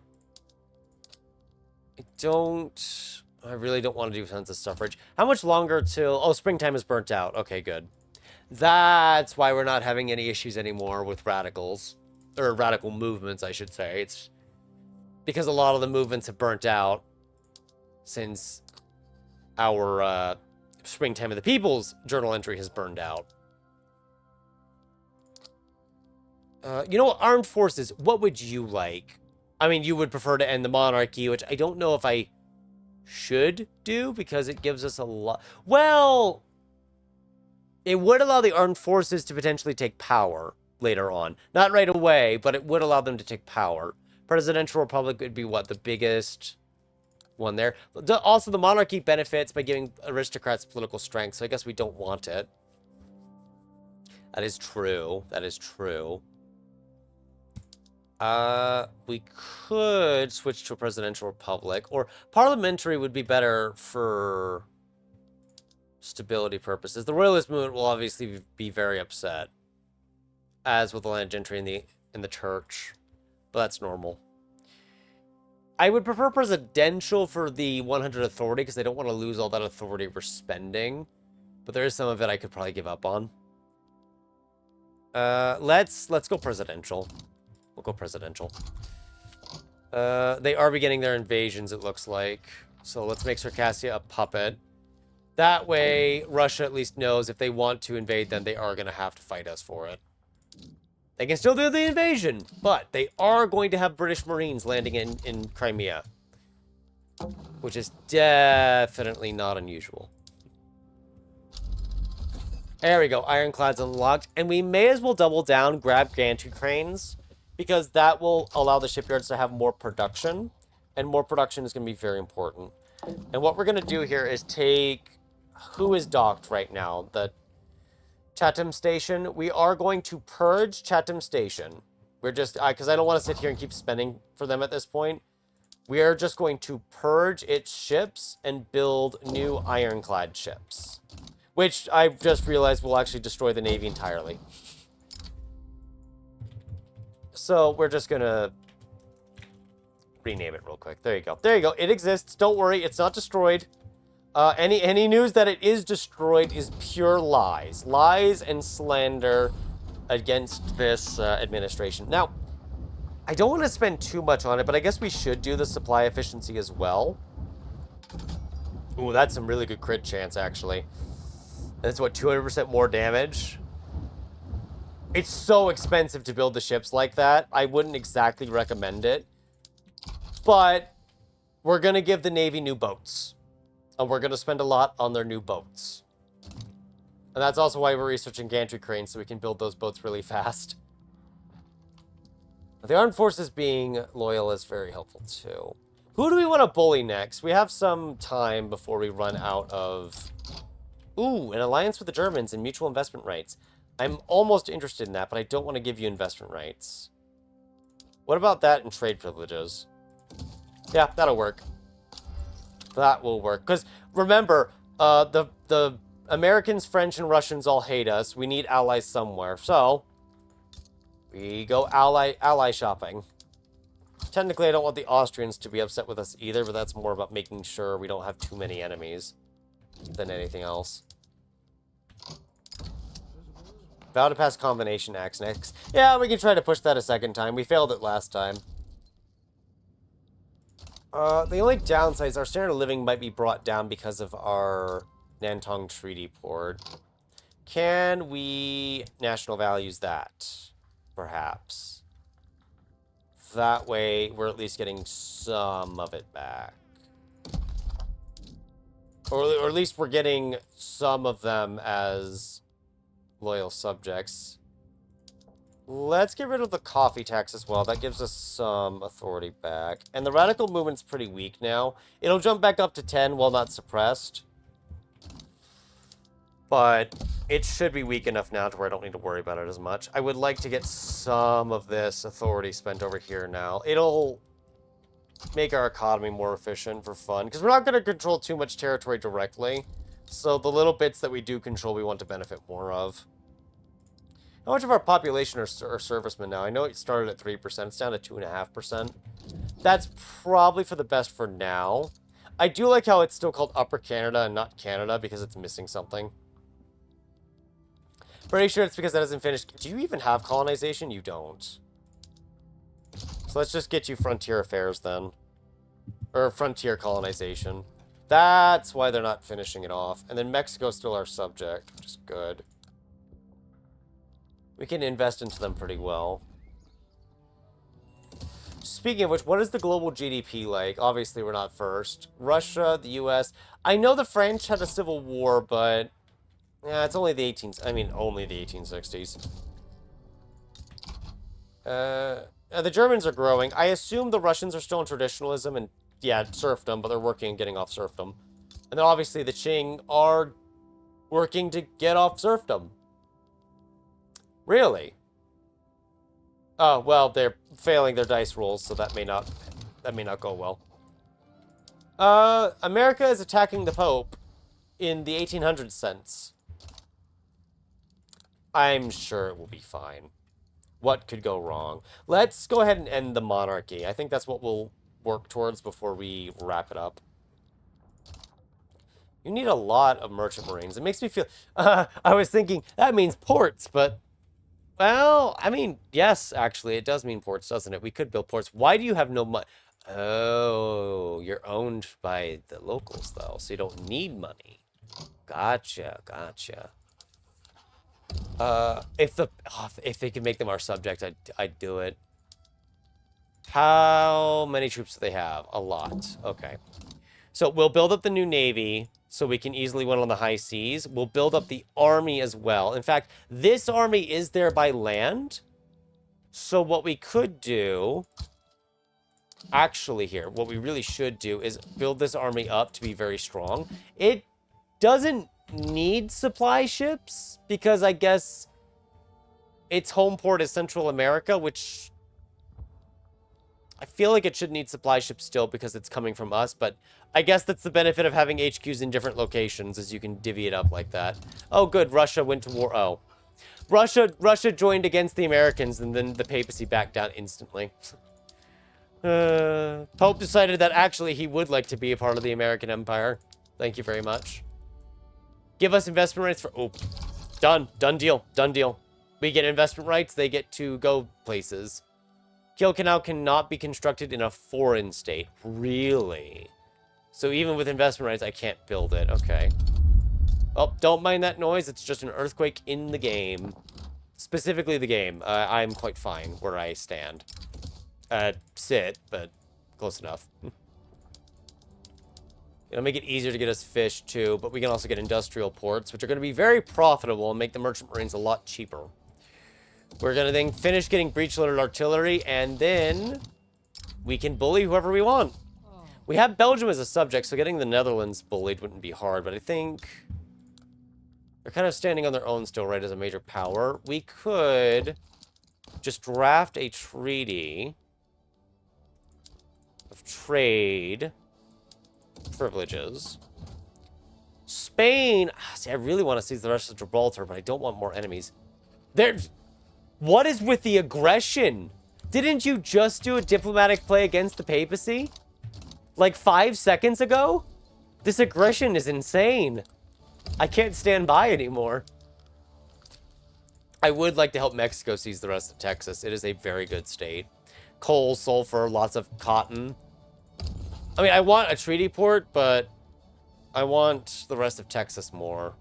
S1: I really don't want to do census suffrage. How much longer till... Oh, springtime is burnt out. Okay, good. That's why we're not having any issues anymore with radicals. Or radical movements, I should say. It's because a lot of the movements have burnt out since our Springtime of the People's journal entry has burned out. You know what? Armed forces, what would you like? I mean, you would prefer to end the monarchy, which I don't know if I should do because it gives us a lot. Well, it would allow the armed forces to potentially take power later on. Not right away, but it would allow them to take power. Presidential republic would be what? The biggest one there. Also, the monarchy benefits by giving aristocrats political strength, so I guess we don't want it. That is true. That is true. We could switch to a presidential republic, or parliamentary would be better for stability purposes. The royalist movement will obviously be very upset, as with the land gentry in the church, but that's normal. I would prefer presidential for the 100 authority because I don't want to lose all that authority we're spending, but there is some of it I could probably give up on. Let's go presidential. We'll go presidential. They are beginning their invasions, it looks like. So let's make Circassia a puppet. That way, Russia at least knows if they want to invade them, they are going to have to fight us for it. They can still do the invasion, but they are going to have British Marines landing in Crimea. Which is definitely not unusual. There we go, ironclads unlocked. And we may as well double down, grab gantry cranes, because that will allow the shipyards to have more production, and more production is going to be very important. And what we're going to do here is take... Who is docked right now? The Chatham Station. We are going to purge Chatham Station. We're just... Because I don't want to sit here and keep spending for them at this point. We are just going to purge its ships and build new ironclad ships. Which I've just realized will actually destroy the Navy entirely. So we're just gonna rename it real quick. There you go. There you go. It exists. Don't worry. It's not destroyed. Any news that it is destroyed is pure lies. Lies and slander against this administration. Now, I don't want to spend too much on it, but I guess we should do the supply efficiency as well. Ooh, that's some really good crit chance, actually. That's what, 200% more damage? It's so expensive to build the ships like that. I wouldn't exactly recommend it. But we're going to give the Navy new boats. And we're going to spend a lot on their new boats. And that's also why we're researching gantry cranes, so we can build those boats really fast. The armed forces being loyal is very helpful, too. Who do we want to bully next? We have some time before we run out of... Ooh, an alliance with the Germans and mutual investment rights. I'm almost interested in that, but I don't want to give you investment rights. What about that and trade privileges? Yeah, that'll work. That will work. Because, remember, the Americans, French, and Russians all hate us. We need allies somewhere. So, we go ally shopping. Technically, I don't want the Austrians to be upset with us either, but that's more about making sure we don't have too many enemies than anything else. Vow to pass combination acts next. Yeah, we can try to push that a second time. We failed it last time. The only downside is our standard of living might be brought down because of our Nantong Treaty port. Can we national values that? Perhaps. That way, we're at least getting some of it back. Or at least we're getting some of them as loyal subjects. Let's get rid of the coffee tax as well. That gives us some authority back. And the radical movement's pretty weak now. It'll jump back up to 10 while not suppressed. But it should be weak enough now to where I don't need to worry about it as much. I would like to get some of this authority spent over here now. It'll make our economy more efficient for fun. Because we're not going to control too much territory directly. So the little bits that we do control, we want to benefit more of. How much of our population are servicemen now? I know it started at 3%. It's down to 2.5%. That's probably for the best for now. I do like how it's still called Upper Canada and not Canada because it's missing something. Pretty sure it's because that hasn't finished. Do you even have colonization? You don't. So let's just get you frontier affairs then. Or frontier colonization. That's why they're not finishing it off. And then Mexico's still our subject, which is good. We can invest into them pretty well. Speaking of which, what is the global GDP like? Obviously, we're not first. Russia, the US. I know the French had a civil war, but yeah, it's only the only the 1860s. The Germans are growing. I assume the Russians are still in traditionalism and, yeah, serfdom, but they're working on getting off serfdom. And then obviously the Qing are working to get off serfdom. Really? Oh, well, they're failing their dice rolls, so that may not go well. America is attacking the Pope in the 1800 sense. I'm sure it will be fine. What could go wrong? Let's go ahead and end the monarchy. I think that's what we'll work towards before we wrap it up. You need a lot of merchant marines. It makes me feel... I was thinking, that means ports, but... Well, I mean, yes, actually, it does mean ports, doesn't it? We could build ports. Why do you have no money? Oh, you're owned by the locals, though, so you don't need money. Gotcha, gotcha. If they could make them our subject, I'd do it. How many troops do they have? A lot. Okay. So we'll build up the new navy so we can easily win on the high seas. We'll build up the army as well. In fact, this army is there by land. So what we could do... Actually here, what we really should do is build this army up to be very strong. It doesn't need supply ships because I guess its home port is Central America, which I feel like it should need supply ships still because it's coming from us, but I guess that's the benefit of having HQs in different locations, is you can divvy it up like that. Oh, good. Russia went to war. Oh. Russia joined against the Americans, and then the papacy backed down instantly. Pope decided that actually he would like to be a part of the American Empire. Thank you very much. Give us investment rights for... Oh, done. Done deal. Done deal. We get investment rights, they get to go places. Kiel Canal cannot be constructed in a foreign state. Really? So even with investment rights, I can't build it. Okay. Oh, don't mind that noise. It's just an earthquake in the game. Specifically the game. I'm quite fine where I stand. Sit, but close enough. It'll make it easier to get us fish, too, but we can also get industrial ports, which are going to be very profitable and make the merchant marines a lot cheaper. We're going to then finish getting breech-loaded artillery, and then we can bully whoever we want. We have Belgium as a subject, so getting the Netherlands bullied wouldn't be hard, but I think they're kind of standing on their own still, right, as a major power. We could just draft a treaty of trade privileges. Spain, see, I really want to seize the rest of Gibraltar, but I don't want more enemies. What is with the aggression? Didn't you just do a diplomatic play against the papacy? Like 5 seconds ago? This aggression is insane. I can't stand by anymore. I would like to help Mexico seize the rest of Texas. It is a very good state. Coal, sulfur, lots of cotton. I mean, I want a treaty port, but I want the rest of Texas more.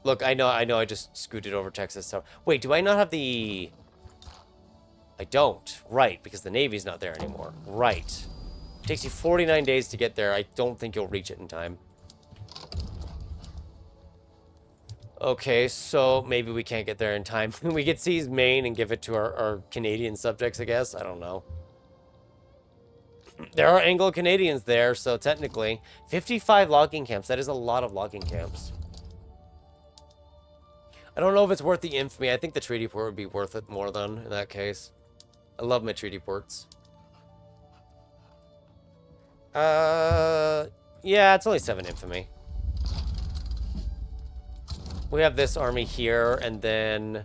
S1: Look, I know I just scooted over Texas. So wait, do I not have the... I don't. Right, because the Navy's not there anymore. Right. It takes you 49 days to get there. I don't think you'll reach it in time. Okay, so maybe we can't get there in time. We could seize Maine and give it to our Canadian subjects, I guess. I don't know. There are Anglo-Canadians there, so technically 55 logging camps. That is a lot of logging camps. I don't know if it's worth the infamy. I think the treaty port would be worth it more than in that case. I love my treaty ports. Yeah, it's only 7 infamy. We have this army here, and then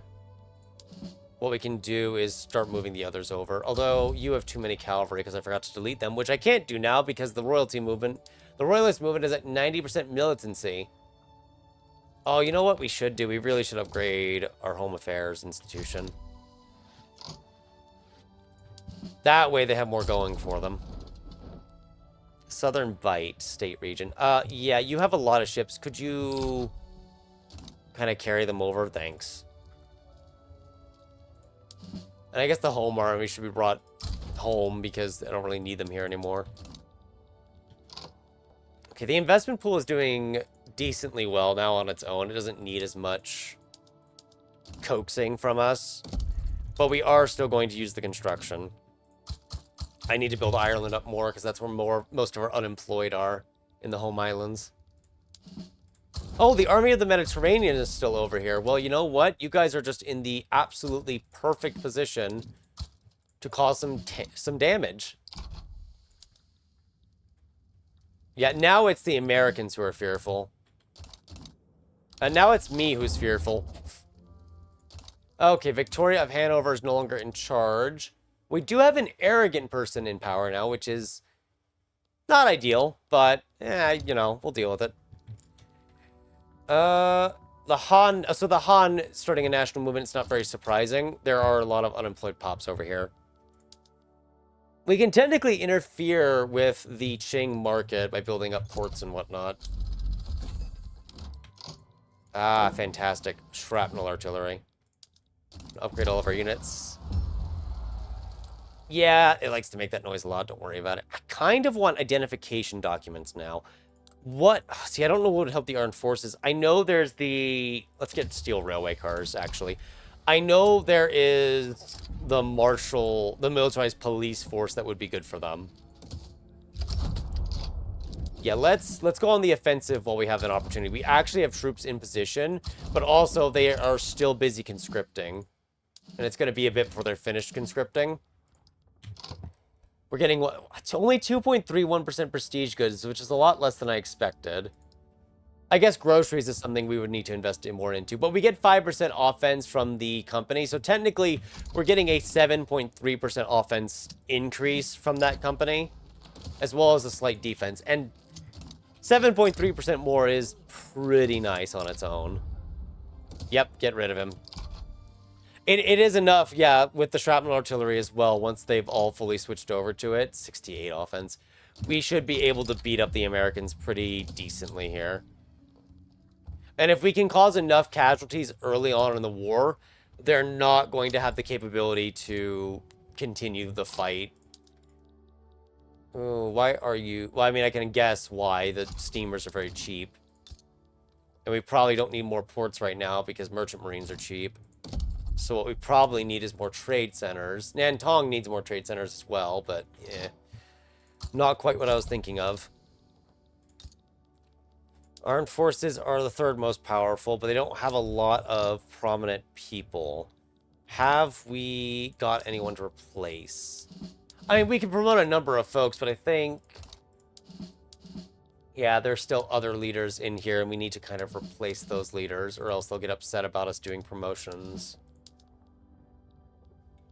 S1: what we can do is start moving the others over. Although you have too many cavalry because I forgot to delete them, which I can't do now because the royalty movement, the royalist movement is at 90% militancy. Oh, you know what we should do? We really should upgrade our home affairs institution. That way they have more going for them. Southern Bight State Region. Yeah, you have a lot of ships. Could you kind of carry them over? Thanks. And I guess the home army should be brought home because I don't really need them here anymore. Okay, the investment pool is doing decently well now on its own. It doesn't need as much coaxing from us. But we are still going to use the construction. I need to build Ireland up more because that's where most of our unemployed are in the home islands. Oh, the Army of the Mediterranean is still over here. Well, you know what? You guys are just in the absolutely perfect position to cause some damage. Yeah, now it's the Americans who are fearful. And now it's me who's fearful. Okay, Victoria of Hanover is no longer in charge. We do have an arrogant person in power now, which is not ideal, but, you know, we'll deal with it. The Han, so the Han starting a national movement, it's not very surprising. There are a lot of unemployed pops over here. We can technically interfere with the Qing market by building up ports and whatnot. Ah, fantastic. Shrapnel artillery. Upgrade all of our units. Yeah, it likes to make that noise a lot. Don't worry about it. I kind of want identification documents now. What? See, I don't know what would help the armed forces. I know there's the... Let's get steel railway cars, actually. I know there is the martial... The militarized police force that would be good for them. Yeah, let's go on the offensive while we have an opportunity. We actually have troops in position, but also they are still busy conscripting. And it's going to be a bit before they're finished conscripting. We're getting, what, it's only 2.31% prestige goods, which is a lot less than I expected. I guess groceries is something we would need to invest more into. But we get 5% offense from the company. So technically, we're getting a 7.3% offense increase from that company, as well as a slight defense. And 7.3% more is pretty nice on its own. Yep, get rid of him. It is enough, yeah, with the shrapnel artillery as well. Once they've all fully switched over to it, 68 offense. We should be able to beat up the Americans pretty decently here. And if we can cause enough casualties early on in the war, they're not going to have the capability to continue the fight. Oh, why are you... Well, I mean, I can guess why. The steamers are very cheap. And we probably don't need more ports right now because merchant marines are cheap. So what we probably need is more trade centers. Nantong needs more trade centers as well, but yeah. Not quite what I was thinking of. Armed forces are the third most powerful, but they don't have a lot of prominent people. Have we got anyone to replace? I mean, we can promote a number of folks, but I think... Yeah, there's still other leaders in here, and we need to kind of replace those leaders, or else they'll get upset about us doing promotions.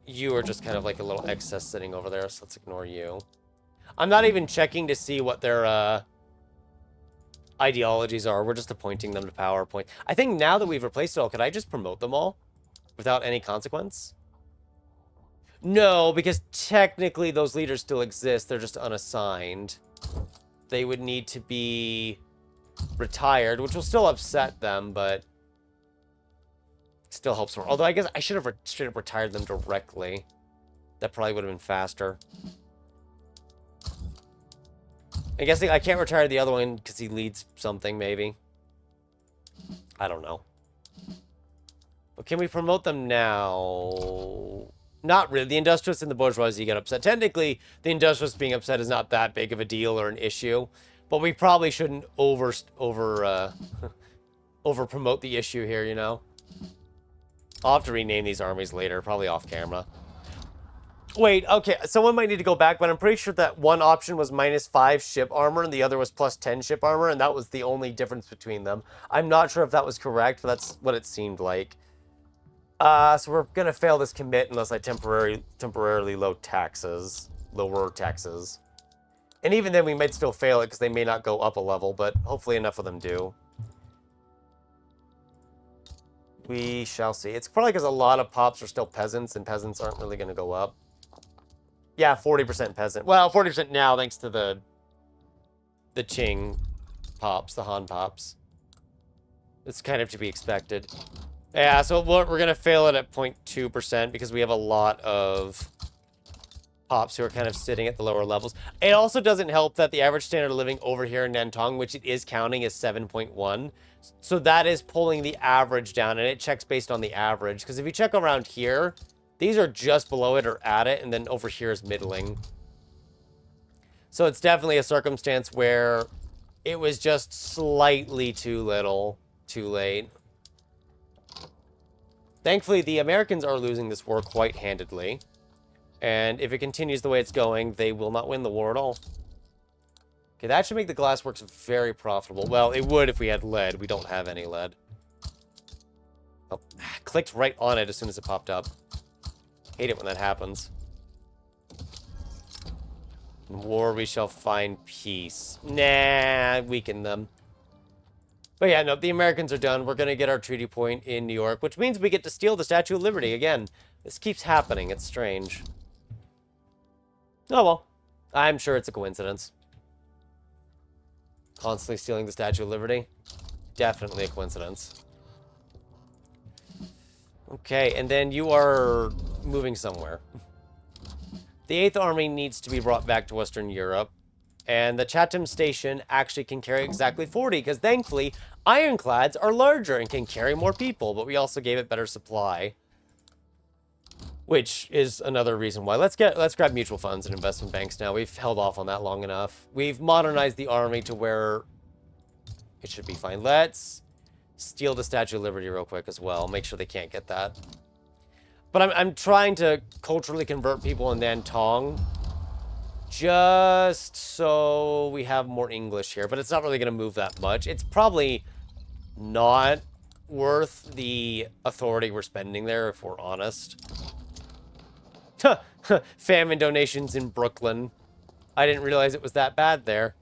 S1: You are just kind of like a little excess sitting over there, so let's ignore you. I'm not even checking to see what their ideologies are. We're just appointing them to PowerPoint. I think now that we've replaced it all, could I just promote them all without any consequence? No, because technically those leaders still exist. They're just unassigned. They would need to be retired, which will still upset them, but still helps more. Although I guess I should have straight up retired them directly. That probably would have been faster. I guess I can't retire the other one because he leads something, maybe. I don't know. But can we promote them now? Not really. The industrialists and the bourgeoisie get upset. Technically, the industrialists being upset is not that big of a deal or an issue. But we probably shouldn't over promote the issue here, you know? I'll have to rename these armies later, probably off camera. Wait, okay, someone might need to go back, but I'm pretty sure that one option was -5 ship armor and the other was +10 ship armor, and that was the only difference between them. I'm not sure if that was correct, but that's what it seemed like. So we're gonna fail this commit unless I temporarily lower taxes. And even then we might still fail it because they may not go up a level, but hopefully enough of them do. We shall see. It's probably because a lot of pops are still peasants, and peasants aren't really going to go up. Yeah, 40% peasant. Well, 40% now, thanks to the Qing pops, the Han pops. It's kind of to be expected. Yeah, so we're going to fail it at 0.2% because we have a lot of pops who are kind of sitting at the lower levels. It also doesn't help that the average standard of living over here in Nantong, which it is counting, is 7.1. So that is pulling the average down, and it checks based on the average. Because if you check around here, these are just below it or at it, and then over here is middling. So it's definitely a circumstance where it was just slightly too little, too late. Thankfully, the Americans are losing this war quite handedly. And if it continues the way it's going, they will not win the war at all. Okay, that should make the glassworks very profitable. Well, it would if we had lead. We don't have any lead. Oh, clicked right on it as soon as it popped up. Hate it when that happens. In war, we shall find peace. Nah, weaken them. But yeah, no, the Americans are done. We're going to get our treaty point in New York, which means we get to steal the Statue of Liberty again. This keeps happening. It's strange. Oh, well. I'm sure it's a coincidence. Constantly stealing the Statue of Liberty. Definitely a coincidence. Okay, and then you are moving somewhere. The 8th Army needs to be brought back to Western Europe. And the Chatham Station actually can carry exactly 40, because thankfully, ironclads are larger and can carry more people, but we also gave it better supply. Which is another reason why. Let's grab mutual funds and investment banks now. We've held off on that long enough. We've modernized the army to where it should be fine. Let's steal the Statue of Liberty real quick as well. Make sure they can't get that. But I'm trying to culturally convert people in Nantong just so we have more English here. But it's not really going to move that much. It's probably not worth the authority we're spending there, if we're honest. Famine donations in Brooklyn. I didn't realize it was that bad there.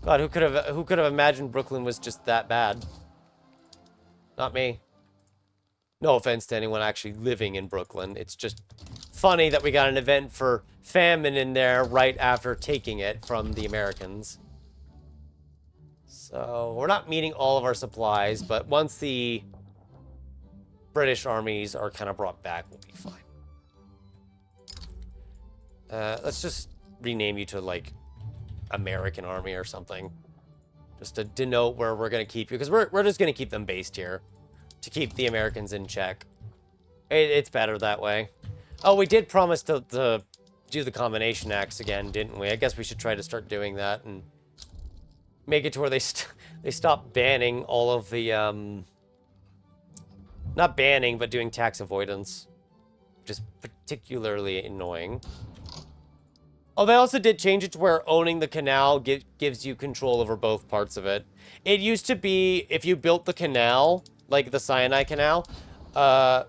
S1: God, who could have imagined Brooklyn was just that bad? Not me. No offense to anyone actually living in Brooklyn. It's just funny that we got an event for famine in there right after taking it from the Americans. So we're not meeting all of our supplies, but once the British armies are kind of brought back, we'll be fine. Let's just rename you to, like, American Army or something. Just to denote where we're going to keep you. Because we're just going to keep them based here. To keep the Americans in check. It's better that way. Oh, we did promise to do the combination acts again, didn't we? I guess we should try to start doing that and make it to where they stop banning all of the, not banning, but doing tax avoidance. Which is particularly annoying. Oh, they also did change it to where owning the canal gives you control over both parts of it. It used to be, if you built the canal, like the Sinai Canal, the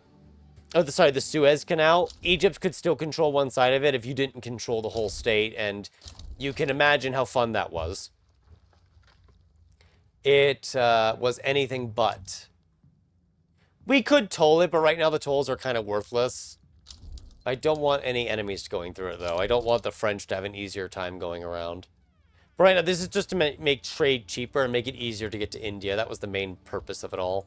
S1: Suez Canal, Egypt could still control one side of it if you didn't control the whole state, and you can imagine how fun that was. It was anything but. We could toll it, but right now the tolls are kind of worthless. I don't want any enemies going through it, though. I don't want the French to have an easier time going around. But right now, this is just to make trade cheaper and make it easier to get to India. That was the main purpose of it all.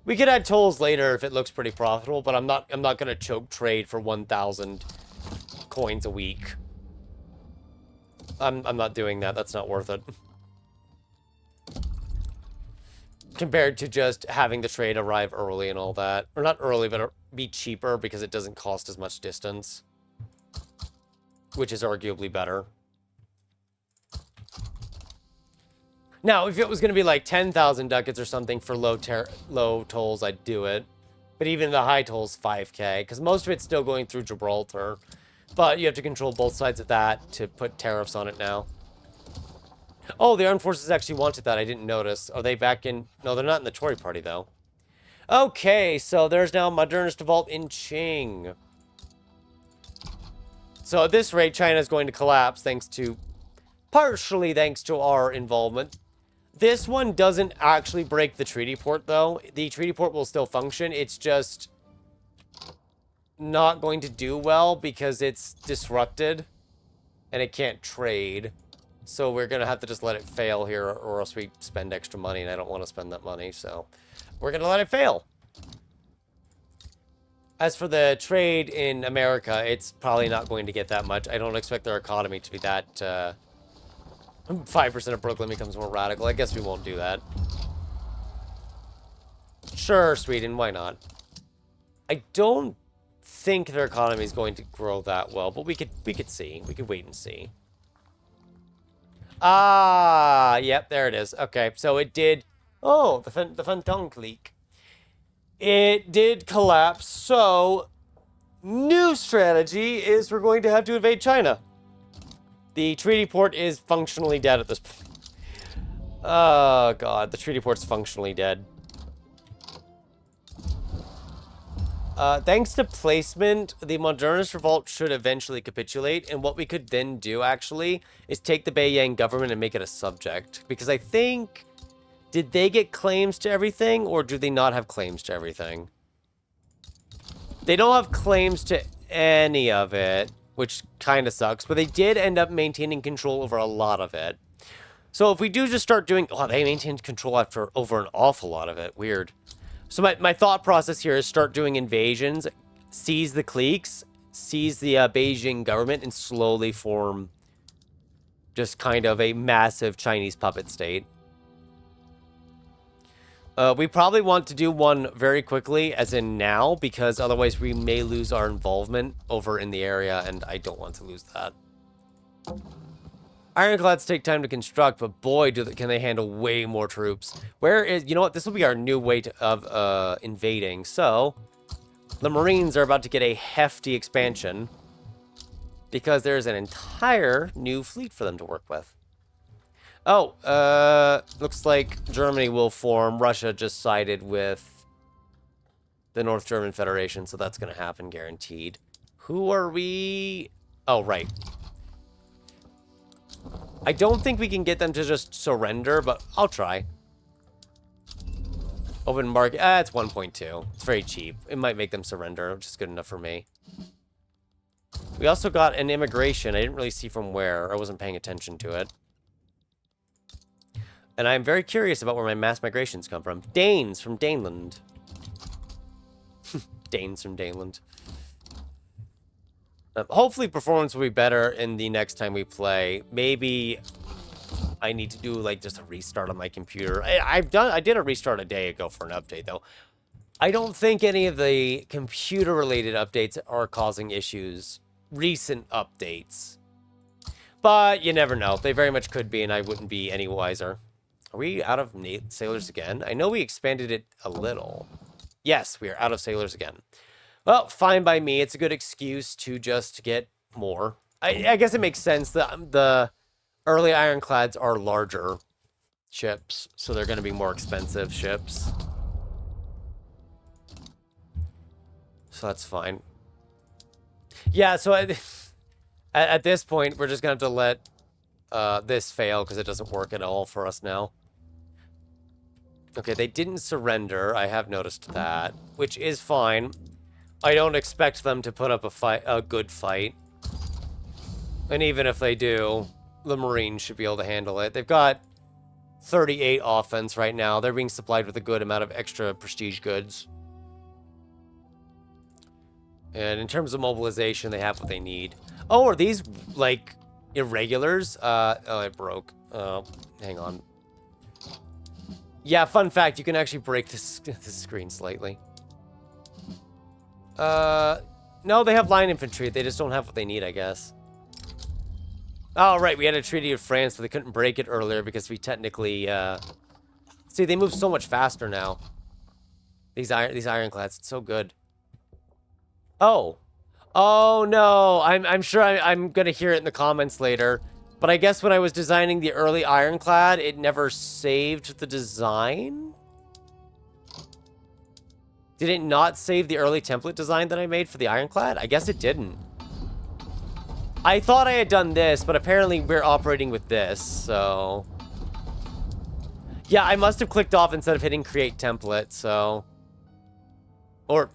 S1: We could add tolls later if it looks pretty profitable, but I'm not going to choke trade for 1,000 coins a week. I'm not doing that. That's not worth it. Compared to just having the trade arrive early and all that. Or not early, but be cheaper because it doesn't cost as much distance. Which is arguably better. Now, if it was going to be like 10,000 ducats or something for low tolls, I'd do it. But even the high tolls, 5k. Because most of it's still going through Gibraltar. But you have to control both sides of that to put tariffs on it now. Oh, the armed forces actually wanted that. I didn't notice. Are they back in... No, they're not in the Tory party, though. Okay, so there's now modernist revolt in Qing. So at this rate, China is going to collapse partially thanks to our involvement. This one doesn't actually break the treaty port, though. The treaty port will still function. It's just not going to do well because it's disrupted and it can't trade. So we're going to have to just let it fail here, or else we spend extra money, and I don't want to spend that money, so we're going to let it fail. As for the trade in America, it's probably not going to get that much. I don't expect their economy to be that... 5% of Brooklyn becomes more radical. I guess we won't do that. Sure, Sweden, why not? I don't think their economy is going to grow that well, but we could see. We could wait and see. Ah, yep, there it is. Okay, so it did... Oh, the Fantong clique. It did collapse, so... New strategy is we're going to have to invade China. The treaty port is functionally dead at this point. Oh, God, the treaty port's functionally dead. Thanks to placement, the modernist revolt should eventually capitulate, and what we could then do, actually, is take the Beiyang government and make it a subject. Because I think... Did they get claims to everything, or do they not have claims to everything? They don't have claims to any of it, which kind of sucks, but they did end up maintaining control over a lot of it. So if we do just start doing... Oh, they maintained control over an awful lot of it. Weird. So my thought process here is start doing invasions, seize the cliques, seize the Beijing government, and slowly form just kind of a massive Chinese puppet state. We probably want to do one very quickly, as in now, because otherwise we may lose our involvement over in the area, and I don't want to lose that. Ironclads take time to construct, but boy, can they handle way more troops. You know what? This will be our new way of invading. So, the Marines are about to get a hefty expansion because there's an entire new fleet for them to work with. Oh, looks like Germany will form. Russia just sided with the North German Federation, so that's going to happen, guaranteed. Who are we? Oh, right. I don't think we can get them to just surrender, but I'll try. Open market. It's 1.2. It's very cheap. It might make them surrender, which is good enough for me. We also got an immigration. I didn't really see from where. I wasn't paying attention to it. And I'm very curious about where my mass migrations come from. Danes from Daneland. Danes from Daneland. Hopefully performance will be better in the next time we play. Maybe I need to do like just a restart on my computer. I did a restart a day ago for an update though. I don't think any of the computer related updates are causing issues. Recent updates. But you never know. They very much could be, and I wouldn't be any wiser. Are we out of sailors again? I know we expanded it a little. Yes, we are out of sailors again. Well, fine by me. It's a good excuse to just get more. I guess it makes sense that the early ironclads are larger ships, so they're going to be more expensive ships. So that's fine. Yeah, so at this point, we're just going to have to let this fail because it doesn't work at all for us now. Okay, they didn't surrender. I have noticed that, which is fine. I don't expect them to put up a good fight. And even if they do, the Marines should be able to handle it. They've got 38 offense right now. They're being supplied with a good amount of extra prestige goods. And in terms of mobilization, they have what they need. Oh, are these, like, irregulars? Oh, it broke. Hang on. Yeah, fun fact, you can actually break this screen slightly. No, they have line infantry. They just don't have what they need, I guess. Oh, right, we had a treaty with France, so they couldn't break it earlier because we technically, See, they move so much faster now. These ironclads, it's so good. Oh. Oh, no. I'm sure I'm gonna hear it in the comments later. But I guess when I was designing the early ironclad, it never saved the design? Did it not save the early template design that I made for the ironclad? I guess it didn't. I thought I had done this, but apparently we're operating with this, so... Yeah, I must have clicked off instead of hitting create template, so... Or...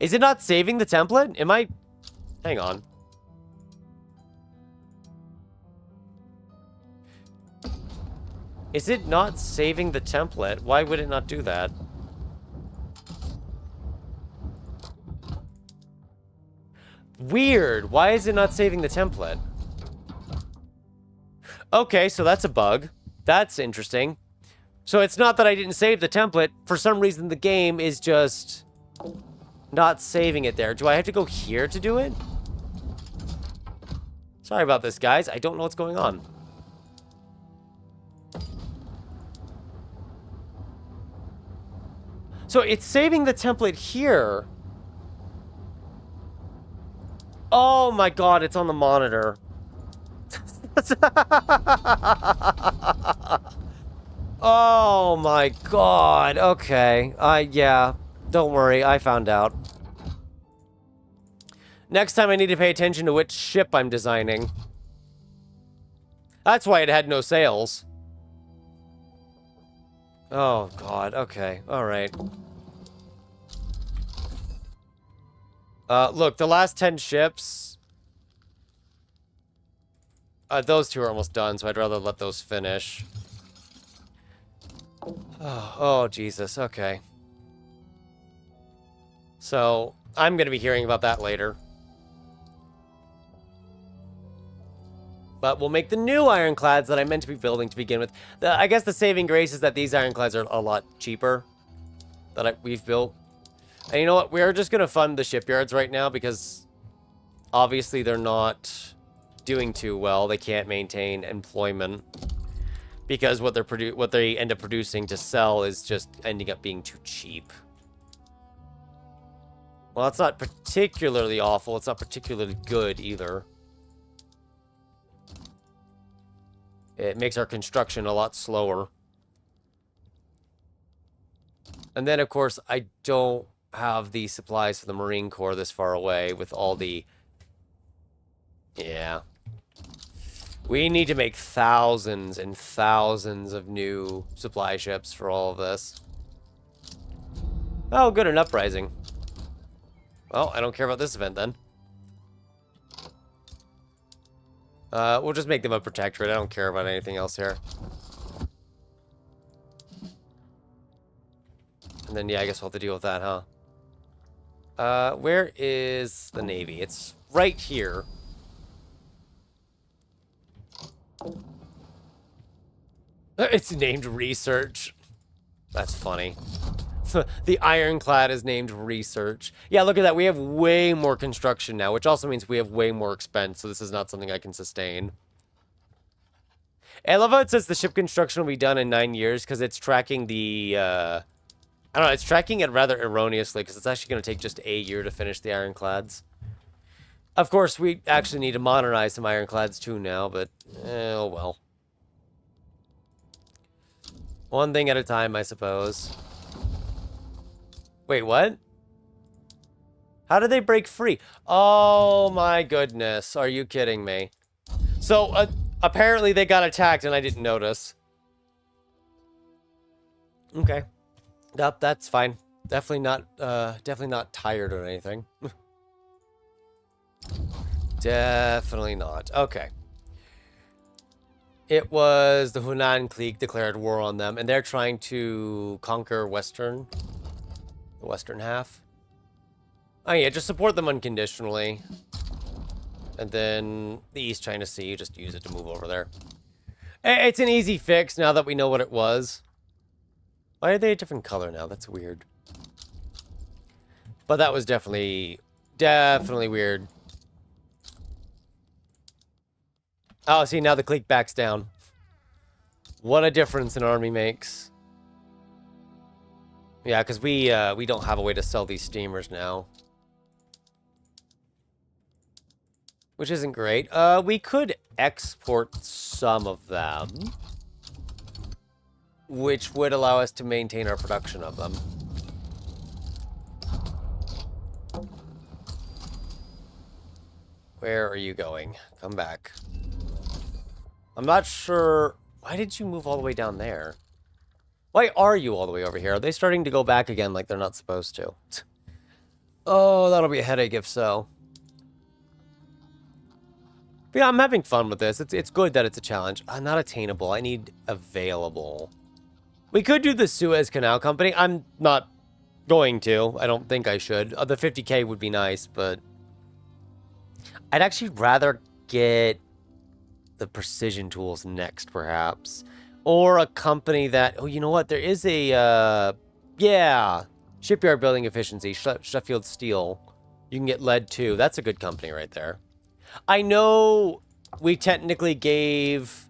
S1: Is it not saving the template? Am I... Hang on. Is it not saving the template? Why would it not do that? Weird. Why is it not saving the template? Okay, so that's a bug. That's interesting. So it's not that I didn't save the template. For some reason, the game is just not saving it there. Do I have to go here to do it? Sorry about this, guys. I don't know what's going on. So it's saving the template here. Oh my god, it's on the monitor. Oh my god. Okay. Yeah. Don't worry, I found out. Next time I need to pay attention to which ship I'm designing. That's why it had no sails. Oh god, okay. Alright. Look, the last 10 ships... those two are almost done, so I'd rather let those finish. Oh, Jesus, okay. So, I'm gonna be hearing about that later. But we'll make the new ironclads that I meant to be building to begin with. I guess the saving grace is that these ironclads are a lot cheaper that we've built. And you know what? We're just going to fund the shipyards right now because obviously they're not doing too well. They can't maintain employment because what they end up producing to sell is just ending up being too cheap. Well, it's not particularly awful. It's not particularly good either. It makes our construction a lot slower. And then, of course, I don't have the supplies for the Marine Corps this far away with all the... Yeah. We need to make thousands and thousands of new supply ships for all of this. Oh, good, an uprising. Well, I don't care about this event then. We'll just make them a protectorate. I don't care about anything else here. And then, yeah, I guess we'll have to deal with that, huh? Where is the Navy? It's right here. It's named Research. That's funny. The ironclad is named Research. Yeah, look at that. We have way more construction now, which also means we have way more expense, so this is not something I can sustain. I love how it says the ship construction will be done in 9 years, because it's tracking the, I don't know, it's tracking it rather erroneously, because it's actually going to take just a year to finish the ironclads. Of course, we actually need to modernize some ironclads too now, but, oh well. One thing at a time, I suppose. Wait, what? How did they break free? Oh my goodness. Are you kidding me? So, apparently they got attacked and I didn't notice. Okay. Nope, that's fine. Definitely not tired or anything. Definitely not. Okay. It was the Hunan clique declared war on them, and they're trying to conquer the western half. Oh yeah, just support them unconditionally. And then the East China Sea, just use it to move over there. It's an easy fix now that we know what it was. Why are they a different color now? That's weird. But that was definitely weird. Oh, see, now the clique backs down. What a difference an army makes. Yeah, because we don't have a way to sell these steamers now. Which isn't great. We could export some of them. Which would allow us to maintain our production of them. Where are you going? Come back. I'm not sure. Why did you move all the way down there? Why are you all the way over here? Are they starting to go back again like they're not supposed to? Oh, that'll be a headache if so. But yeah, I'm having fun with this. It's good that it's a challenge. Not attainable. I need available. We could do the Suez Canal Company. I'm not going to. I don't think I should. The 50k would be nice, but I'd actually rather get the precision tools next, perhaps. Or a company that... Oh, you know what? There is a... yeah. Shipyard building efficiency. Sheffield Steel. You can get lead, too. That's a good company right there. I know we technically gave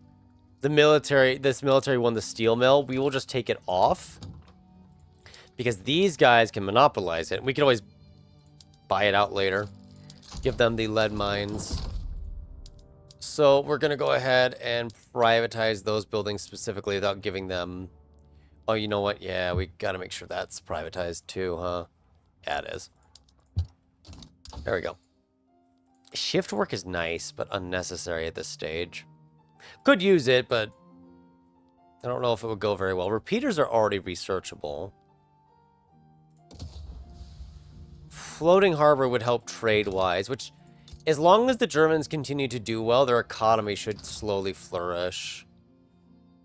S1: the military... This military one the steel mill. We will just take it off. Because these guys can monopolize it. We can always buy it out later. Give them the lead mines. So we're going to go ahead and privatize those buildings specifically without giving them... Oh, you know what? Yeah, we got to make sure that's privatized too, huh? Yeah, it is. There we go. Shift work is nice, but unnecessary at this stage. Could use it, but I don't know if it would go very well. Repeaters are already researchable. Floating harbor would help trade-wise, which... As long as the Germans continue to do well, their economy should slowly flourish.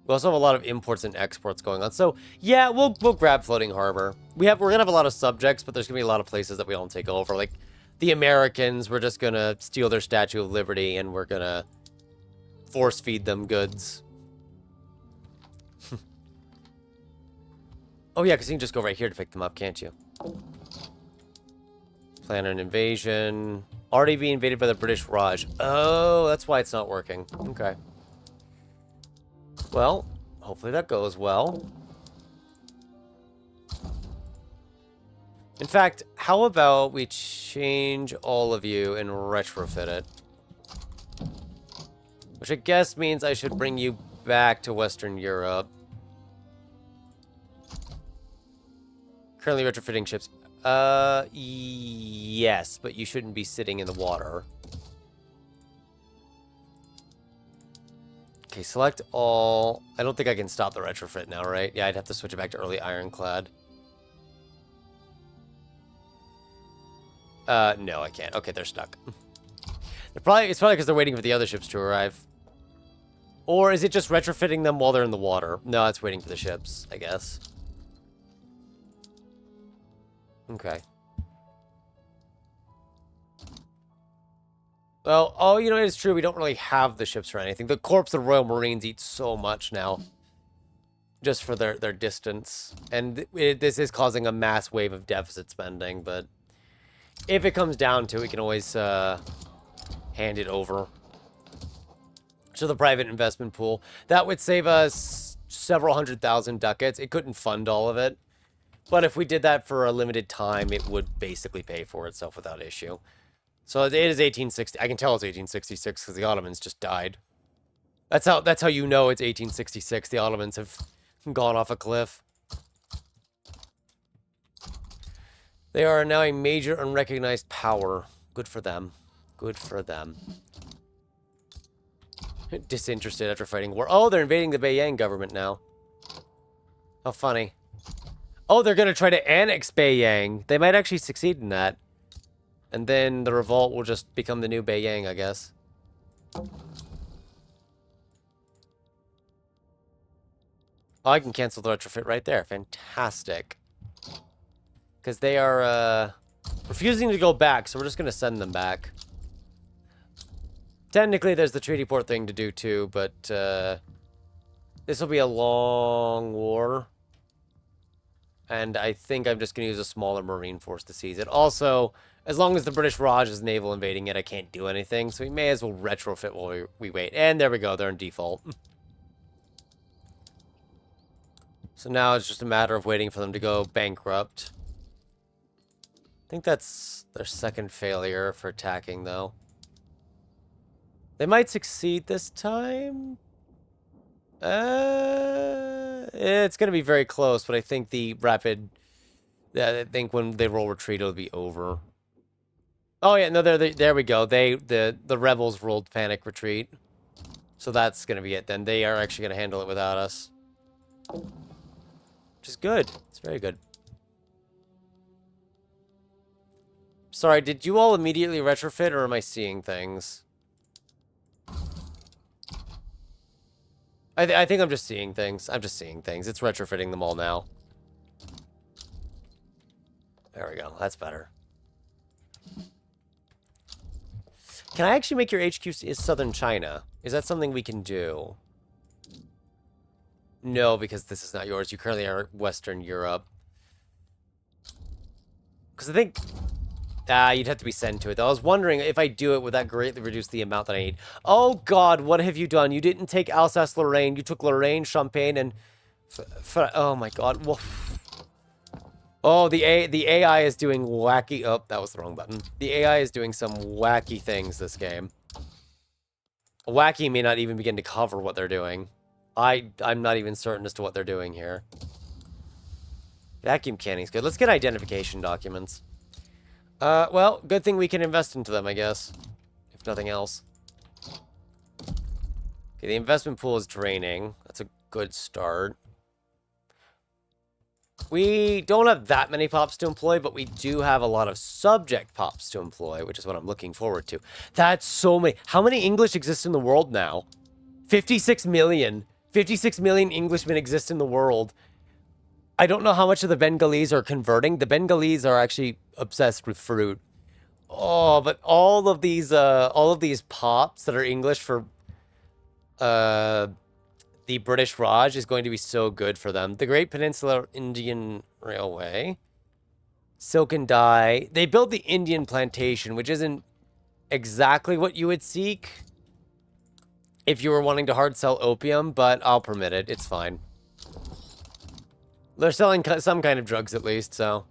S1: We also have a lot of imports and exports going on. So, yeah, we'll grab Floating Harbor. We're going to have a lot of subjects, but there's going to be a lot of places that we don't take over. Like, the Americans, we're just going to steal their Statue of Liberty, and we're going to force feed them goods. Oh, yeah, because you can just go right here to pick them up, can't you? Plan an invasion... Already being invaded by the British Raj. Oh, that's why it's not working. Okay. Well, hopefully that goes well. In fact, how about we change all of you and retrofit it? Which I guess means I should bring you back to Western Europe. Currently retrofitting ships. Yes, but you shouldn't be sitting in the water. Okay, select all. I don't think I can stop the retrofit now, right? Yeah, I'd have to switch it back to early ironclad. No, I can't. Okay, they're stuck. It's probably because they're waiting for the other ships to arrive. Or is it just retrofitting them while they're in the water? No, it's waiting for the ships, I guess. Okay. Well, oh, you know, it's true. We don't really have the ships or anything. The Corps of the Royal Marines eat so much now. Just for their distance. And this is causing a mass wave of deficit spending, but if it comes down to it, we can always hand it over to the private investment pool. That would save us several 100,000 ducats. It couldn't fund all of it, but if we did that for a limited time, it would basically pay for itself without issue. So it is 1860. I can tell it's 1866 because the Ottomans just died. That's how you know it's 1866. The Ottomans have gone off a cliff. They are now a major unrecognized power. Good for them. Good for them. Disinterested after fighting war. Oh, they're invading the Beiyang government now. How funny. Oh, they're going to try to annex Beiyang. They might actually succeed in that. And then the revolt will just become the new Beiyang, I guess. Oh, I can cancel the retrofit right there. Fantastic. Because they are refusing to go back, so we're just going to send them back. Technically, there's the treaty port thing to do too, but this will be a long war. And I think I'm just going to use a smaller marine force to seize it. Also, as long as the British Raj is naval invading it, I can't do anything. So we may as well retrofit while we wait. And there we go. They're in default. So now it's just a matter of waiting for them to go bankrupt. I think that's their second failure for attacking, though. They might succeed this time. It's going to be very close, but I think the rapid... I think when they roll retreat, it'll be over. Oh, yeah, no, there we go. The rebels rolled panic retreat. So that's going to be it then. They are actually going to handle it without us. Which is good. It's very good. Sorry, did you all immediately retrofit, or am I seeing things? I think I'm just seeing things. I'm just seeing things. It's retrofitting them all now. There we go. That's better. Can I actually make your HQ Southern China? Is that something we can do? No, because this is not yours. You currently are Western Europe. Because I think... you'd have to be sent to it, though. I was wondering if I do it, would that greatly reduce the amount that I need? Oh, God, what have you done? You didn't take Alsace-Lorraine. You took Lorraine, Champagne, and... oh, my God. Well, oh, the AI is doing wacky... Oh, that was the wrong button. The AI is doing some wacky things this game. Wacky may not even begin to cover what they're doing. I'm not even certain as to what they're doing here. Vacuum canning's good. Let's get identification documents. Well, good thing we can invest into them, I guess. If nothing else. Okay, the investment pool is draining. That's a good start. We don't have that many pops to employ, but we do have a lot of subject pops to employ, which is what I'm looking forward to. That's so many. How many English exist in the world now? 56 million. 56 million Englishmen exist in the world. I don't know how much of the Bengalese are converting. The Bengalese are actually obsessed with fruit. Oh, but all of these pops that are English for the British Raj is going to be so good for them. The Great Peninsular Indian Railway, silk and dye. They built the Indian plantation, which isn't exactly what you would seek if you were wanting to hard sell opium, but I'll permit it. It's fine. They're selling some kind of drugs at least, so...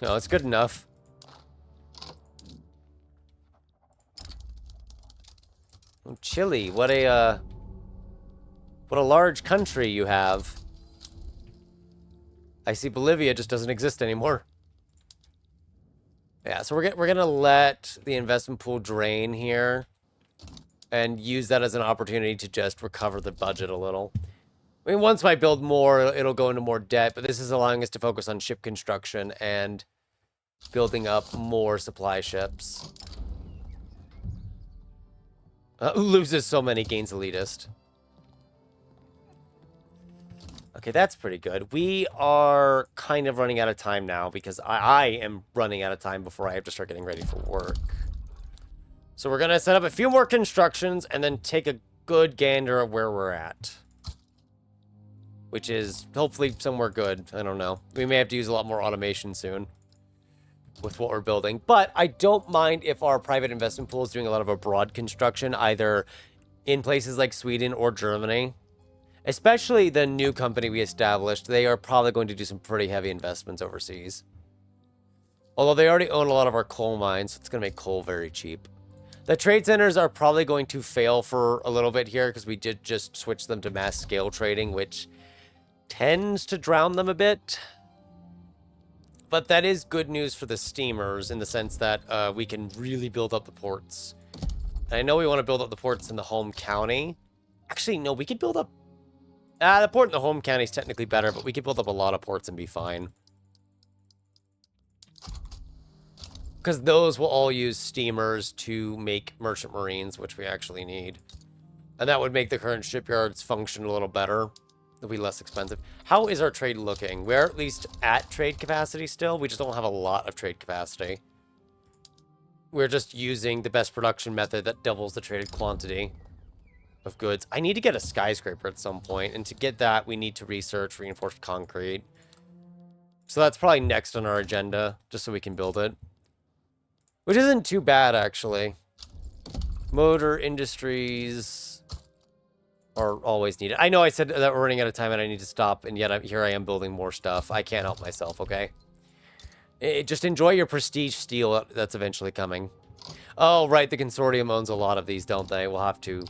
S1: no, it's good enough. Oh, Chile, what a large country you have. I see Bolivia just doesn't exist anymore. Yeah, so we're gonna let the investment pool drain here and use that as an opportunity to just recover the budget a little. I mean, once I build more, it'll go into more debt, but this is allowing us to focus on ship construction and building up more supply ships. Loses so many, gains elitist. Okay, that's pretty good. We are kind of running out of time now because I am running out of time before I have to start getting ready for work. So we're going to set up a few more constructions and then take a good gander at where we're at. Which is hopefully somewhere good. I don't know. We may have to use a lot more automation soon with what we're building. But I don't mind if our private investment pool is doing a lot of abroad construction, either in places like Sweden or Germany. Especially the new company we established, they are probably going to do some pretty heavy investments overseas. Although they already own a lot of our coal mines, so it's going to make coal very cheap. The trade centers are probably going to fail for a little bit here because we did just switch them to mass scale trading, which tends to drown them a bit. But that is good news for the steamers in the sense that we can really build up the ports. And I know we want to build up the ports in the home county. Actually, no, we could build up... the port in the home county is technically better, but we could build up a lot of ports and be fine. Because those will all use steamers to make merchant marines, which we actually need. And that would make the current shipyards function a little better. It'll be less expensive. How is our trade looking? We're at least at trade capacity still. We just don't have a lot of trade capacity. We're just using the best production method that doubles the traded quantity of goods. I need to get a skyscraper at some point, and to get that, we need to research reinforced concrete. So that's probably next on our agenda, just so we can build it. Which isn't too bad, actually. Motor industries are always needed. I know I said that we're running out of time and I need to stop, and yet here I am building more stuff. I can't help myself, okay? Just enjoy your prestige steel that's eventually coming. Oh, right, the consortium owns a lot of these, don't they? I'll have to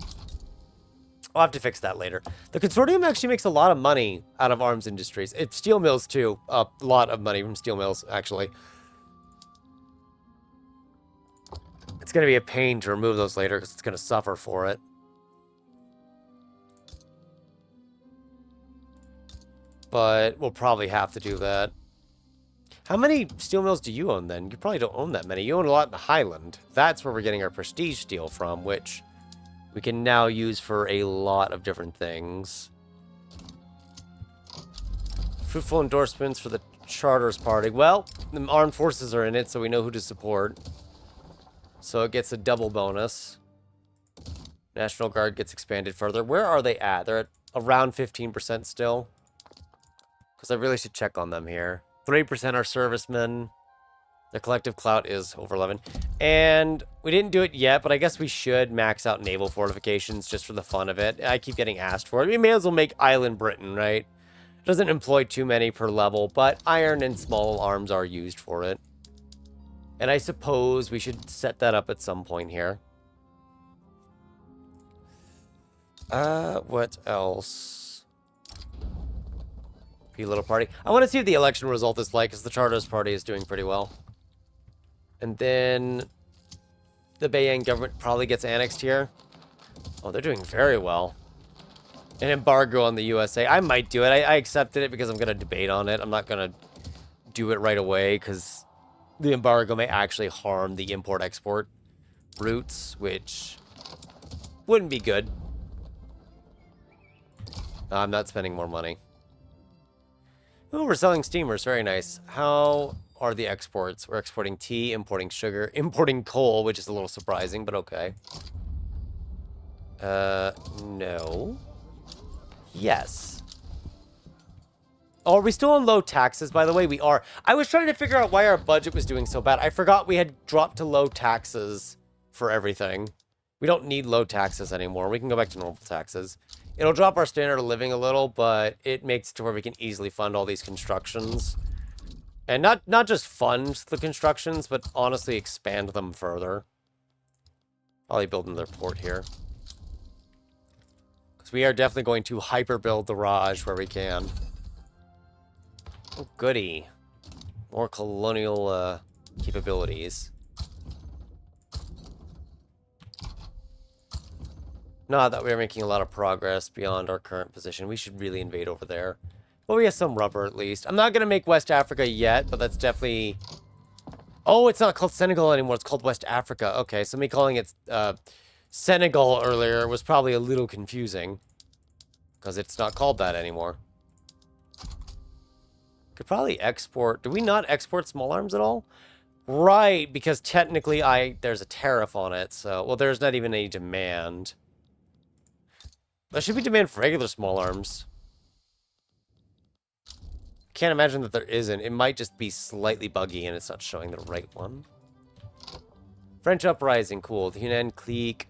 S1: fix that later. The consortium actually makes a lot of money out of arms industries. It's steel mills, too. A lot of money from steel mills, actually. It's going to be a pain to remove those later because it's going to suffer for it. But we'll probably have to do that. How many steel mills do you own, then? You probably don't own that many. You own a lot in the Highland. That's where we're getting our prestige steel from, which we can now use for a lot of different things. Fruitful endorsements for the Charters Party. Well, the armed forces are in it, so we know who to support. So it gets a double bonus. National Guard gets expanded further. Where are they at? They're at around 15% still. Because I really should check on them here. 3% are servicemen. Their collective clout is over 11. And we didn't do it yet, but I guess we should max out naval fortifications just for the fun of it. I keep getting asked for it. We may as well make Island Britain, right? It doesn't employ too many per level, but iron and small arms are used for it. And I suppose we should set that up at some point here. What else? P little party. I want to see what the election result is like, because the Charters Party is doing pretty well. And then the Bayan government probably gets annexed here. Oh, they're doing very well. An embargo on the USA. I might do it. I accepted it because I'm going to debate on it. I'm not going to do it right away, because the embargo may actually harm the import-export routes, which wouldn't be good. I'm not spending more money. Oh, we're selling steamers. Very nice. How are the exports? We're exporting tea, importing sugar, importing coal, which is a little surprising, but okay. No. Yes. Oh, are we still on low taxes, by the way? We are. I was trying to figure out why our budget was doing so bad. I forgot we had dropped to low taxes for everything. We don't need low taxes anymore. We can go back to normal taxes. It'll drop our standard of living a little, but it makes it to where we can easily fund all these constructions. And not just fund the constructions, but honestly expand them further. Probably build another port here. Because we are definitely going to hyper-build the Raj where we can. Oh, goody. More colonial capabilities. Not that we're making a lot of progress beyond our current position. We should really invade over there. Well, we have some rubber at least. I'm not going to make West Africa yet, but that's definitely... Oh, it's not called Senegal anymore. It's called West Africa. Okay, so me calling it Senegal earlier was probably a little confusing. Because it's not called that anymore. Could probably export... Do we not export small arms at all? Right, because technically there's a tariff on it, so... Well, there's not even any demand. There should be demand for regular small arms. Can't imagine that there isn't. It might just be slightly buggy and it's not showing the right one. French Uprising, cool. The Hunan clique.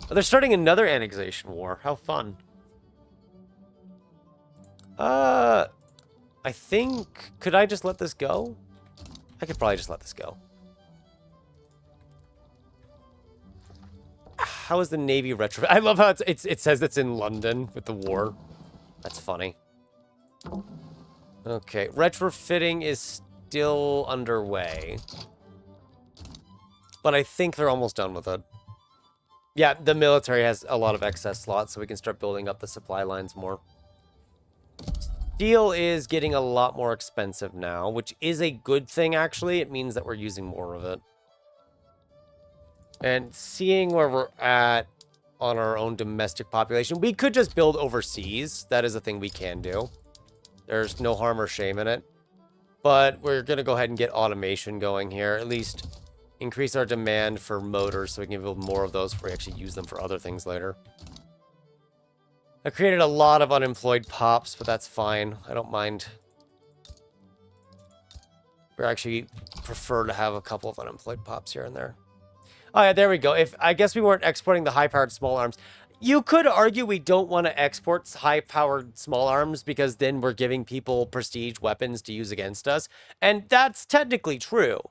S1: Oh, they're starting another annexation war. How fun. I think... Could I just let this go? I could probably just let this go. How is the Navy retrofit? I love how it says it's in London with the war. That's funny. Okay, retrofitting is still underway. But I think they're almost done with it. Yeah, the military has a lot of excess slots, so we can start building up the supply lines more. Steel is getting a lot more expensive now, which is a good thing, actually. It means that we're using more of it. And seeing where we're at on our own domestic population, we could just build overseas. That is a thing we can do. There's no harm or shame in it. But we're going to go ahead and get automation going here. At least increase our demand for motors so we can build more of those before we actually use them for other things later. I created a lot of unemployed pops, but that's fine. I don't mind. We actually prefer to have a couple of unemployed pops here and there. Oh, yeah, there we go. I guess we weren't exporting the high-powered small arms. You could argue we don't want to export high-powered small arms because then we're giving people prestige weapons to use against us. And that's technically true.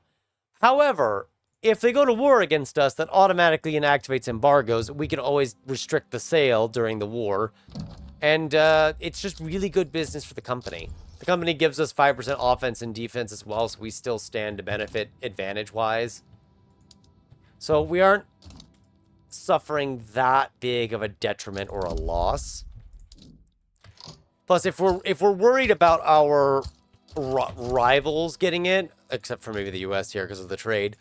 S1: However, if they go to war against us, that automatically inactivates embargoes. We can always restrict the sale during the war. And it's just really good business for the company. The company gives us 5% offense and defense as well, so we still stand to benefit advantage-wise. So we aren't suffering that big of a detriment or a loss. Plus, if we're worried about our rivals getting it, except for maybe the US here because of the trade,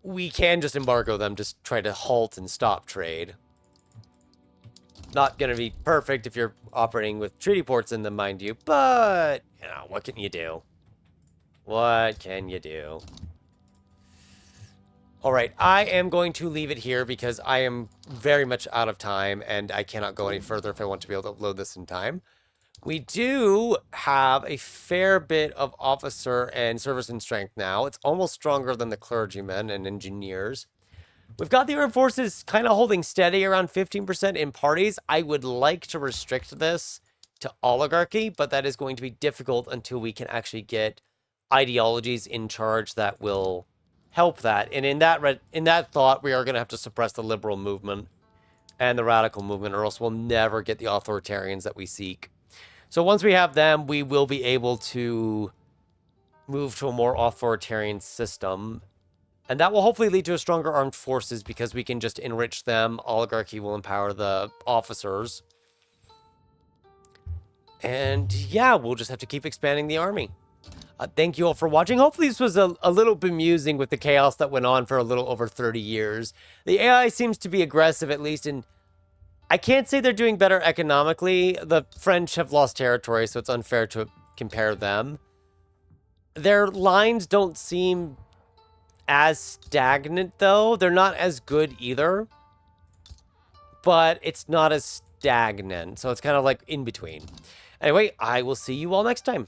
S1: we can just embargo them to try to halt and stop trade. Not going to be perfect if you're operating with treaty ports in them, mind you, but, you know, what can you do? What can you do? All right, I am going to leave it here because I am very much out of time and I cannot go any further if I want to be able to upload this in time. We do have a fair bit of officer and service and strength now. It's almost stronger than the clergymen and engineers. We've got the armed forces kind of holding steady around 15% in parties. I would like to restrict this to oligarchy, but that is going to be difficult until we can actually get ideologies in charge that will help that. And in that thought, we are going to have to suppress the liberal movement and the radical movement, or else we'll never get the authoritarians that we seek. So once we have them, we will be able to move to a more authoritarian system. And that will hopefully lead to a stronger armed forces because we can just enrich them. Oligarchy will empower the officers. And yeah, we'll just have to keep expanding the army. Thank you all for watching. Hopefully this was a little bemusing with the chaos that went on for a little over 30 years. The AI seems to be aggressive, at least, and I can't say they're doing better economically. The French have lost territory, so it's unfair to compare them. Their lines don't seem as stagnant, though. They're not as good either, but it's not as stagnant, so it's kind of like in between. Anyway, I will see you all next time.